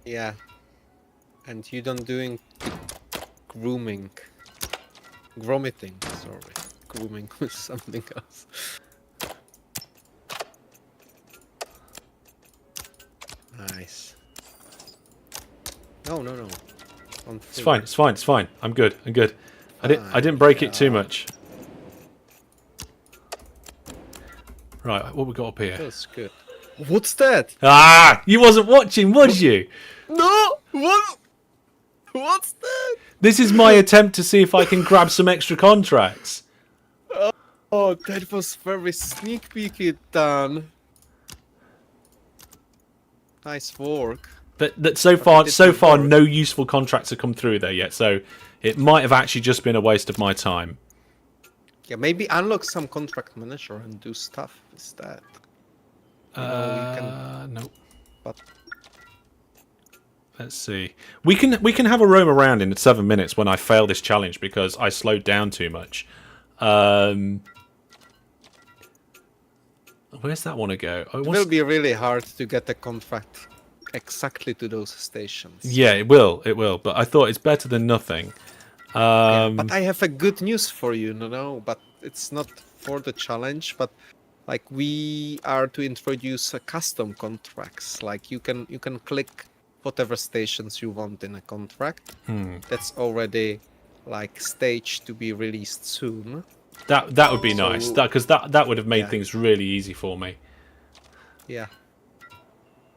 Yeah, and you don't doing grommeting. Sorry, grooming was something else. Nice. No. It's fine. I'm good. I didn't break it too much. Right, what we got up here? That's good. What's that? Ah! You wasn't watching, was you? No! What's that? This is my attempt to see if I can grab some extra contracts. Oh, that was very sneak peeky done. Nice work. But so far, no useful contracts have come through there yet. So it might have actually just been a waste of my time. Yeah, maybe unlock some contract manager and do stuff with that. Nope. But let's see. We can have a roam around in 7 minutes when I fail this challenge because I slowed down too much. Where's that want to go? It will be really hard to get a contract exactly to those stations. Yeah, it will. But I thought it's better than nothing. Yeah, but I have a good news for you, but it's not for the challenge, but like we are to introduce a custom contracts. Like you can click whatever stations you want in a contract. That's already like staged to be released soon. That would be nice. Because that would have made things really easy for me. Yeah.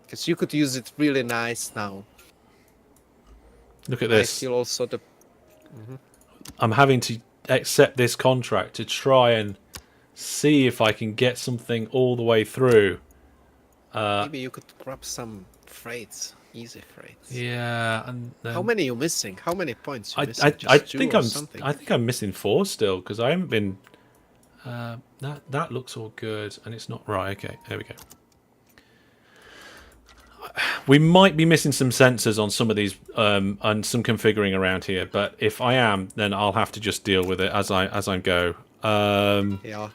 Because you could use it really nice now. Look at this. I feel also the. I'm having to accept this contract to try and see if I can get something all the way through. Maybe you could grab some freights, easy freights. Yeah, and how many are you missing? How many points you missing? I think I'm missing 4 still because I haven't been. That looks all good, and it's not right. Okay, there we go. We might be missing some sensors on some of these and some configuring around here, but if I am, then I'll have to just deal with it as I go. Yeah.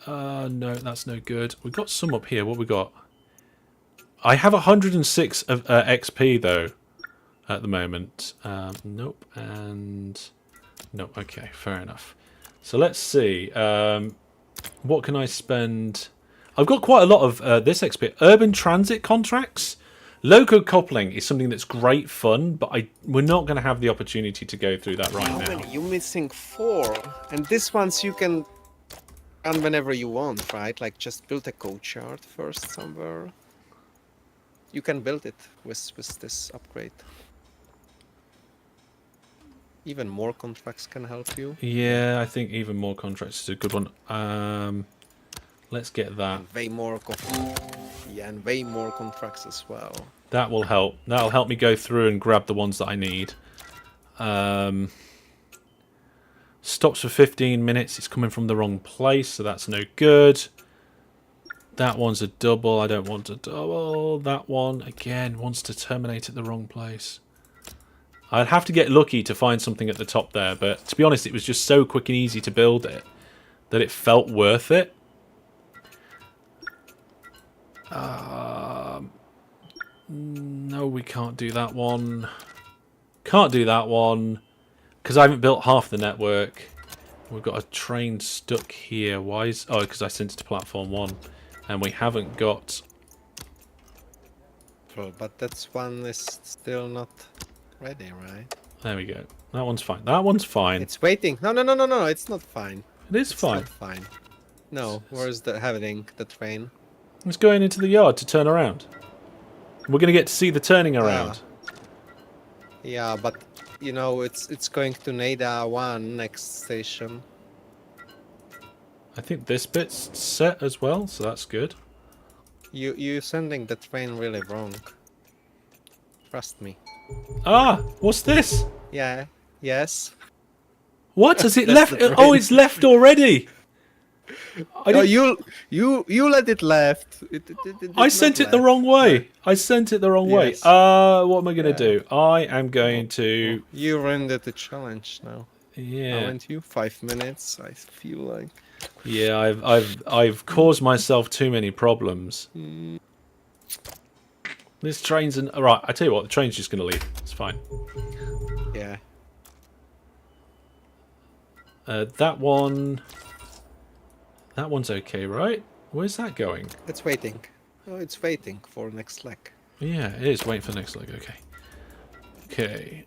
No, that's no good. We've got some up here. What we got? I have 106 of XP though at the moment. Nope, and nope. Okay, fair enough. So let's see. What can I spend? I've got quite a lot of this XP. Urban transit contracts. Loco coupling is something that's great fun, but we're not going to have the opportunity to go through that right now. You're missing 4, and this ones you can run whenever you want, right? Like just build a coach yard first somewhere. You can build it with this upgrade. Even more contracts can help you. Yeah, I think even more contracts is a good one. Let's get that. And way more and way more contracts as well. That will help. That'll help me go through and grab the ones that I need. Stops for 15 minutes. It's coming from the wrong place, so that's no good. That one's a double. I don't want a double. That one, again, wants to terminate at the wrong place. I'd have to get lucky to find something at the top there, but to be honest, it was just so quick and easy to build it that it felt worth it. No, we can't do that one. Can't do that one because I haven't built half the network. We've got a train stuck here. Why is... Oh, because I sent it to platform 1. And we haven't got... But that one is still not ready, right? There we go. That one's fine. That one's fine. It's waiting. No, it's not fine. It is It's fine. not fine. No, where's the train? It's going into the yard to turn around. We're going to get to see the turning around. Yeah, but you know it's going to Neda 1 next station. I think this bit's set as well, so that's good. You sending the train really wrong. Trust me. Ah, what's this? Yeah. Yes. What has it That's left? the Oh, train. it's left already. No, you let it left. It did I not sent it the left. wrong way. I sent it the wrong way. Yes. What am I going to Yeah. do? I am going to... You rendered the challenge now. Yeah. Haven't you? 5 minutes. I feel like. Yeah, I've caused myself too many problems. This train's an... Right, I tell you what, the train's just going to leave. It's fine. Yeah. That one... That one's okay, right? Where's that going? It's waiting. Oh, it's waiting for next leg. Yeah, it is. Waiting for the next leg. Okay. Okay.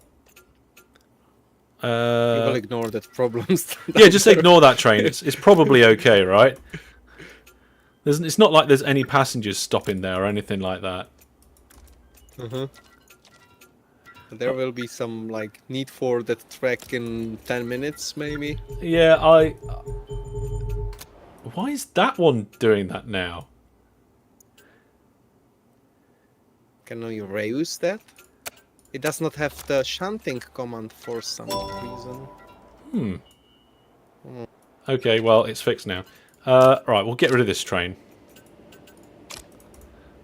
You will ignore that problems. Yeah, just ignore that train. It's probably okay, right? It's not like there's any passengers stopping there or anything like that. There will be some like need for that track in 10 minutes, maybe. Yeah, Why is that one doing that now? Can you reuse that? It does not have the shunting command for some reason. Okay, well, it's fixed now. Right, we'll get rid of this train.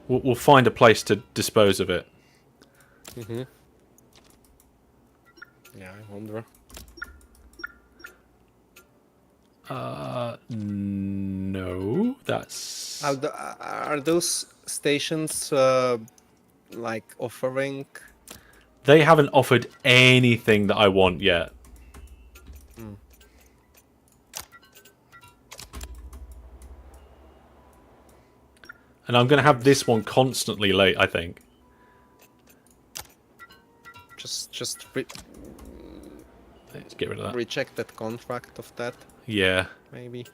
We'll find a place to dispose of it. Yeah, I wonder. No, that's... Are those stations like offering? They haven't offered anything that I want yet. And I'm going to have this one constantly late, I think. Let's get rid of that. Recheck that contract of that, Yeah. maybe.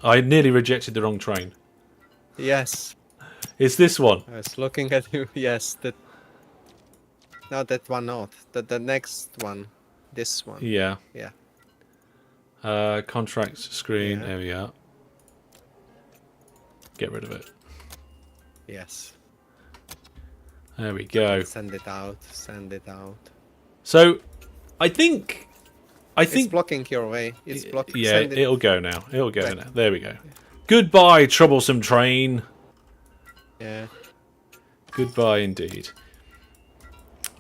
I nearly rejected the wrong train. Yes, It's this one. I was looking at you. Yes, that. No, that one not. The next one, this one. Yeah. Yeah. Contracts screen. Yeah. There we are. Get rid of it. Yes. There we go. Send it out. Send it out. So, I think... It's blocking your way. It's blocking. Yeah, Send it. it'll go now. It'll go Back. now. There we go. Goodbye, troublesome train. Yeah. Goodbye indeed.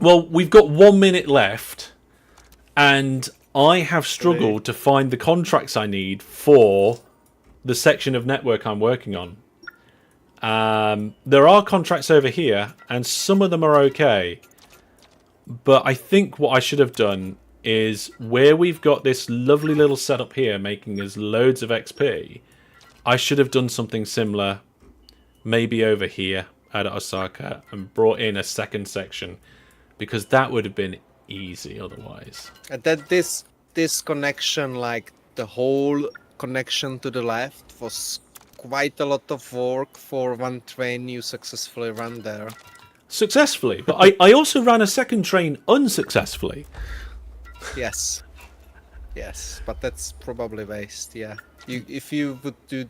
Well, we've got 1 minute left, and I have struggled to find the contracts I need for the section of network I'm working on. There are contracts over here, and some of them are okay. But I think what I should have done is, where we've got this lovely little setup here making us loads of XP, I should have done something similar, maybe over here at Osaka, and brought in a second section, because that would have been easy otherwise. And that this connection, like the whole connection to the left, was quite a lot of work for one train you successfully ran there. Successfully, but I also ran a second train unsuccessfully. Yes. Yes, but that's probably waste, yeah. If you would do...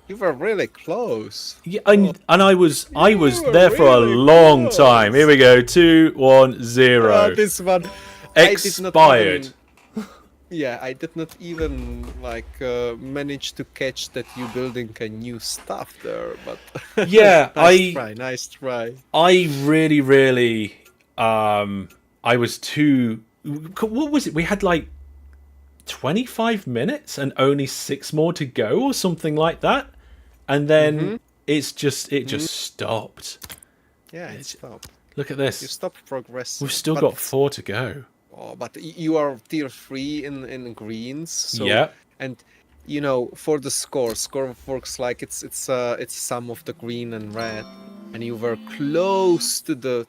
You were really close. Yeah, and I was were there for a really long close. time. Here we go, 2, 1, 0. This one... Expired. I did not even manage to catch that you building a new stuff there, but Yeah, nice try. I really I was too... What was it? We had like 25 minutes and only 6 more to go or something like that. And then it just stopped. Yeah, it stopped. Look at You this. stop progressing. We've still But- got 4 to go. Oh, but you are tier 3 in greens, so Yeah. and for the score works like it's sum of the green and red, and you were close to the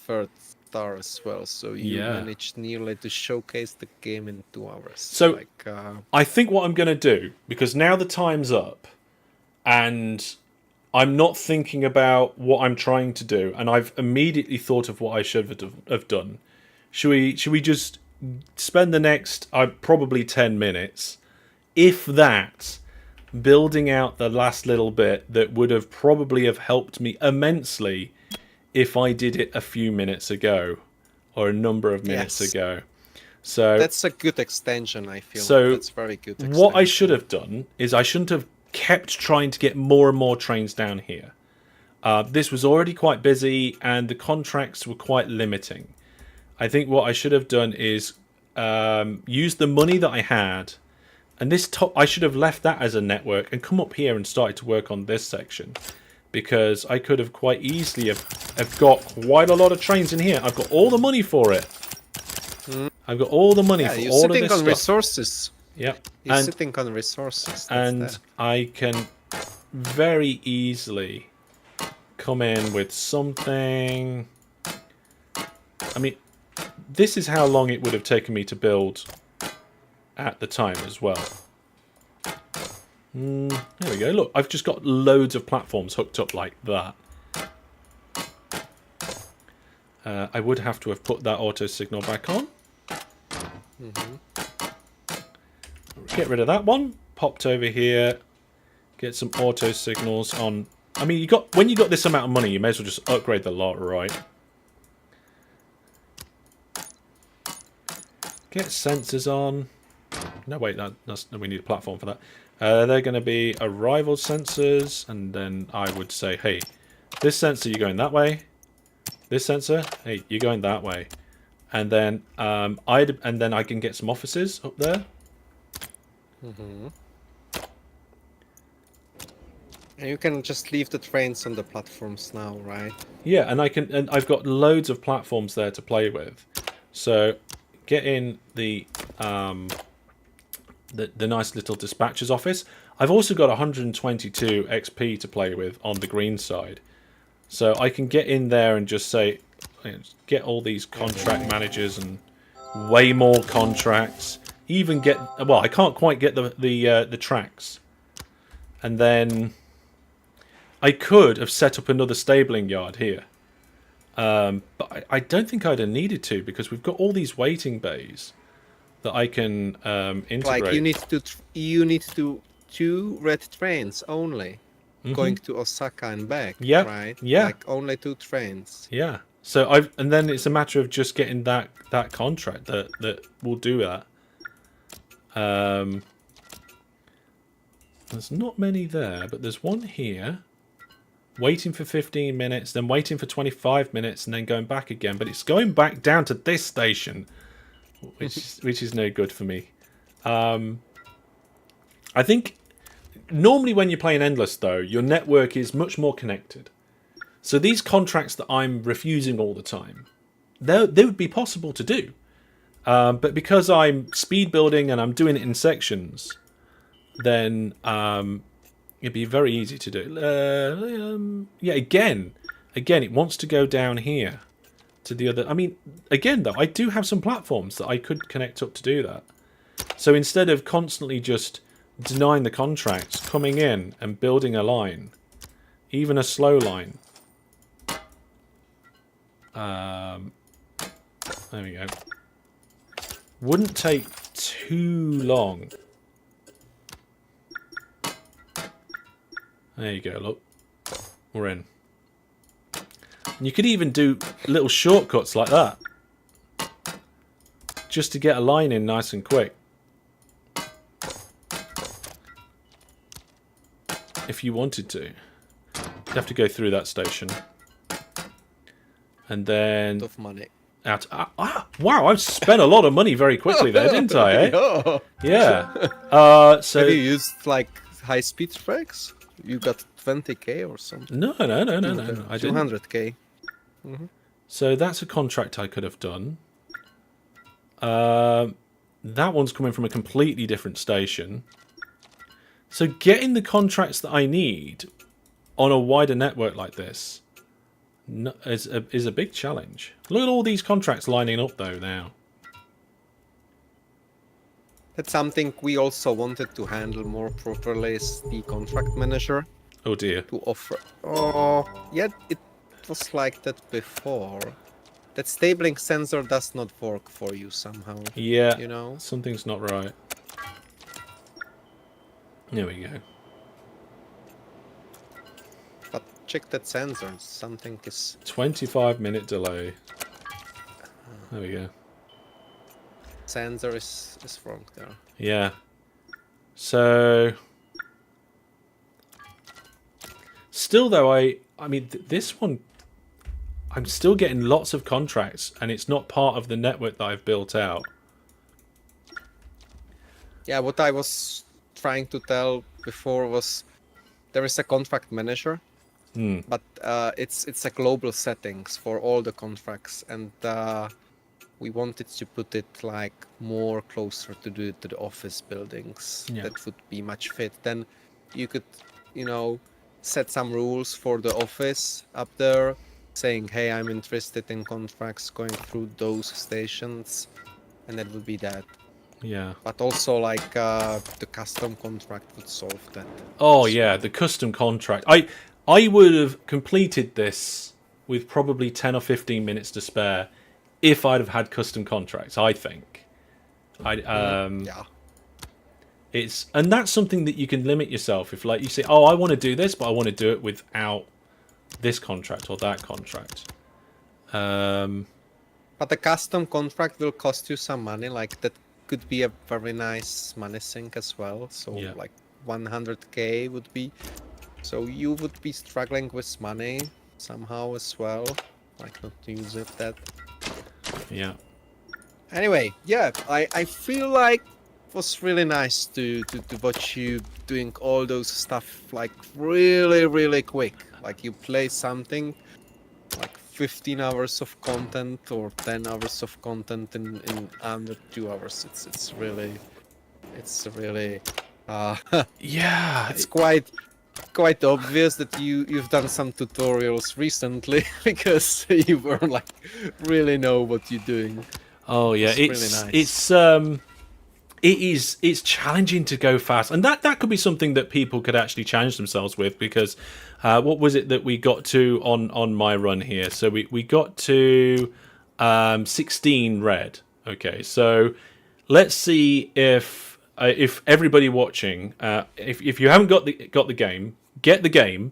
third star as well, so you Yeah. managed nearly to showcase the game in 2 hours. So- I think what I'm going to do, because now the time's up, and I'm not thinking about what I'm trying to do, and I've immediately thought of what I should have done. Should we just spend the next probably 10 minutes, if that, building out the last little bit that would have probably have helped me immensely if I did it a few minutes ago, or a number of minutes Yes. ago. So that's a good extension, I feel. So, that's very good extension. what I should have done is I shouldn't have kept trying to get more and more trains down here. This was already quite busy, and the contracts were quite limiting. I think what I should have done is use the money that I had, and this top, I should have left that as a network and come up here and started to work on this section, because I could have quite easily have got quite a lot of trains in here. I've got all the money for it. I've got all the money for you're all of sitting this on stuff. resources. Yeah, You're and sitting on resources. That's and there. I can very easily come in with something. I mean, this is how long it would have taken me to build at the time as well. There we go. Look, I've just got loads of platforms hooked up like that. I would have to have put that auto signal back on. Get rid of that one. Popped over here. Get some auto signals on. I mean, when you got this amount of money, you may as well just upgrade the lot, right? Get sensors on. No, wait, we need a platform for that. They're going to be arrival sensors, and then I would say, hey, this sensor, you're going that way. This sensor, hey, you're going that way. And then I can get some offices up there. And you can just leave the trains on the platforms now, right? Yeah, and I've got loads of platforms there to play with. So get in the nice little dispatcher's office. I've also got 122 XP to play with on the green side. So I can get in there and just say, get all these contract managers and way more contracts. Even get, well, I can't quite get the tracks. And then I could have set up another stabling yard here. But I don't think I'd have needed to, because we've got all these waiting bays that I can integrate. Like you need to 2 red trains only, going to Osaka and back. Yeah, right. yeah. Like only 2 trains. Yeah. So and then it's a matter of just getting that contract that will do that. There's not many there, but there's one here. Waiting for 15 minutes, then waiting for 25 minutes, and then going back again. But it's going back down to this station, which is no good for me. I think normally when you're playing Endless, though, your network is much more connected. So these contracts that I'm refusing all the time, they would be possible to do. But because I'm speed building and I'm doing it in sections, then it'd be very easy to do. Yeah, again, it wants to go down here to the other. I mean, again, though, I do have some platforms that I could connect up to do that. So instead of constantly just denying the contracts, coming in and building a line, even a slow line. There we go. Wouldn't take too long. There you go, look. We're in. And you could even do little shortcuts like that. Just to get a line in nice and quick. If you wanted to. You'd have to go through that station. And then... Of money. Out. Wow, I've spent a lot of money very quickly there, didn't I? Eh? Yeah. So have you used like high-speed tracks? You got 20k or something? No. I didn't. 200k. So that's a contract I could have done. That one's coming from a completely different station. So getting the contracts that I need on a wider network like this is a big challenge. Look at all these contracts lining up though now. That's something we also wanted to handle more properly is the contract manager Oh dear. to offer. Oh, yeah, it was like that before. That stabling sensor does not work for you somehow. Yeah, You know? something's not right. There we go. But check that sensor. Something is 25-minute delay. There we go. sensor is wrong there. Yeah. So still though, I mean this one, I'm still getting lots of contracts and it's not part of the network that I've built out. Yeah, what I was trying to tell before was there is a contract manager, but it's a global settings for all the contracts, and we wanted to put it like more closer to the office buildings. Yeah. That would be much fit. Then you could, you know, set some rules for the office up there, saying, hey, I'm interested in contracts going through those stations, and that would be that. Yeah. But also like the custom contract would solve that. Oh yeah, the custom contract. I would have completed this with probably 10 or 15 minutes to spare if I'd have had custom contracts, I think. Yeah. And that's something that you can limit yourself if like you say, "Oh, I want to do this, but I want to do it without this contract or that contract." But the custom contract will cost you some money. Like that could be a very nice money sink as well. So Yeah. like 100k would be. So you would be struggling with money somehow as well. Like not to use it that. Yeah. Anyway, yeah, I feel like it was really nice to watch you doing all those stuff like really quick. Like you play something like 15 hours of content or 10 hours of content in under 2 hours. It's really Yeah. it's quite obvious that you've done some tutorials recently because you were like really know what you're doing. Oh yeah, It's really nice. it's challenging to go fast, and that could be something that people could actually challenge themselves with, because what was it that we got to on my run here? So we got to 16 red. Okay, so let's see if everybody watching, if you haven't got the game, get the game,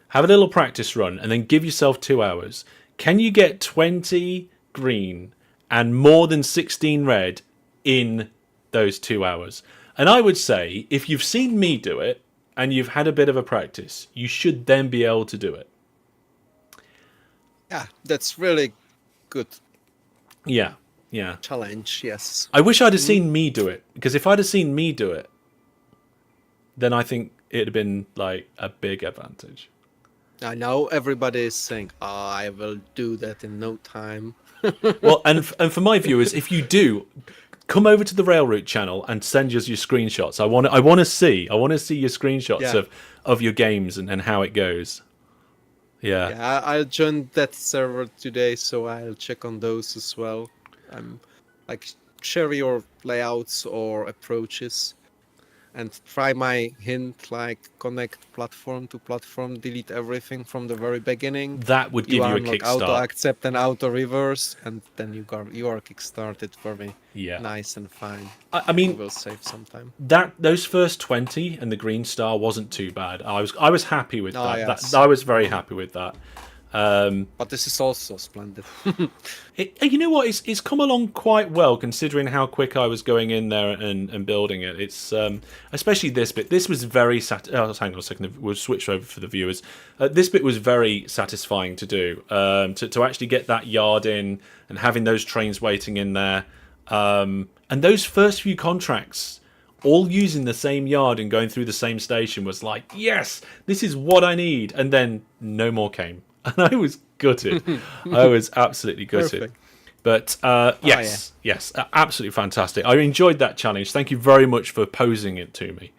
have a little practice run, and then give yourself 2 hours. Can you get 20 green and more than 16 red in those 2 hours? And I would say, if you've seen me do it and you've had a bit of a practice, you should then be able to do it. Yeah, that's really good Yeah. challenge. Yes. I wish I'd have seen me do it, because if I'd have seen me do it, then I think it'd have been like a big advantage. I know everybody is saying, I will do that in no time. Well, and for my viewers, if you do, come over to the Railroute channel and send us your screenshots. I want to see your screenshots of your games and how it goes. Yeah. I'll join that server today, so I'll check on those as well. Like share your layouts or approaches, and try my hint, like connect platform to platform, delete everything from the very beginning. That would give you a unlock kickstart. auto accept and auto reverse, and then you are kickstarted very nice and fine. I mean, you will save some time. Those first 20 and the green star wasn't too bad. I was happy with that. Yes. I was very happy with that. But this is also splendid. You know what? It's come along quite well, considering how quick I was going in there and building it. It's especially this bit. This was very hang on a second. We'll switch over for the viewers. This bit was very satisfying to do. To actually get that yard in and having those trains waiting in there, and those first few contracts, all using the same yard and going through the same station, was like, yes, this is what I need. And then no more came. and I was gutted. I was absolutely gutted. Perfect. But yes, absolutely fantastic. I enjoyed that challenge. Thank you very much for posing it to me.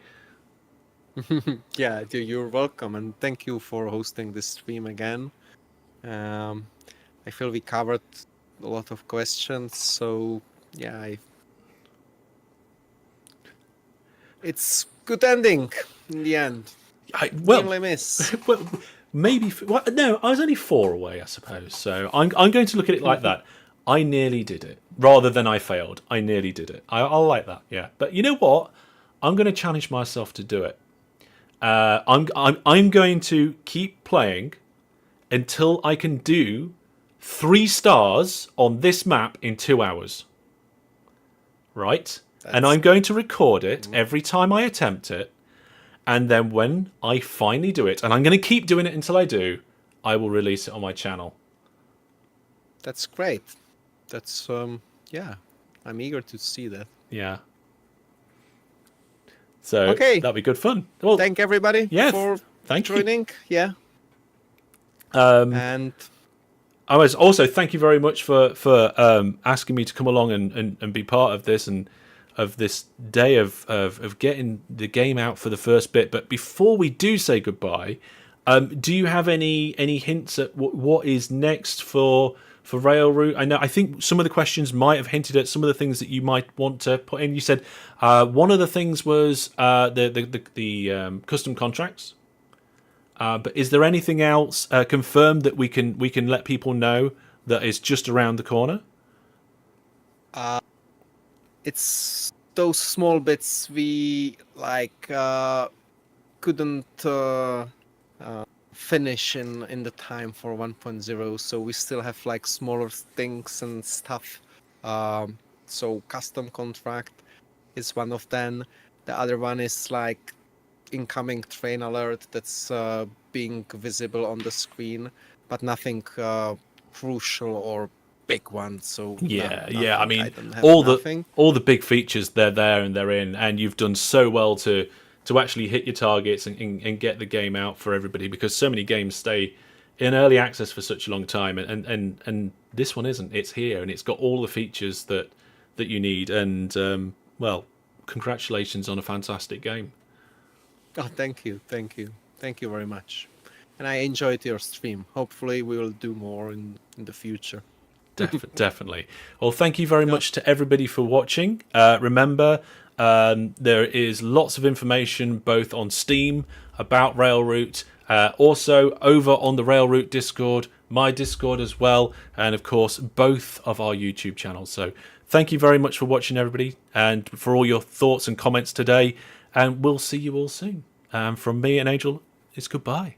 Yeah, you're welcome, and thank you for hosting this stream again. I feel we covered a lot of questions, so yeah, it's good ending in the end. Nearly miss. Well, maybe. Well, no, I was only 4 away, I suppose. So I'm going to look at it like that. I nearly did it, rather than I failed. I nearly did it. I'll like that. Yeah, but you know what? I'm going to challenge myself to do it. I'm going to keep playing until I can do 3 stars on this map in 2 hours. Right? And I'm going to record it every time I attempt it. And then when I finally do it, and I'm going to keep doing it until I do, I will release it on my channel. That's great. That's yeah, I'm eager to see that. Yeah. So okay, that'll be good fun. Well, thank everybody for joining. Yeah. And I was also thank you very much for asking me to come along and be part of this and of this day of getting the game out for the first bit. But before we do say goodbye, do you have any hints at what is next for Railroute? I think some of the questions might have hinted at some of the things that you might want to put in. You said one of the things was the custom contracts. But is there anything else confirmed that we can let people know that is just around the corner? It's those small bits we couldn't finish in the time for 1.0, so we still have like smaller things and stuff. So custom contract is one of them. The other one is like incoming train alert that's being visible on the screen, but nothing crucial or big one. So yeah. I mean, all the big features, they're there and they're in, and you've done so well to actually hit your targets and get the game out for everybody, because so many games stay in early access for such a long time, and this one isn't. It's here and it's got all the features that you need, and well, congratulations on a fantastic game. Oh, thank you very much, and I enjoyed your stream. Hopefully we will do more in the future. Definitely. Well, thank you very much to everybody for watching. Remember, there is lots of information both on Steam about Railroute, also over on the Railroute Discord, my Discord as well, and of course both of our YouTube channels. So thank you very much for watching, everybody, and for all your thoughts and comments today, and we'll see you all soon. From me and Angel, it's goodbye.